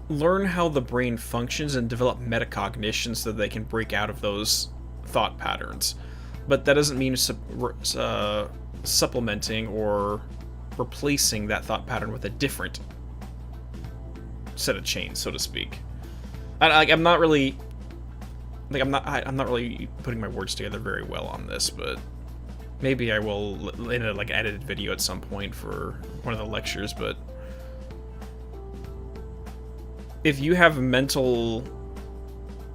learn how the brain functions and develop metacognition so that they can break out of those thought patterns. But that doesn't mean supplementing or replacing that thought pattern with a different set of chains, so to speak. I'm not really putting my words together very well on this, but maybe I will in a like edited video at some point for one of the lectures. But if you have a mental,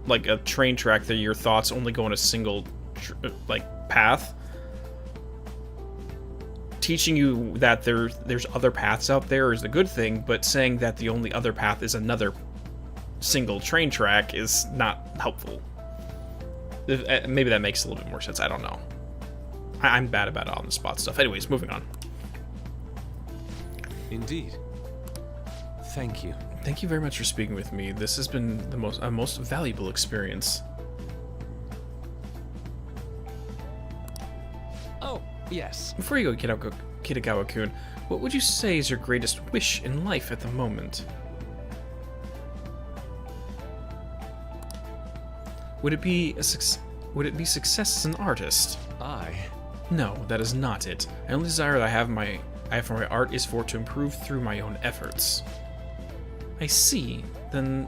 like a train track that your thoughts only go in a single path, teaching you that there's other paths out there is a good thing, but saying that the only other path is another single train track is not helpful. Maybe that makes a little bit more sense. I don't know. I'm bad about on the spot stuff. Anyways, moving on. Indeed. Thank you. Thank you very much for speaking with me. This has been the most valuable experience. Oh, yes. Before you go, Kitagawa-kun, what would you say is your greatest wish in life at the moment? Would it be success as an artist? No, that is not it. The only desire that I have for my art is for it to improve through my own efforts. I see. Then,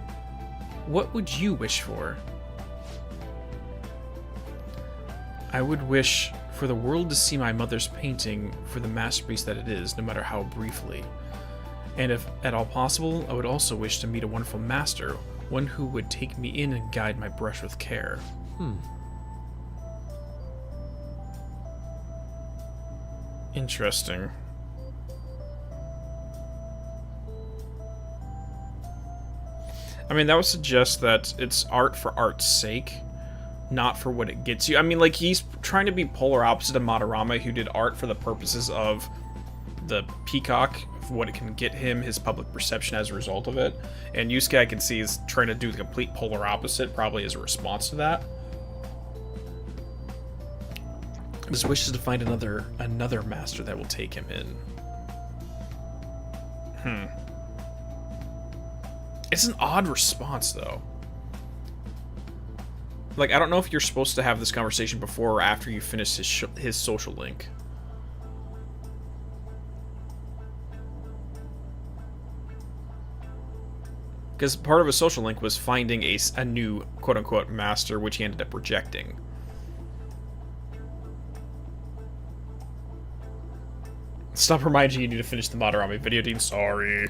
what would you wish for? I would wish for the world to see my mother's painting for the masterpiece that it is, no matter how briefly. And if at all possible, I would also wish to meet a wonderful master, one who would take me in and guide my brush with care. Interesting. I mean, that would suggest that it's art for art's sake, not for what it gets you. I mean, like, he's trying to be polar opposite of Madarame, who did art for the purposes of the peacock, for what it can get him, his public perception as a result of it. And Yusuke, I can see, is trying to do the complete polar opposite, probably as a response to that. His wish is to find another master that will take him in. It's an odd response, though. Like, I don't know if you're supposed to have this conversation before or after you finish his social link. Because part of his social link was finding a new quote-unquote master, which he ended up rejecting. Stop reminding you to finish the Madarame video, Dean. Sorry.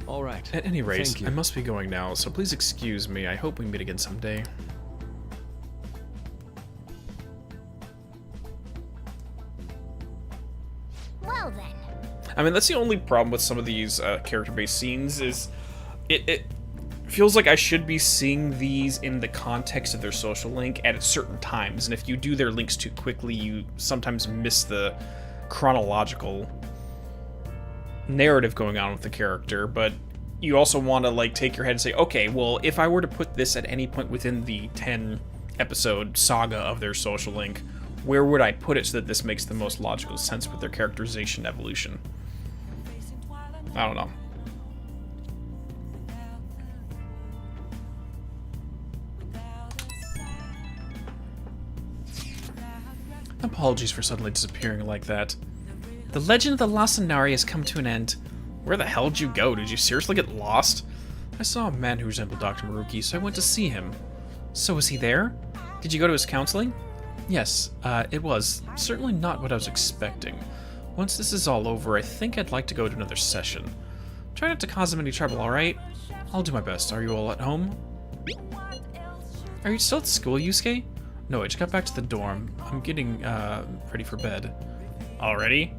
Alright. At any rate, I must be going now, so please excuse me. I hope we meet again someday. Well then. I mean, that's the only problem with some of these character-based scenes is it feels like I should be seeing these in the context of their social link at certain times, and if you do their links too quickly, you sometimes miss the chronological narrative going on with the character. But you also want to, like, take your head and say, okay, well, if I were to put this at any point within the 10-episode saga of their social link, where would I put it so that this makes the most logical sense with their characterization evolution? I don't know. Apologies for suddenly disappearing like that. The legend of the Lasanari has come to an end. Where the hell did you go? Did you seriously get lost? I saw a man who resembled Dr. Maruki, so I went to see him. So was he there? Did you go to his counseling? Yes, it was. Certainly not what I was expecting. Once this is all over, I think I'd like to go to another session. Try not to cause him any trouble, alright? I'll do my best. Are you all at home? Are you still at school, Yusuke? No, I just got back to the dorm. I'm getting, ready for bed. Already?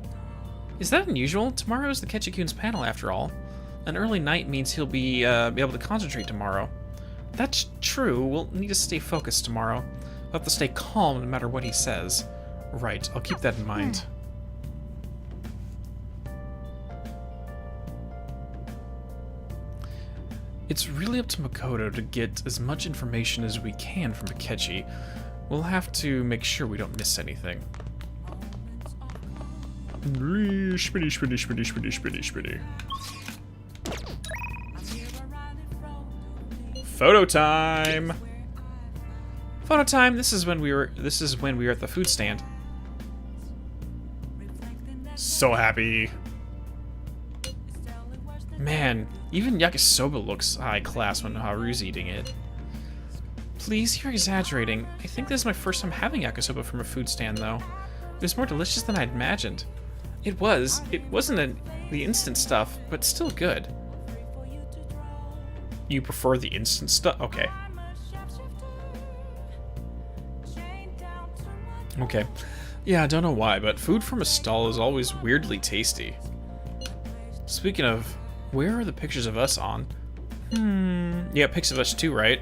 Is that unusual? Tomorrow is the Akechi-kun's panel, after all. An early night means he'll be able to concentrate tomorrow. That's true. We'll need to stay focused tomorrow. We'll have to stay calm no matter what he says. Right, I'll keep that in mind. It's really up to Makoto to get as much information as we can from Akechi. We'll have to make sure we don't miss anything. Spitty, spitty, spitty, spitty, spitty, spitty. Photo time! Photo time! This is when we were at the food stand. So happy. Man, even yakisoba looks high class when Haru's eating it. Please, you're exaggerating. I think this is my first time having yakisoba from a food stand, though. It was more delicious than I'd imagined. It was. It wasn't the instant stuff, but still good. You prefer the instant stuff? Okay. Okay. Yeah, I don't know why, but food from a stall is always weirdly tasty. Speaking of, where are the pictures of us on? Yeah, pics of us too, right?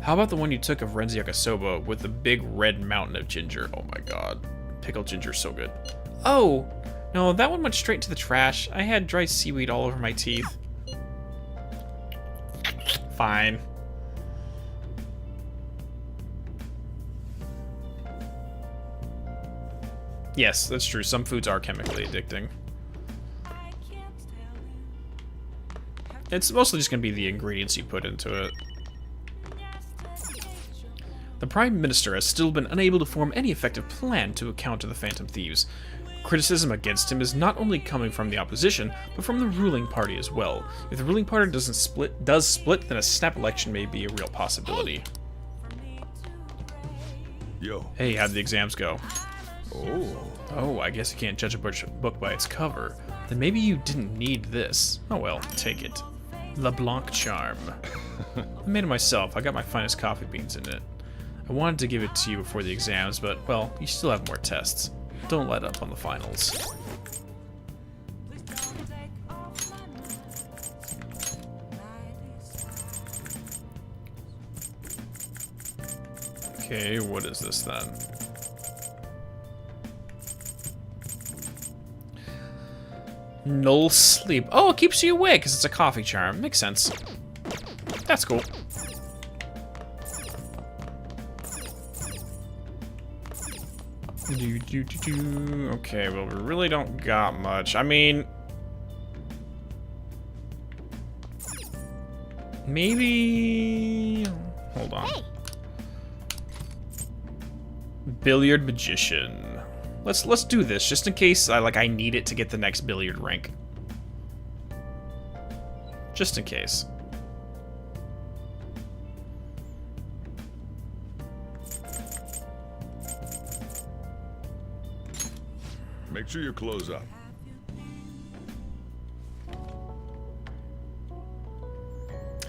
How about the one you took of Renzi Yakisoba with the big red mountain of ginger? Oh my god. Pickled ginger is so good. Oh! No, that one went straight into the trash. I had dry seaweed all over my teeth. Fine. Yes, that's true. Some foods are chemically addicting. It's mostly just going to be the ingredients you put into it. The Prime Minister has still been unable to form any effective plan to counter the Phantom Thieves. Criticism against him is not only coming from the opposition, but from the ruling party as well. If the ruling party does split, then a snap election may be a real possibility. Yo. Hey, how'd the exams go? Oh. Oh, I guess you can't judge a book by its cover. Then maybe you didn't need this. Oh well, take it. Leblanc charm. I made it myself. I got my finest coffee beans in it. I wanted to give it to you before the exams, but, well, you still have more tests. Don't let up on the finals. Okay, what is this then? Null sleep. Oh, it keeps you awake because it's a coffee charm. Makes sense. That's cool. Okay, well, we really don't got much. I mean, maybe. Hold on. Hey. Billiard magician. Let's do this just in case I need it to get the next billiard rank. Just in case. Make sure you close up.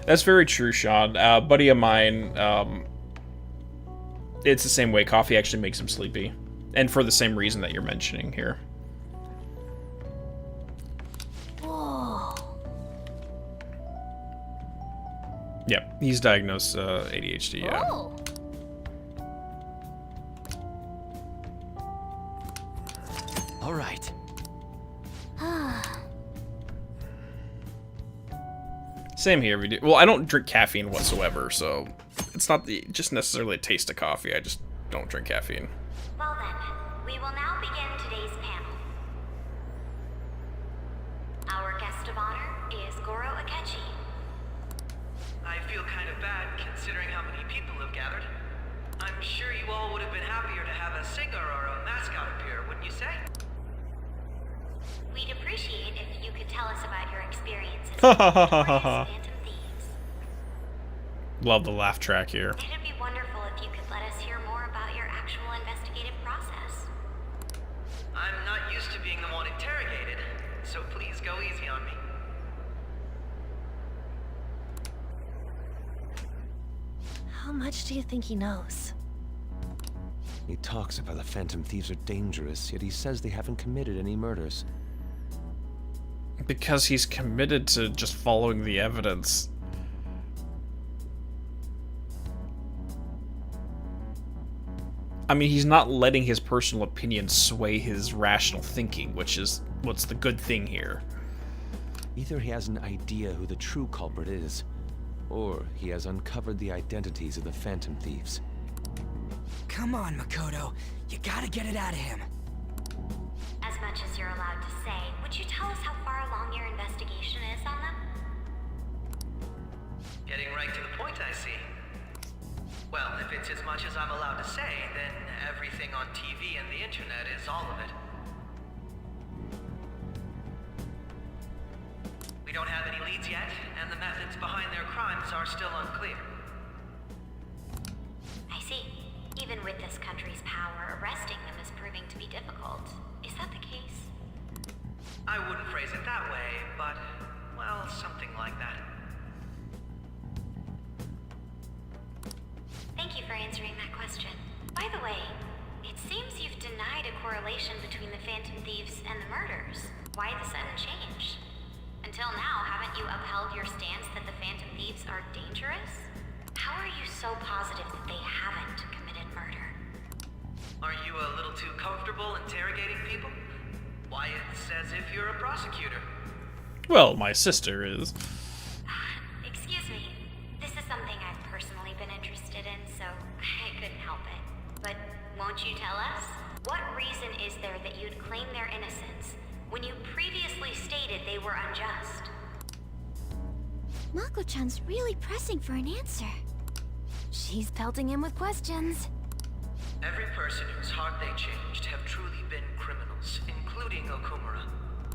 That's very true, Sean. A buddy of mine, it's the same way. Coffee actually makes him sleepy. And for the same reason that you're mentioning here. Whoa. Yep, he's diagnosed ADHD, yeah. Oh. All right. Same here. Well, I don't drink caffeine whatsoever, so it's not just necessarily a taste of coffee. I just don't drink caffeine. Well then, we will now begin today's panel. Our guest of honor is Goro Akechi. I feel kind of bad considering how many people have gathered. I'm sure you all would have been happier to have a singer or a mascot appear, wouldn't you say? We'd appreciate if you could tell us about your experiences with Phantom Thieves. Love the laugh track here. It'd be wonderful if you could let us hear more about your actual investigative process. I'm not used to being the one interrogated, so please go easy on me. How much do you think he knows? He talks about the Phantom Thieves are dangerous, yet he says they haven't committed any murders. Because he's committed to just following the evidence. I mean, he's not letting his personal opinion sway his rational thinking, which is what's the good thing here. Either he has an idea who the true culprit is, or he has uncovered the identities of the Phantom Thieves. Come on, Makoto. You gotta get it out of him. As much as you're allowed to say, would you tell us how far along your investigation is on them? Getting right to the point, I see. Well, if it's as much as I'm allowed to say, then everything on TV and the internet is all of it. We don't have any leads yet, and the methods behind their crimes are still unclear. I see. Even with this country's power, arresting them is proving to be difficult. Is that the case? I wouldn't phrase it that way, but, well, something like that. Thank you for answering that question. By the way, it seems you've denied a correlation between the Phantom Thieves and the murders. Why the sudden change? Until now, haven't you upheld your stance that the Phantom Thieves are dangerous? How how are you so positive that they haven't committed murder? Are you a little too comfortable interrogating people? Why, it's as if you're a prosecutor. Well, my sister is. Excuse me. This is something I've personally been interested in, so I couldn't help it. But won't you tell us? What reason is there that you'd claim their innocence when you previously stated they were unjust? Mako-chan's really pressing for an answer. She's pelting him with questions. Every person whose heart they changed have truly been criminals, including Okumura.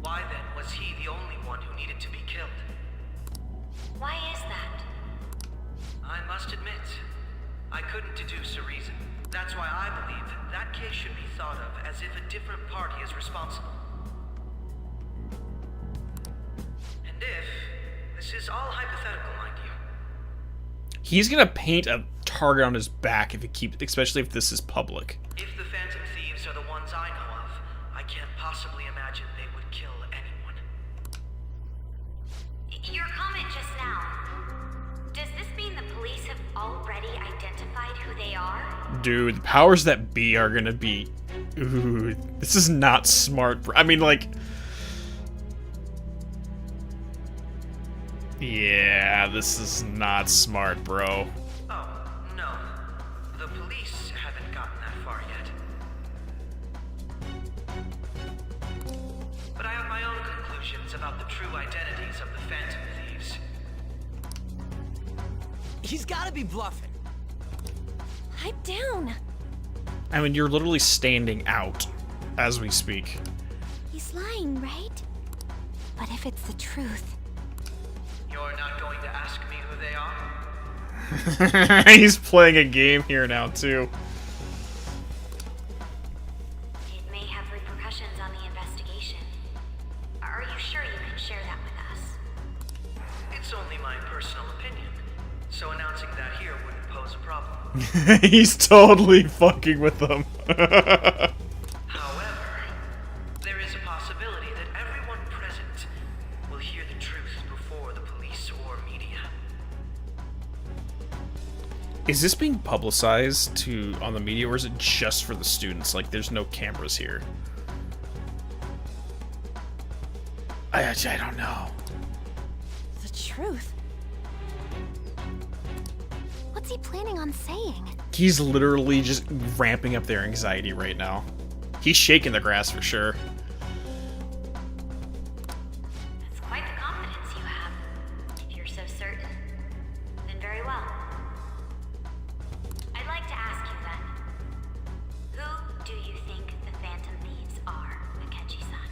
Why then was he the only one who needed to be killed? Why is that? I must admit, I couldn't deduce a reason. That's why I believe that case should be thought of as if a different party is responsible. And if this is all hypothetical, mind you. He's gonna paint a target on his back if he keeps, especially if this is public. If the Phantom Thieves are the ones I know of, I can't possibly imagine they would kill anyone. Your comment just now. Does this mean the police have already identified who they are? Dude, the powers that be are gonna be... Ooh, this is not smart. I mean, like... Yeah, this is not smart, bro. Oh, no. The police haven't gotten that far yet. But I have my own conclusions about the true identities of the Phantom Thieves. He's gotta be bluffing. Pipe down. I mean, you're literally standing out as we speak. He's lying, right? But if it's the truth... You're not going to ask me who they are? He's playing a game here now, too. It may have repercussions on the investigation. Are you sure you can share that with us? It's only my personal opinion, so announcing that here wouldn't pose a problem. He's totally fucking with them. However, there is a possibility that everyone present will hear the truth before the police or media. Is this being publicized on the media, or is it just for the students? Like, there's no cameras here. I don't know. The truth? What's he planning on saying? He's literally just ramping up their anxiety right now. He's shaking the grass for sure. That's quite the confidence you have. If you're so certain, then very well. I'd like to ask you then, who do you think the Phantom Thieves are, Akechi-san?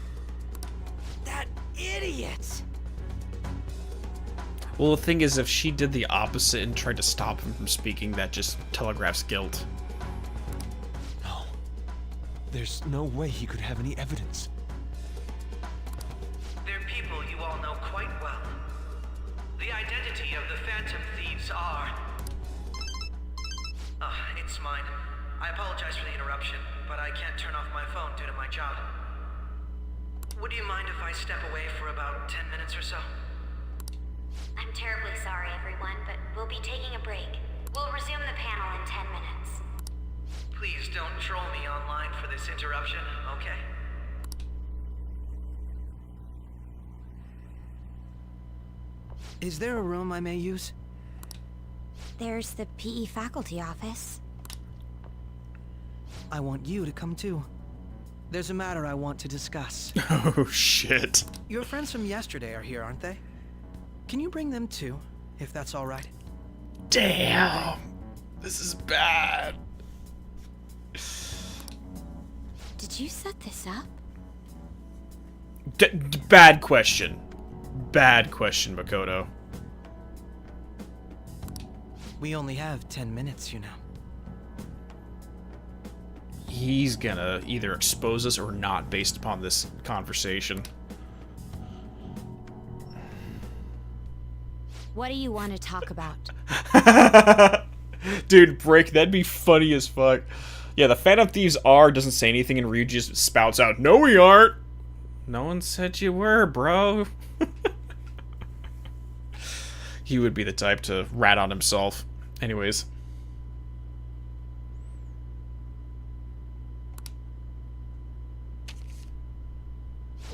That idiot! Well, the thing is, if she did the opposite and tried to stop him from speaking, that just telegraphs guilt. No. There's no way he could have any evidence. They're people you all know quite well. The identity of the Phantom Thieves are... it's mine. I apologize for the interruption, but I can't turn off my phone due to my job. Would you mind if I step away for about 10 minutes or so? I'm terribly sorry, everyone, but we'll be taking a break. We'll resume the panel in 10 minutes. Please don't troll me online for this interruption, okay? Is there a room I may use? There's the PE faculty office. I want you to come too. There's a matter I want to discuss. Oh, shit. Your friends from yesterday are here, aren't they? Can you bring them too, if that's all right? Damn. This is bad. Did you set this up? Bad question. Bad question, Makoto. We only have 10 minutes, you know. He's gonna either expose us or not based upon this conversation. What do you want to talk about? Dude, that'd be funny as fuck. Yeah, the Phantom Thieves doesn't say anything, and Ryuji just spouts out, "No, we aren't." No one said you were, bro. He would be the type to rat on himself. Anyways.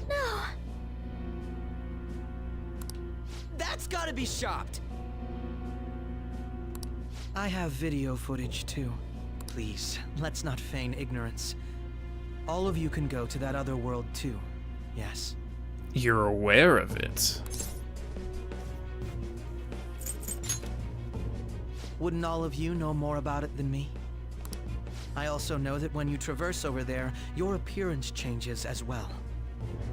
No. That's gotta be shopped. I have video footage too. Please, let's not feign ignorance. All of you can go to that other world too. Yes. You're aware of it. Wouldn't all of you know more about it than me? I also know that when you traverse over there, your appearance changes as well.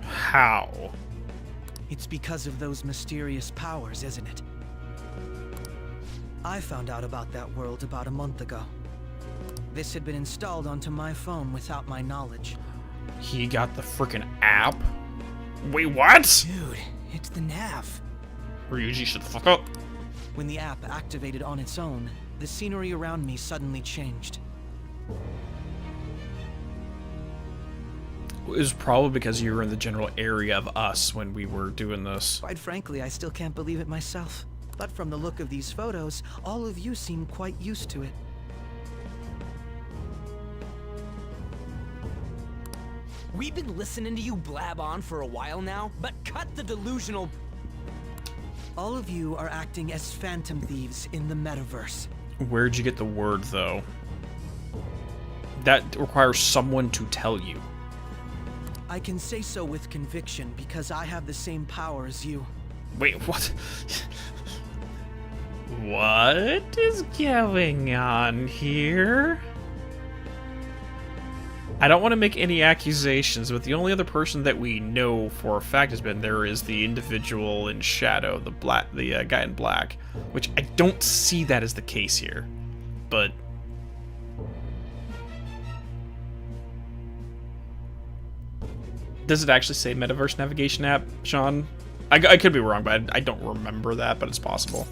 How? It's because of those mysterious powers, isn't it? I found out about that world about a month ago. This had been installed onto my phone without my knowledge. He got the frickin' app? Wait, what? Dude, it's the nav. Ryuji, shut the fuck up. When the app activated on its own, the scenery around me suddenly changed. It was probably because you were in the general area of us when we were doing this. Quite frankly, I still can't believe it myself. But from the look of these photos, all of you seem quite used to it. We've been listening to you blab on for a while now, but cut the delusional... All of you are acting as phantom thieves in the metaverse. Where'd you get the word, though? That requires someone to tell you. I can say so with conviction because I have the same power as you. Wait, what? What is going on here? I don't want to make any accusations, but the only other person that we know for a fact has been there is the individual in shadow, the guy in black, which I don't see that as the case here, but does it actually say Metaverse Navigation app, Sean? I could be wrong, but I don't remember that, but it's possible.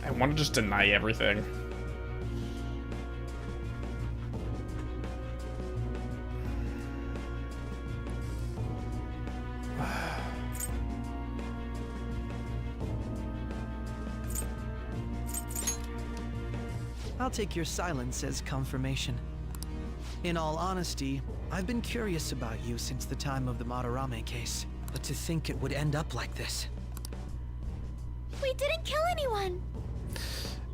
I want to just deny everything. I'll take your silence as confirmation. In all honesty, I've been curious about you since the time of the Madarame case, but to think it would end up like this. We didn't kill anyone!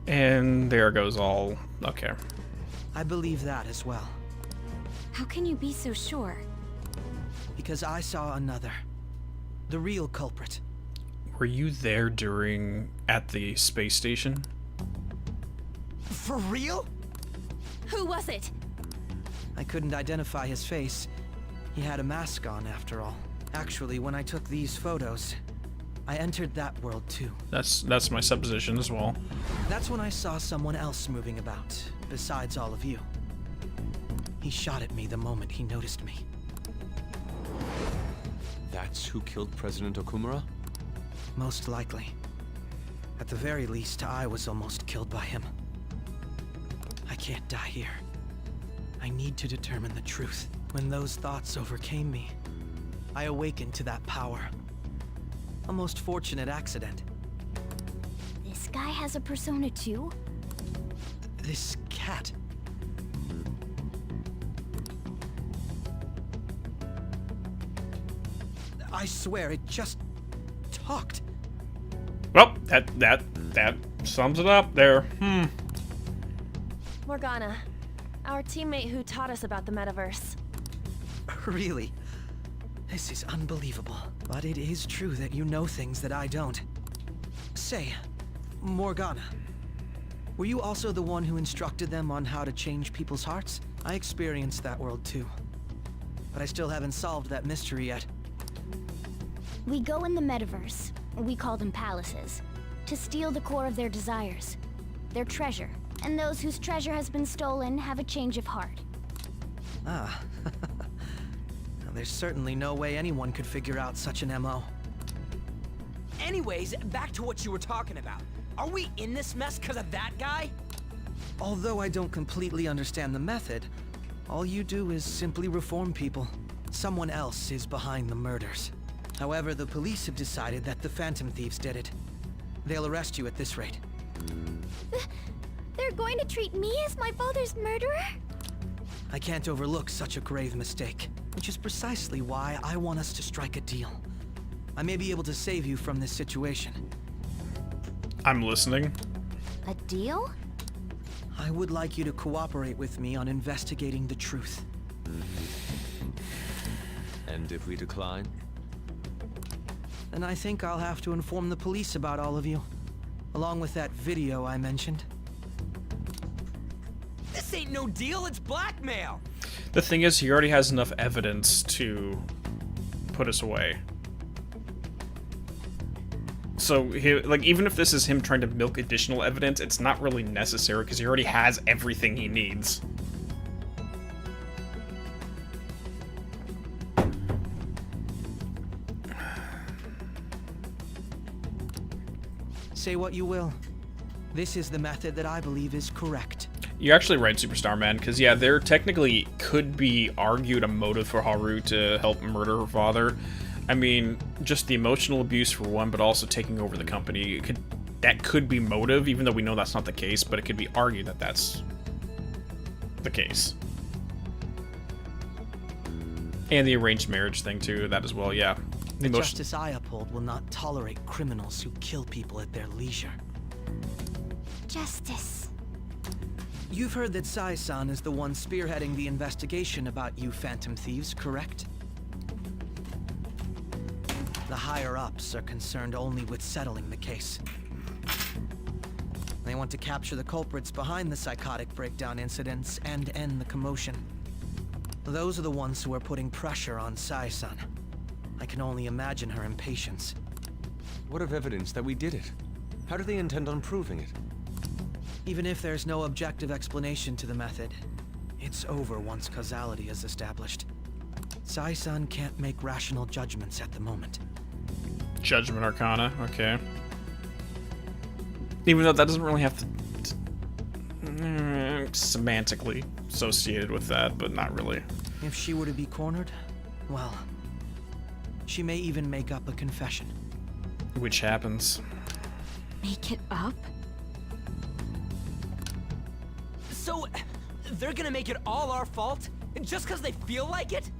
And there goes all... Okay. I believe that as well. How can you be so sure? Because I saw another. The real culprit. Were you there at the space station? For real? Who was it? I couldn't identify his face. He had a mask on, after all. Actually, when I took these photos, I entered that world too. That's my supposition as well. That's when I saw someone else moving about, besides all of you. He shot at me the moment he noticed me. That's who killed President Okumura? Most likely. At the very least, I was almost killed by him. I can't die here. I need to determine the truth. When those thoughts overcame me, I awakened to that power. A most fortunate accident. This guy has a persona too? This cat. I swear, it just talked. Well, that sums it up there. Morgana, our teammate who taught us about the metaverse. Really? This is unbelievable. But it is true that you know things that I don't. Say, Morgana, were you also the one who instructed them on how to change people's hearts? I experienced that world too. But I still haven't solved that mystery yet. We go in the metaverse, we call them palaces, to steal the core of their desires, their treasure. And those whose treasure has been stolen have a change of heart. Ah. Well, there's certainly no way anyone could figure out such an MO. Anyways, back to what you were talking about. Are we in this mess because of that guy? Although I don't completely understand the method, All you do is simply reform people. Someone else is behind the murders. However, the police have decided that the Phantom Thieves did it. They'll arrest you at this rate. They're going to treat me as my father's murderer? I can't overlook such a grave mistake, which is precisely why I want us to strike a deal. I may be able to save you from this situation. I'm listening. A deal? I would like you to cooperate with me on investigating the truth. And if we decline? Then I think I'll have to inform the police about all of you, along with that video I mentioned. This ain't no deal, it's blackmail! The thing is, he already has enough evidence to put us away. So, even if this is him trying to milk additional evidence, it's not really necessary because he already has everything he needs. Say what you will. This is the method that I believe is correct. You're actually right, Superstar Man, because yeah, there technically could be argued a motive for Haru to help murder her father. I mean, just the emotional abuse for one, but also taking over the company. That could be motive, even though we know that's not the case, but it could be argued that that's the case. And the arranged marriage thing too, that as well, yeah. The justice I uphold will not tolerate criminals who kill people at their leisure. Justice. You've heard that Sai-san is the one spearheading the investigation about you Phantom Thieves, correct? The higher-ups are concerned only with settling the case. They want to capture the culprits behind the psychotic breakdown incidents and end the commotion. Those are the ones who are putting pressure on Sai-san. I can only imagine her impatience. What of evidence that we did it? How do they intend on proving it? Even if there's no objective explanation to the method, it's over once causality is established. Sai-san can't make rational judgments at the moment. Judgment Arcana, okay. Even though that doesn't really have to semantically associated with that, but not really. If she were to be cornered, well, she may even make up a confession. Which happens. Make it up? So, they're gonna make it all our fault? Just because they feel like it?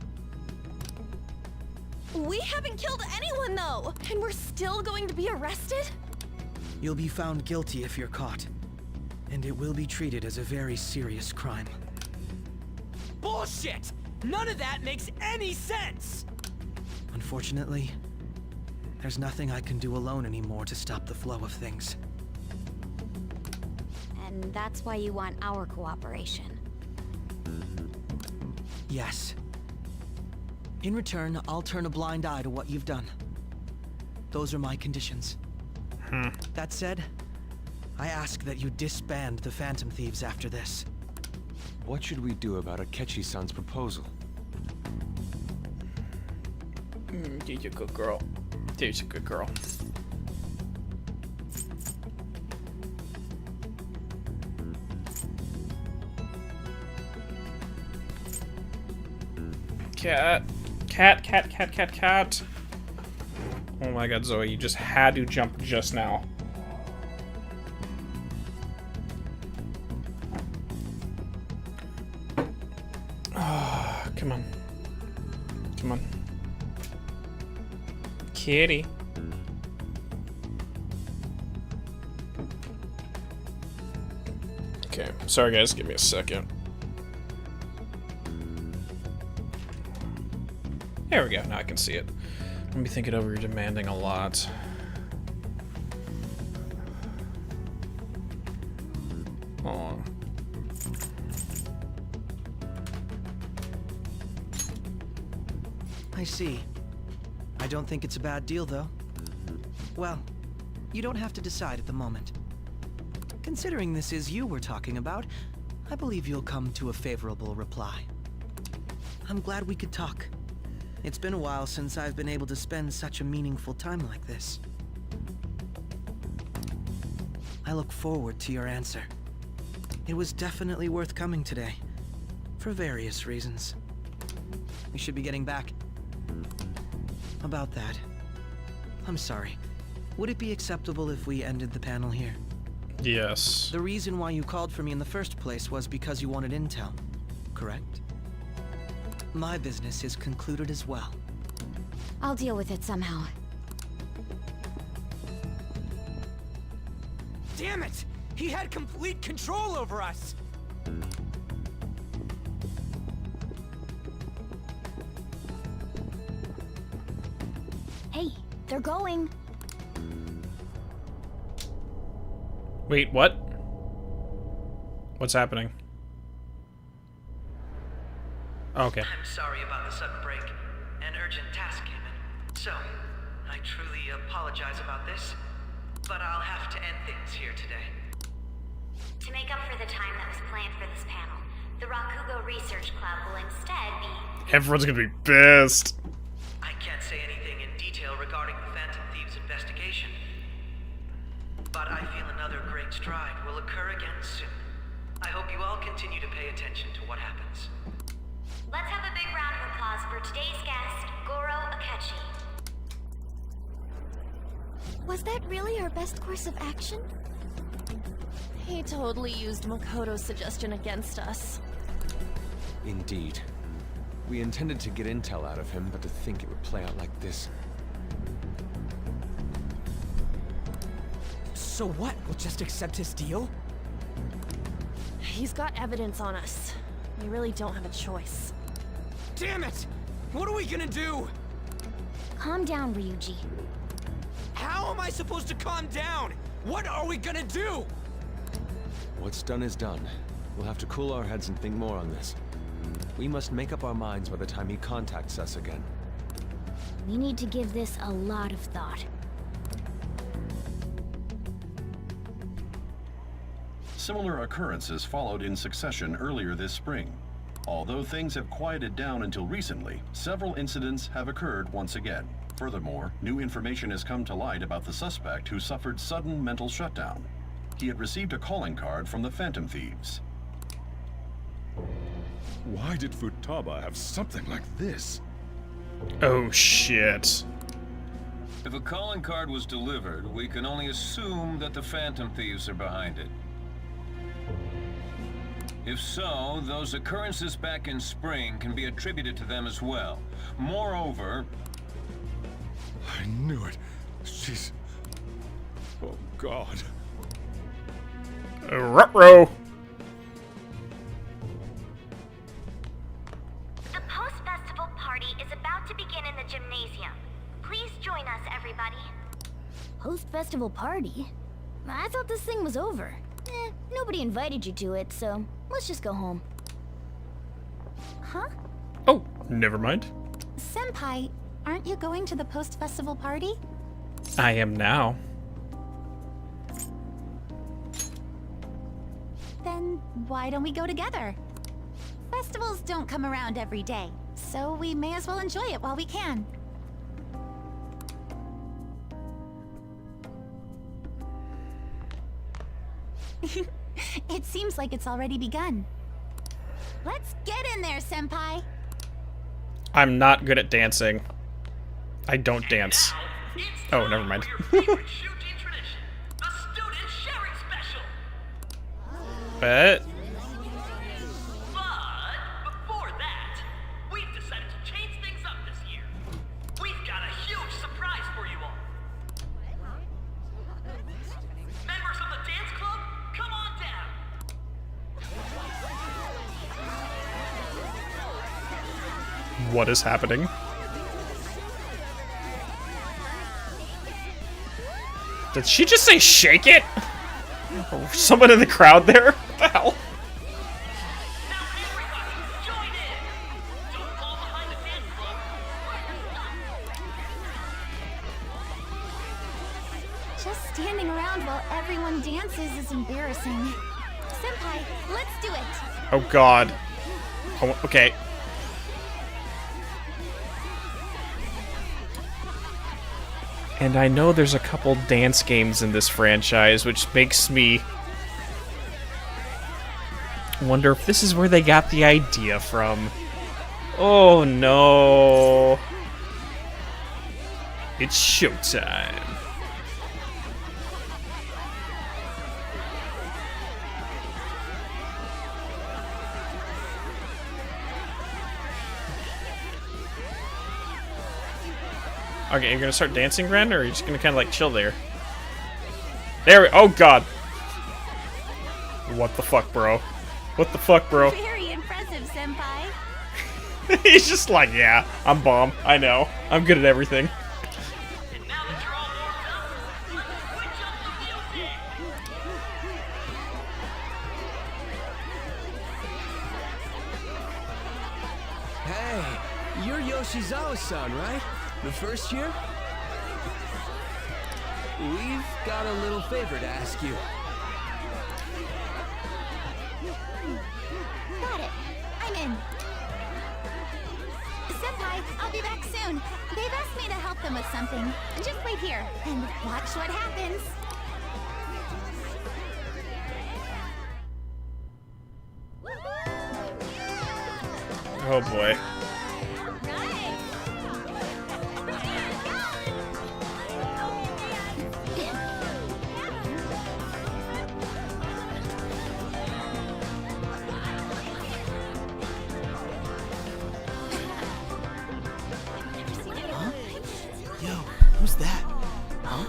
We haven't killed anyone, though! And we're still going to be arrested? You'll be found guilty if you're caught. And it will be treated as a very serious crime. Bullshit! None of that makes any sense! Unfortunately, there's nothing I can do alone anymore to stop the flow of things. And that's why you want our cooperation. Yes. In return, I'll turn a blind eye to what you've done. Those are my conditions. That said, I ask that you disband the Phantom Thieves after this. What should we do about Akechi-san's proposal? You're a good girl. Dude's a good girl. Cat. Oh my god, Zoe, you just had to jump just now. Oh, come on. Come on. Kitty. Okay, sorry guys, give me a second. There we go, now I can see it. Let me think it over, you're demanding a lot. Hold on. I see. I don't think it's a bad deal, though. Well, you don't have to decide at the moment. Considering this is you we're talking about, I believe you'll come to a favorable reply. I'm glad we could talk. It's been a while since I've been able to spend such a meaningful time like this. I look forward to your answer. It was definitely worth coming today. For various reasons. We should be getting back. About that. I'm sorry. Would it be acceptable if we ended the panel here? Yes. The reason why you called for me in the first place was because you wanted intel, correct? My business is concluded as well. I'll deal with it somehow. Damn it! He had complete control over us! Hey, they're going. Wait, what? What's happening? Okay. I'm sorry about the sudden break. An urgent task came in. So, I truly apologize about this, but I'll have to end things here today. To make up for the time that was planned for this panel, the Rakugo Research Club will instead be... Everyone's gonna be pissed. I can't say anything in detail regarding the Phantom Thieves investigation, but I feel another great stride will occur again soon. I hope you all continue to pay attention to what happens. Let's have a big round of applause for today's guest, Goro Akechi. Was that really our best course of action? He totally used Makoto's suggestion against us. Indeed. We intended to get intel out of him, but to think it would play out like this. So what? We'll just accept his deal? He's got evidence on us. We really don't have a choice. Damn it! What are we gonna do? Calm down, Ryuji. How am I supposed to calm down? What are we gonna do? What's done is done. We'll have to cool our heads and think more on this. We must make up our minds by the time he contacts us again. We need to give this a lot of thought. Similar occurrences followed in succession earlier this spring. Although things have quieted down until recently, several incidents have occurred once again. Furthermore, new information has come to light about the suspect who suffered sudden mental shutdown. He had received a calling card from the Phantom Thieves. Why did Futaba have something like this? Oh shit. If a calling card was delivered, we can only assume that the Phantom Thieves are behind it. If so, those occurrences back in spring can be attributed to them as well. Moreover... I knew it. She's... Oh, God. Ruh-roh. The post-festival party is about to begin in the gymnasium. Please join us, everybody. Post-festival party? I thought this thing was over. Nobody invited you to it, so let's just go home. Huh? Oh, never mind. Senpai, aren't you going to the post-festival party? I am now. Then why don't we go together? Festivals don't come around every day, so we may as well enjoy it while we can. It seems like it's already begun. Let's get in there, Senpai! I'm not good at dancing. I don't dance. Oh, never mind. But... Before that, we've decided to change things up this year. We've got a huge surprise for you all. Members of the dance club, come on down. What is happening? Did she just say shake it? Oh, someone in the crowd there? What the hell? Just standing around while everyone dances is embarrassing. Senpai, let's do it! Oh god. Oh, okay. And I know there's a couple dance games in this franchise, which makes me Wonder if this is where they got the idea from. Oh no. It's showtime. Okay, you're gonna start dancing, Ren, or are you just gonna kind of like chill there? There we— oh god! What the fuck, bro? What the fuck, bro? Very impressive, senpai. He's just like, yeah, I'm bomb. I know. I'm good at everything. Hey, you're Yoshizawa-san, right? The first year? We've got a little favor to ask you. Got it. I'm in. Senpai, I'll be back soon. They've asked me to help them with something. Just wait here and watch what happens. Oh boy. Yo, who's that? Huh?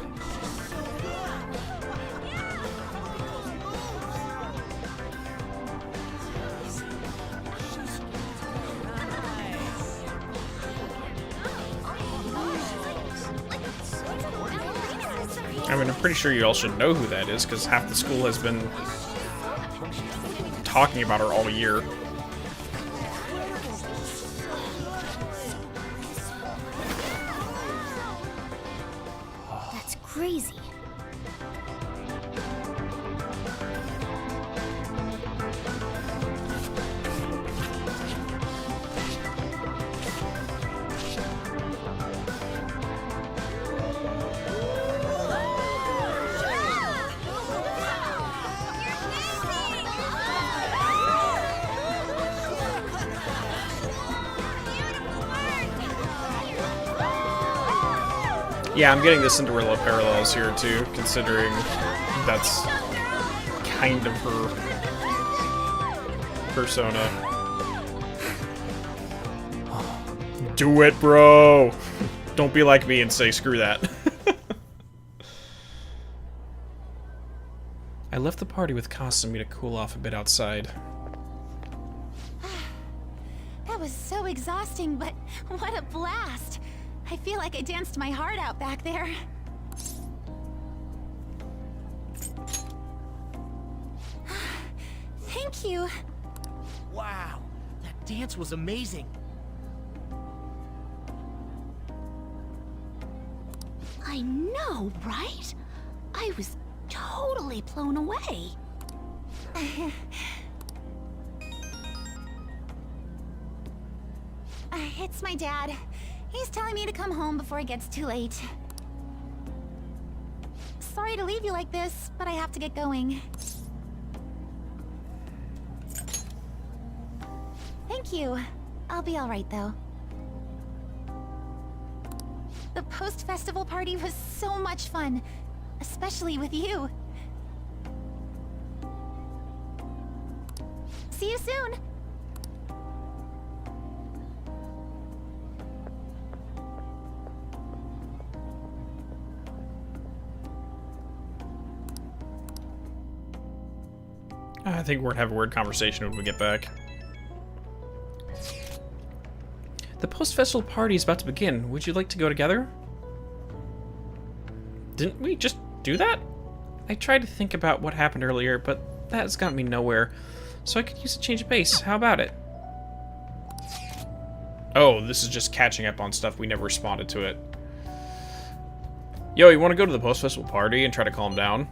I mean, I'm pretty sure you all should know who that is, because half the school has been talking about her all year. That's crazy. Yeah, I'm getting the Cinderella parallels here too, considering that's kind of her persona. Do it, bro! Don't be like me and say screw that. I left the party with Kasumi to cool off a bit outside. That was so exhausting, but what a blast. I feel like I danced my heart out back there. Thank you. Wow, that dance was amazing. I know, right? I was totally blown away. It's my dad. He's telling me to come home before it gets too late. Sorry to leave you like this, but I have to get going. Thank you. I'll be alright, though. The post-festival party was so much fun, especially with you. See you soon! I think we're gonna have a word conversation when we get back. The post-festival party is about to begin. Would you like to go together? Didn't we just do that? I tried to think about what happened earlier, but that has got me nowhere. So I could use a change of pace. How about it? Oh, this is just catching up on stuff. We never responded to it. Yo, you want to go to the post-festival party and try to calm down?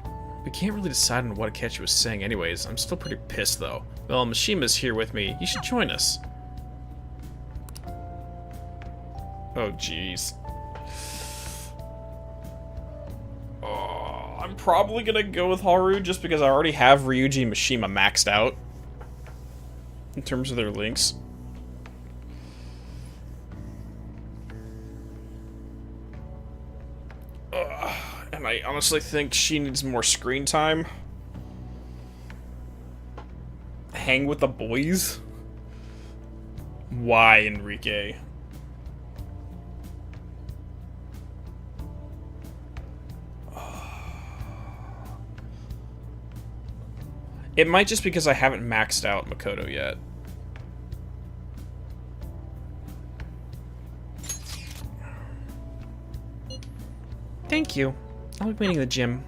We can't really decide on what Akechi was saying anyways. I'm still pretty pissed, though. Well, Mishima's here with me. You should join us. Oh, jeez. Oh, I'm probably gonna go with Haru just because I already have Ryuji and Mishima maxed out. in terms of their links. And I honestly think she needs more screen time. Hang with the boys? Why, Enrique? It might just because I haven't maxed out Makoto yet. Thank you. I'll be meeting the gym.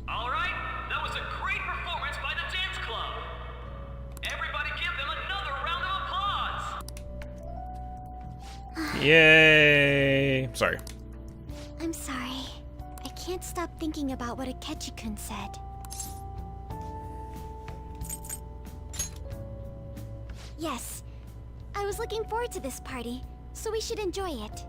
Alright, that was a great performance by the dance club. Everybody give them another round of applause. Yay! Sorry. I'm sorry. I can't stop thinking about what Akechi-kun said. Yes. I was looking forward to this party, so we should enjoy it.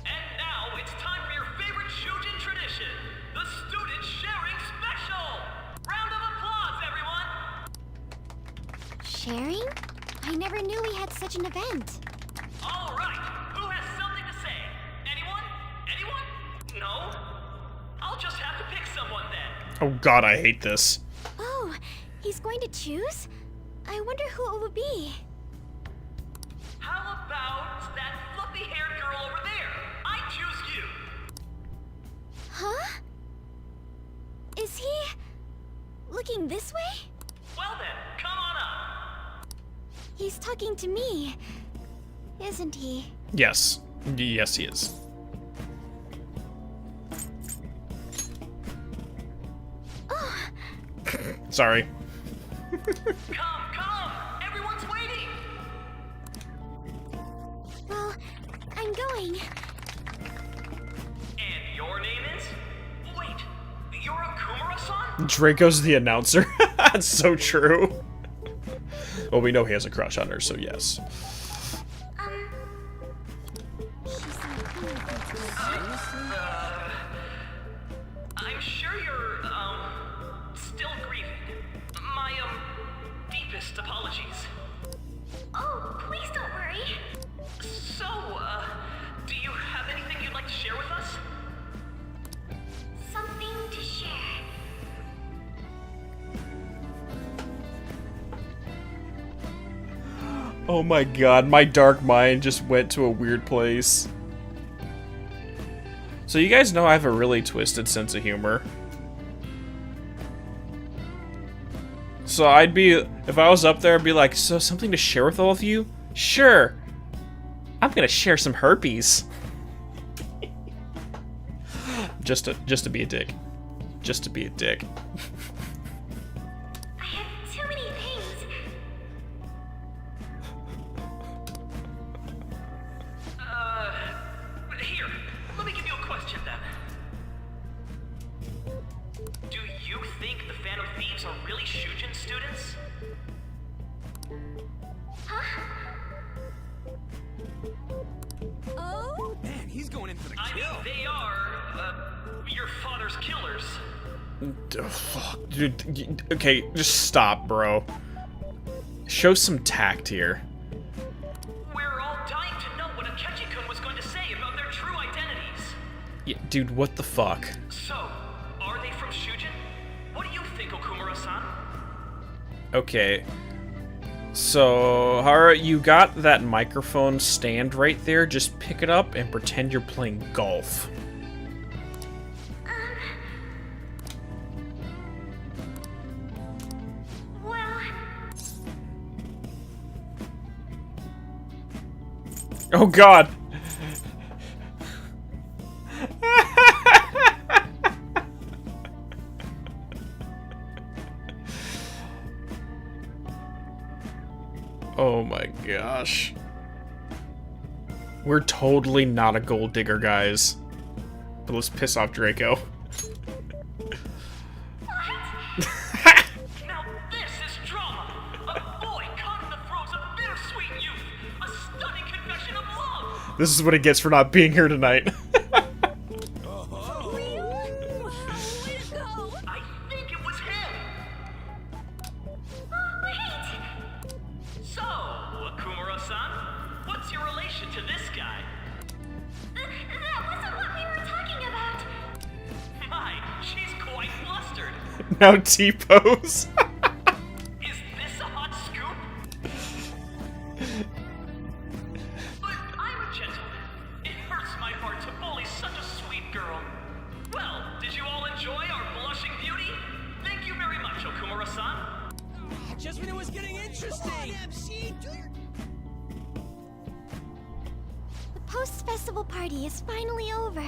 And now it's time for your favorite Shujin tradition, the student sharing special. Round of applause, everyone. Sharing? I never knew we had such an event. All right, who has something to say? Anyone? Anyone? No? I'll just have to pick someone then. Oh god, I hate this. Oh, he's going to choose? I wonder who it would be. How about that fluffy-haired girl over there? I choose you. Huh? Is he looking this way? Well then, come on up. He's talking to me, isn't he? Yes. Yes, he is. Oh. Sorry. Come! Everyone's waiting! Well, I'm going. And your name is? Wait, you're Akumura-san? Draco's the announcer. That's so true. Well, we know he has a crush on her, so yes. I'm sure you're, still grieving. My, deepest apologies. Oh, please don't worry. So, do you have anything you'd like to share with us? Something to share. Oh my god, my dark mind just went to a weird place. So you guys know I have a really twisted sense of humor. So I'd be, if I was up there, I'd be like, so something to share with all of you? Sure. I'm gonna share some herpes. just to be a dick. Just to be a dick. I have too many things. Here, let me give you a question then. Do you think the Phantom Thieves are really Shujin students? Huh? Oh? Man, he's going in for the kill. I mean, they are, your father's killers. Oh, fuck. Dude, okay, just stop, bro. Show some tact here. We're all dying to know what Akechi-kun was going to say about their true identities. Yeah, dude, what the fuck? So, are they from Shujin? What do you think, Okumura-san? Okay. So, Haru, you got that microphone stand right there. Just pick it up and pretend you're playing golf. Well... Oh god! Oh my gosh. We're totally not a gold digger, guys. But let's piss off Draco. Now this is drama! A boy caught in the throes of bittersweet youth! A stunning confession of love! This is what he gets for not being here tonight. I think it was him. So, Akumura-san, what's your relation to this guy? That wasn't what we were talking about. My, she's quite flustered. Now T-pose. Is this a hot scoop? But I'm a gentleman. It hurts my heart to bully such a sweet girl. Well, did you all enjoy our blushing beauty? Thank you very much, Okumura-san. Just when it was getting interesting! The post-festival party is finally over.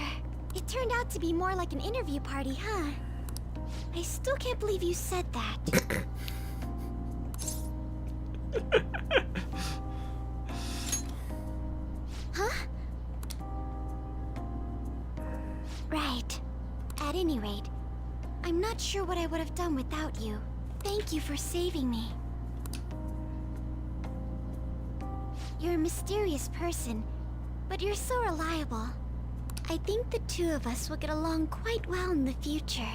It turned out to be more like an interview party, huh? I still can't believe you said that. Huh? Right. At any rate, I'm not sure what I would have done without you. Thank you for saving me. You're a mysterious person, but you're so reliable. I think the two of us will get along quite well in the future.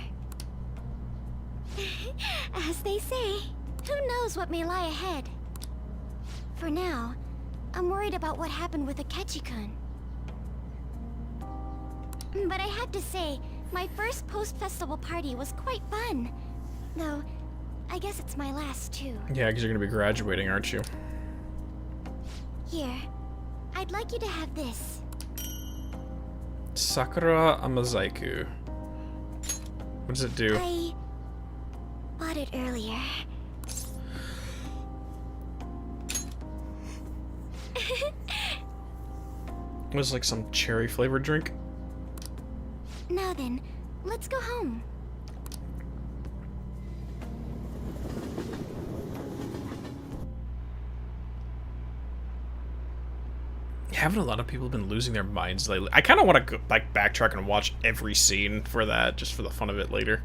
As they say, who knows what may lie ahead? For now, I'm worried about what happened with Akechi-kun. But I have to say, my first post-festival party was quite fun. Though, I guess it's my last too. Yeah, because you're gonna be graduating, aren't you? Here, I'd like you to have this. Sakura Amazaiku. What does it do? I bought it earlier. It was like some cherry flavored drink. Now then, let's go home. Haven't a lot of people been losing their minds lately? I kind of want to go, like, backtrack and watch every scene for that, just for the fun of it later.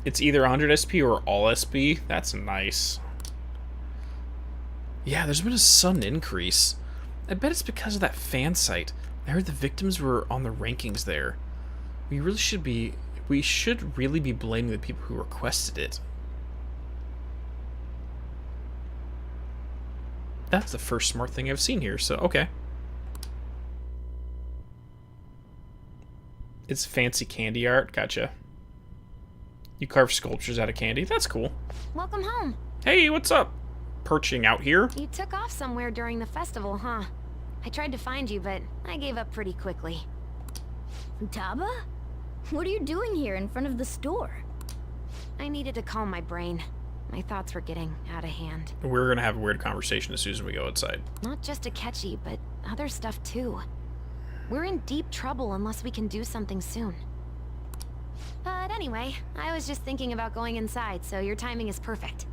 It's either 100 SP or all SP. That's nice. Yeah, there's been a sudden increase. I bet it's because of that fan site. I heard the victims were on the rankings there. We should really be blaming the people who requested it. That's the first smart thing I've seen here, so okay. It's fancy candy art, gotcha. You carve sculptures out of candy, that's cool. Welcome home. Hey, what's up? Perching out here? You took off somewhere during the festival, huh? I tried to find you, but I gave up pretty quickly. Taba? What are you doing here in front of the store? I needed to calm my brain. My thoughts were getting out of hand. We're gonna have a weird conversation as soon as we go outside. Not just Akechi, but other stuff too. We're in deep trouble unless we can do something soon. But anyway, I was just thinking about going inside, so your timing is perfect.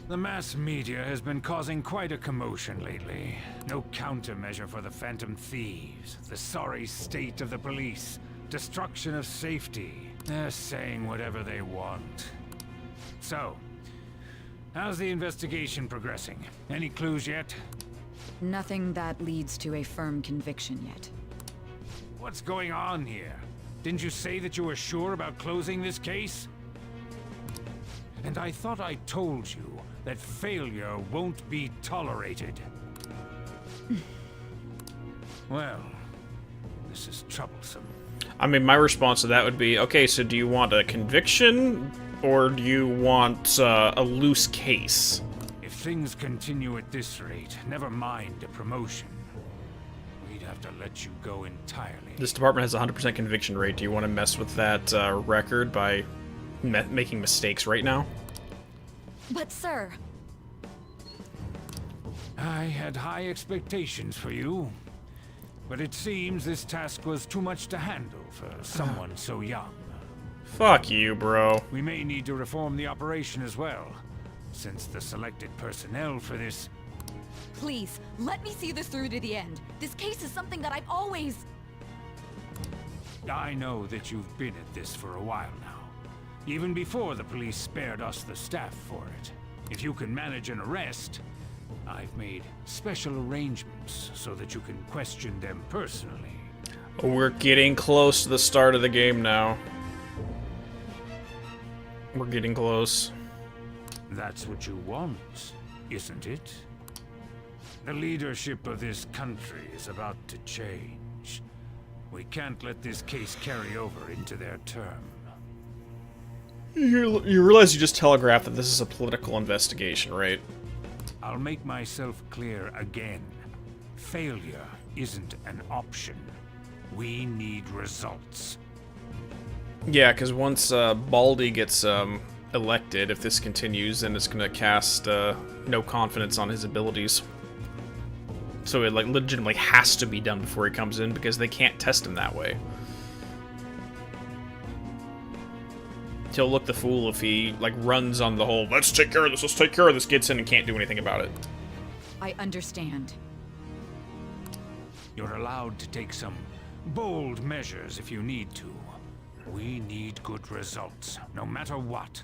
The mass media has been causing quite a commotion lately. No countermeasure for the Phantom Thieves, the sorry state of the police, destruction of safety. They're saying whatever they want. So, how's the investigation progressing? Any clues yet? Nothing that leads to a firm conviction yet. What's going on here? Didn't you say that you were sure about closing this case? And I thought I told you that failure won't be tolerated. Well, this is troublesome. I mean, my response to that would be, okay, so do you want a conviction, or do you want a loose case? If things continue at this rate, never mind a promotion. We'd have to let you go entirely. This department has a 100% conviction rate. Do you want to mess with that record by making mistakes right now? But sir... I had high expectations for you. But it seems this task was too much to handle for someone so young. Fuck you, bro. We may need to reform the operation as well, since the selected personnel for this... Please, let me see this through to the end. This case is something that I've always... I know that you've been at this for a while now. Even before the police spared us the staff for it. If you can manage an arrest, I've made special arrangements so that you can question them personally. We're getting close to the start of the game now. We're getting close. That's what you want, isn't it? The leadership of this country is about to change. We can't let this case carry over into their term. You realize you just telegraphed that this is a political investigation, right? I'll make myself clear again. Failure isn't an option. We need results. Yeah, because once Baldy gets elected, if this continues, then it's going to cast no confidence on his abilities. So it like legitimately has to be done before he comes in because they can't test him that way. He'll look the fool if he like runs on the whole let's take care of this, gets in and can't do anything about it. I understand. You're allowed to take some bold measures if you need to. We need good results, no matter what.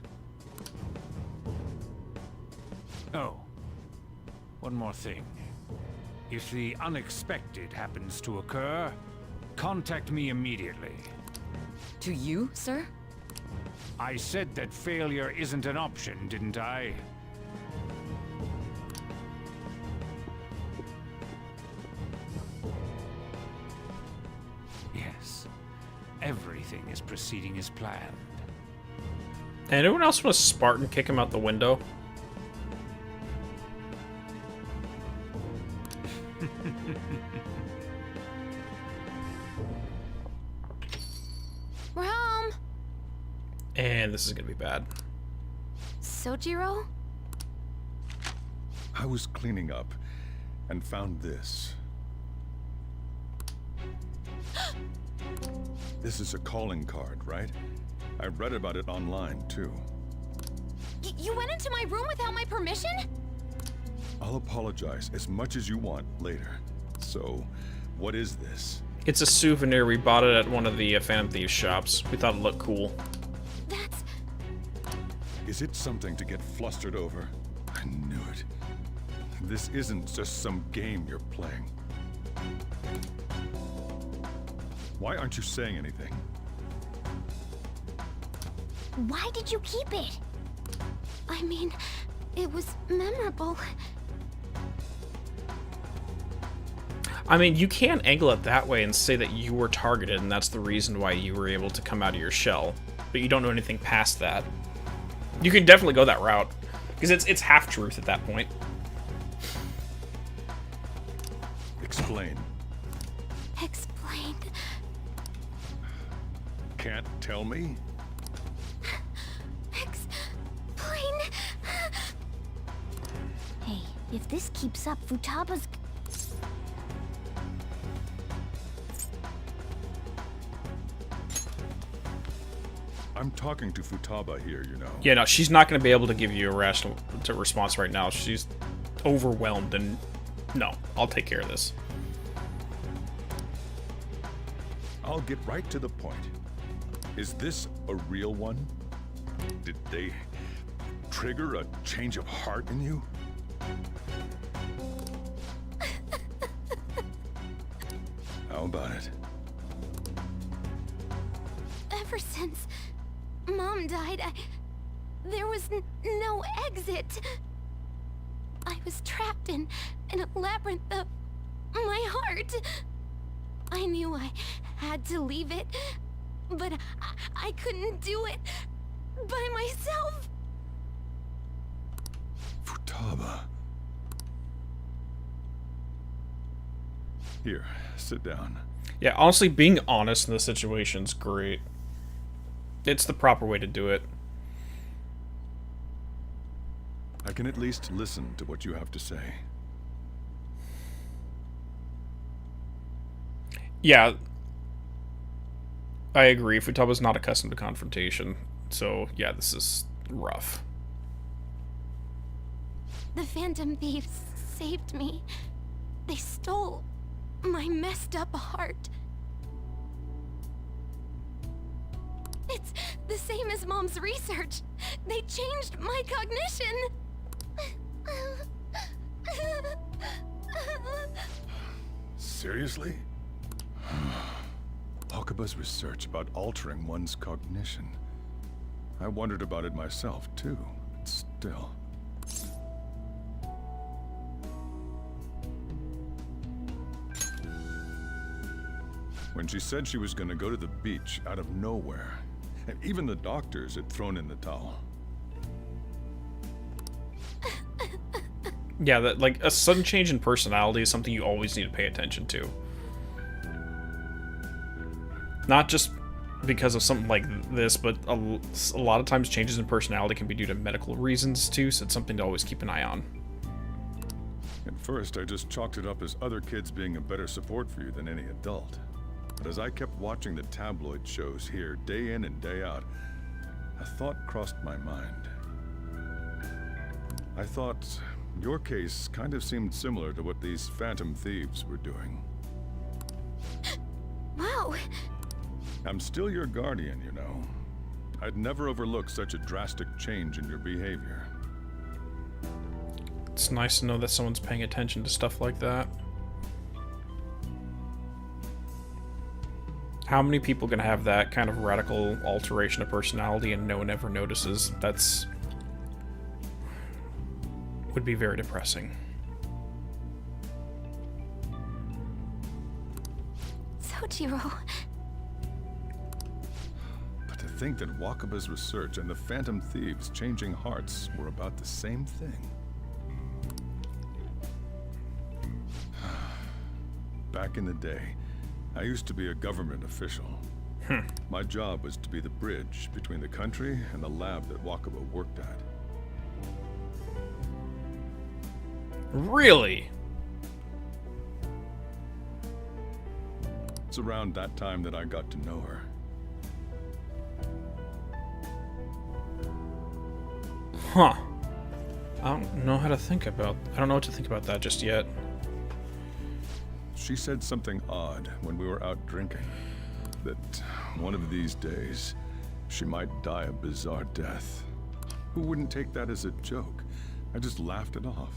Oh, one more thing. If the unexpected happens to occur, contact me immediately. To you, sir? I said that failure isn't an option, didn't I? Yes. Everything is proceeding as planned. Anyone else want to Spartan kick him out the window? We're home! And this is gonna be bad. Sojiro? I was cleaning up and found this. This is a calling card, right? I read about it online, too. You went into my room without my permission? I'll apologize as much as you want later. So, what is this? It's a souvenir. We bought it at one of the Phantom Thieves shops. We thought it looked cool. That's... Is it something to get flustered over? I knew it. This isn't just some game you're playing. Why aren't you saying anything? Why did you keep it? I mean, it was memorable. I mean, you can angle it that way and say that you were targeted and that's the reason why you were able to come out of your shell. But you don't know anything past that. You can definitely go that route. Because it's half-truth at that point. Explain. Explain. Can't tell me? Explain. Hey, if this keeps up, Futaba's... I'm talking to Futaba here, you know. Yeah, no, she's not going to be able to give you a rational response right now. She's overwhelmed and... No, I'll take care of this. I'll get right to the point. Is this a real one? Did they trigger a change of heart in you? How about it? Ever since Mom died, there was no exit. I was trapped in a labyrinth of my heart. I knew I had to leave it, but I couldn't do it by myself. Futaba. Here, sit down. Yeah, honestly, being honest in this situation's great. It's the proper way to do it. I can at least listen to what you have to say. Yeah, I agree. Futaba's not accustomed to confrontation, so yeah, this is rough. The Phantom Thieves saved me. They stole my messed up heart. It's the same as Mom's research. They changed my cognition. Seriously? Okaba's research about altering one's cognition. I wondered about it myself, too. But still. When she said she was going to go to the beach out of nowhere, and even the doctors had thrown in the towel. Yeah, that like a sudden change in personality is something you always need to pay attention to. Not just because of something like this, but a lot of times changes in personality can be due to medical reasons too, so it's something to always keep an eye on. At first, I just chalked it up as other kids being a better support for you than any adult. But as I kept watching the tabloid shows here, day in and day out, a thought crossed my mind. I thought your case kind of seemed similar to what these phantom thieves were doing. Wow. I'm still your guardian, you know. I'd never overlook such a drastic change in your behavior. It's nice to know that someone's paying attention to stuff like that. How many people can have that kind of radical alteration of personality and no one ever notices? That's... would be very depressing. Sojiro. But to think that Wakaba's research and the Phantom Thieves changing hearts were about the same thing. Back in the day, I used to be a government official. My job was to be the bridge between the country and the lab that Wakaba worked at. Really? It's around that time that I got to know her. Huh. I don't know what to think about that just yet. She said something odd when we were out drinking. That one of these days, she might die a bizarre death. Who wouldn't take that as a joke? I just laughed it off.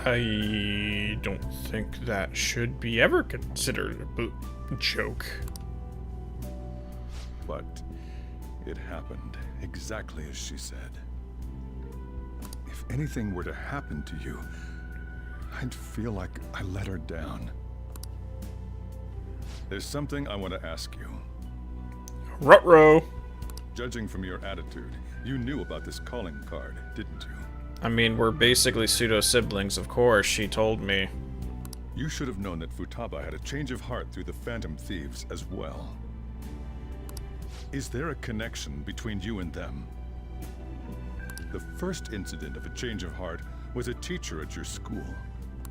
I don't think that should be ever considered a joke. But it happened exactly as she said. If anything were to happen to you, I'd feel like I let her down. There's something I want to ask you. Ruh-roh. Judging from your attitude, you knew about this calling card, didn't you? I mean, we're basically pseudo-siblings, of course, she told me. You should have known that Futaba had a change of heart through the Phantom Thieves as well. Is there a connection between you and them? The first incident of a change of heart was a teacher at your school.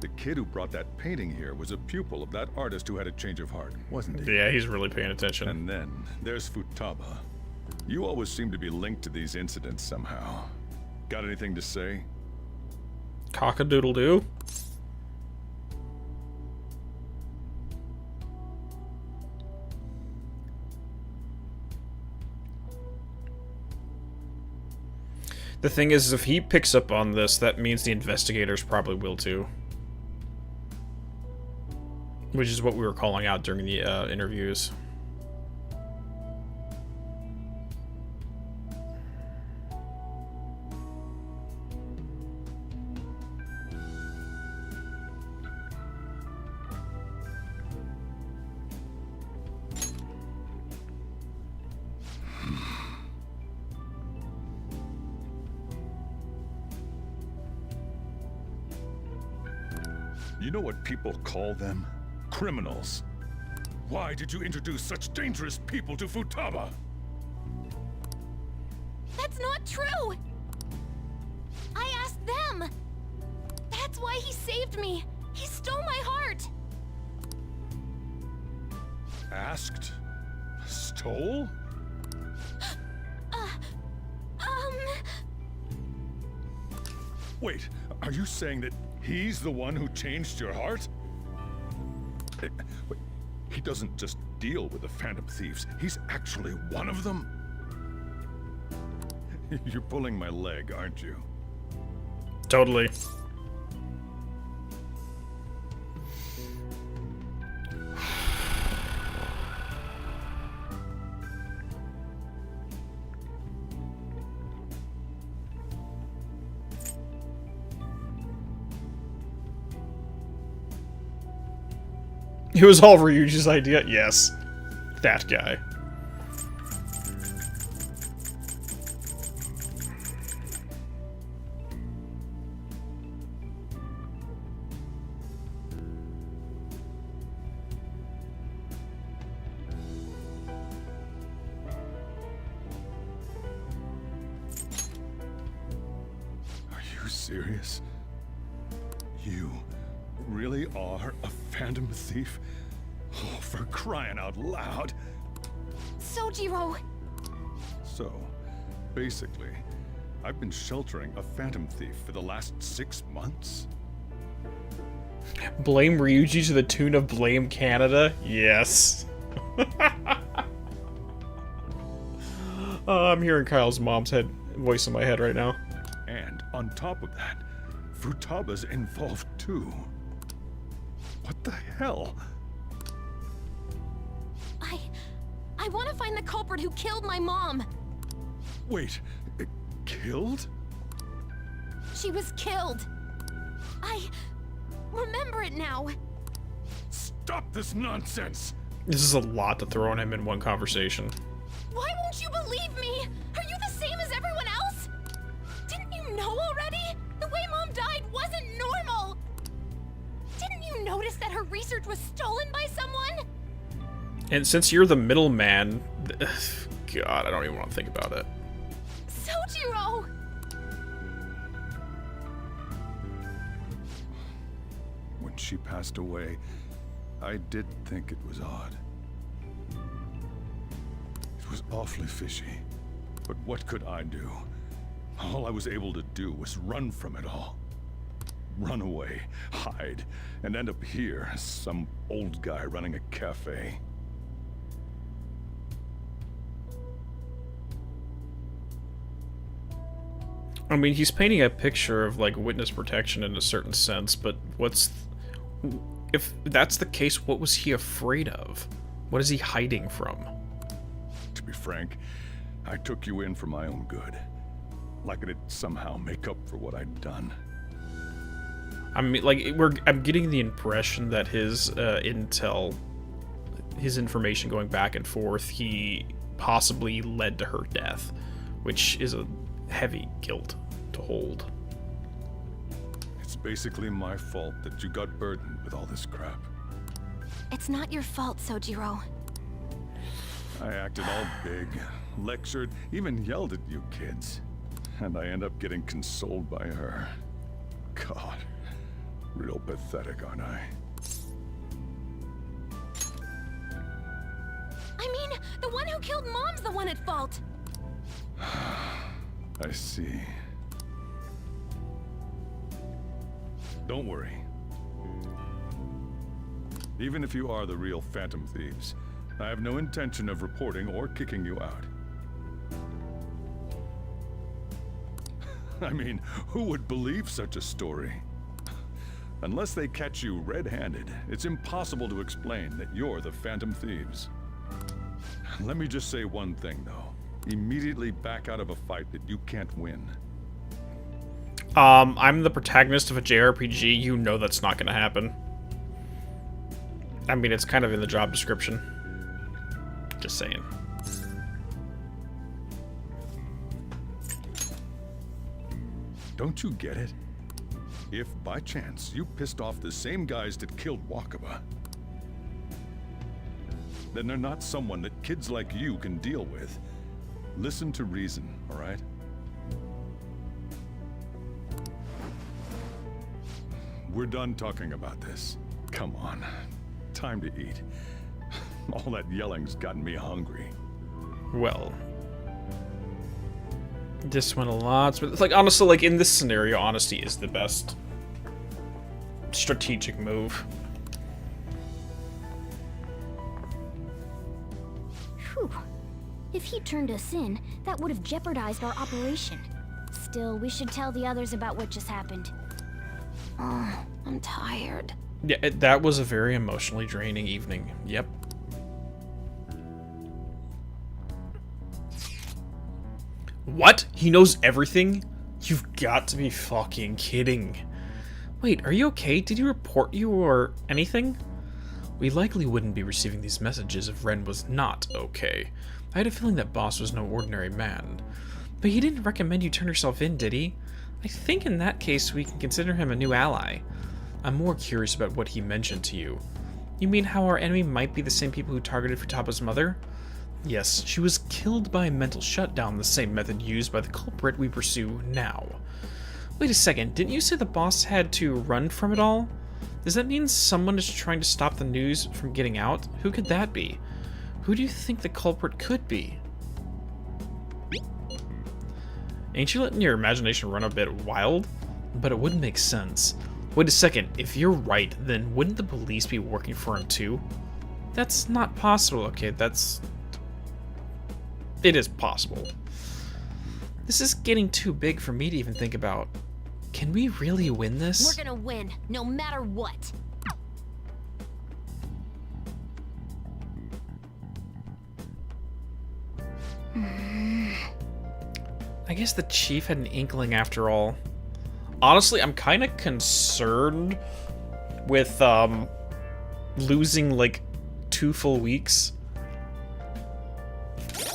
The kid who brought that painting here was a pupil of that artist who had a change of heart, wasn't he? Yeah, he's really paying attention. And then there's Futaba. You always seem to be linked to these incidents somehow. Got anything to say? Cock-a-doodle-doo. The thing is, if he picks up on this, that means the investigators probably will too. Which is what we were calling out during the interviews. You know what people call them? Criminals. Why did you introduce such dangerous people to Futaba? That's not true! I asked them! That's why he saved me! He stole my heart! Asked? Stole? Wait, are you saying that he's the one who changed your heart? Wait, he doesn't just deal with the Phantom Thieves. He's actually one of them? You're pulling my leg, aren't you? Totally. It was all Ryuji's idea? Yes. That guy. Are you serious? You really are a phantom thief? Oh, for crying out loud. Sojiro! So, basically, I've been sheltering a phantom thief for the last 6 months? Blame Ryuji to the tune of Blame Canada? Yes. I'm hearing Kyle's mom's voice in my head right now. And on top of that, Futaba's involved too. What the hell? I want to find the culprit who killed my mom. Wait, killed? She was killed. I remember it now. Stop this nonsense! This is a lot to throw on him in one conversation. Why won't you believe me? Are you the same as everyone else? Didn't you know already? The way Mom died wasn't normal. Didn't you notice that her research was stolen by someone? And since you're the middleman, God, I don't even want to think about it. Sojiro! When she passed away, I did think it was odd. It was awfully fishy. But what could I do? All I was able to do was run from it all. Run away, hide, and end up here as some old guy running a cafe. I mean, he's painting a picture of, like, witness protection in a certain sense, but if that's the case, what was he afraid of? What is he hiding from? To be frank, I took you in for my own good. Like it'd somehow make up for what I'd done. I mean, like, I'm getting the impression that his his information going back and forth, he possibly led to her death, which is a heavy guilt to hold. It's basically my fault that you got burdened with all this crap. It's not your fault, Sojiro. I acted all big, lectured, even yelled at you kids. And I end up getting consoled by her. God, real pathetic, aren't I? I mean, the one who killed Mom's the one at fault. I see. Don't worry. Even if you are the real phantom thieves, I have no intention of reporting or kicking you out. I mean, who would believe such a story? Unless they catch you red-handed, it's impossible to explain that you're the phantom thieves. Let me just say one thing, though. Immediately back out of a fight that you can't win. I'm the protagonist of a JRPG. You know that's not going to happen. I mean, it's kind of in the job description. Just saying. Don't you get it? If, by chance, you pissed off the same guys that killed Wakaba, then they're not someone that kids like you can deal with. Listen to reason, all right? We're done talking about this. Come on. Time to eat. All that yelling's gotten me hungry. Well, this went a lot. It's like, honestly, like, in this scenario, honesty is the best strategic move. Whew. If he turned us in, that would have jeopardized our operation. Still, we should tell the others about what just happened. Oh, I'm tired. Yeah, that was a very emotionally draining evening. Yep. What? He knows everything? You've got to be fucking kidding. Wait, are you okay? Did he report you or anything? We likely wouldn't be receiving these messages if Ren was not okay. I had a feeling that boss was no ordinary man. But he didn't recommend you turn yourself in, did he? I think in that case we can consider him a new ally. I'm more curious about what he mentioned to you. You mean how our enemy might be the same people who targeted Futaba's mother? Yes, she was killed by a mental shutdown, the same method used by the culprit we pursue now. Wait a second, didn't you say the boss had to run from it all? Does that mean someone is trying to stop the news from getting out? Who could that be? Who do you think the culprit could be? Ain't you letting your imagination run a bit wild? But it wouldn't make sense. Wait a second, if you're right, then wouldn't the police be working for him too? That's not possible. Okay, it is possible. This is getting too big for me to even think about. Can we really win this? We're gonna win, no matter what. I guess the chief had an inkling after all. Honestly, I'm kind of concerned with losing like 2 full weeks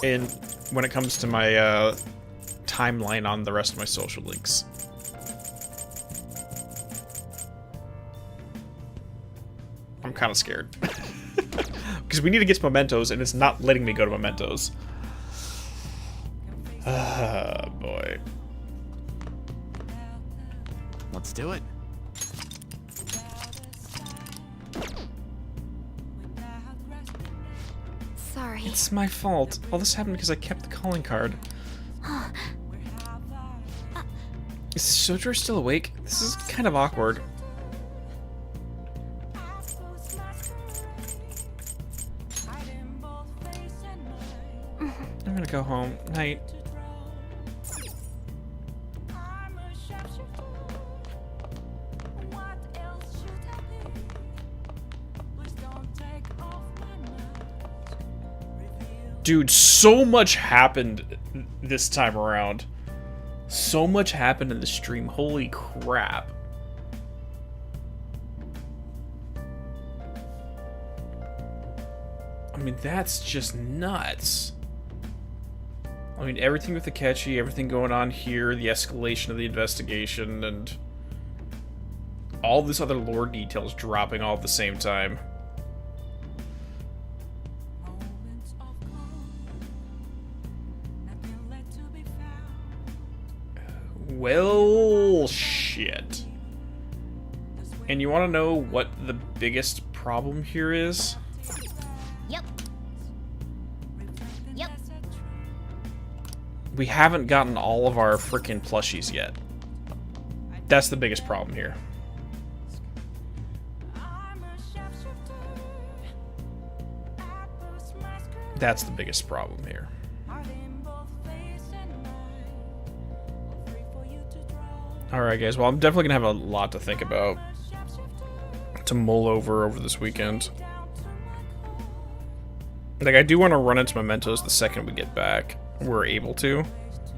when it comes to my timeline on the rest of my social links. I'm kind of scared. Because we need to get to mementos, and it's not letting me go to mementos. Ah, boy. Let's do it. Sorry. It's my fault. All this happened because I kept the calling card. Is Sojiro still awake? This is kind of awkward. I'm gonna go home. Night. Dude, so much happened this time around. So much happened in the stream. Holy crap. I mean, that's just nuts. I mean, everything with Akechi, everything going on here, the escalation of the investigation, and all this other lore details dropping all at the same time. Well, shit. And you want to know what the biggest problem here is? Yep. Yep. We haven't gotten all of our frickin' plushies yet. That's the biggest problem here. That's the biggest problem here. Alright guys, well I'm definitely gonna have a lot to think about, to mull over this weekend. Like, I do want to run into mementos the second we get back. We're able to.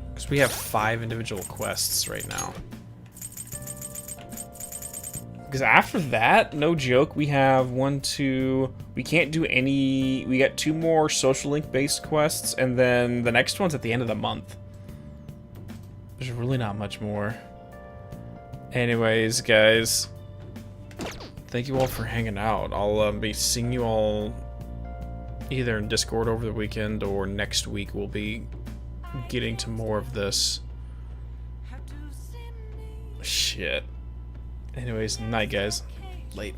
Because we have 5 individual quests right now. Because after that, no joke, we have 1, 2... We can't do any... We got 2 more social link based quests, and then the next one's at the end of the month. There's really not much more. Anyways, guys, thank you all for hanging out. I'll be seeing you all either in Discord over the weekend, or next week we'll be getting to more of this. Shit. Anyways, night, guys. Late.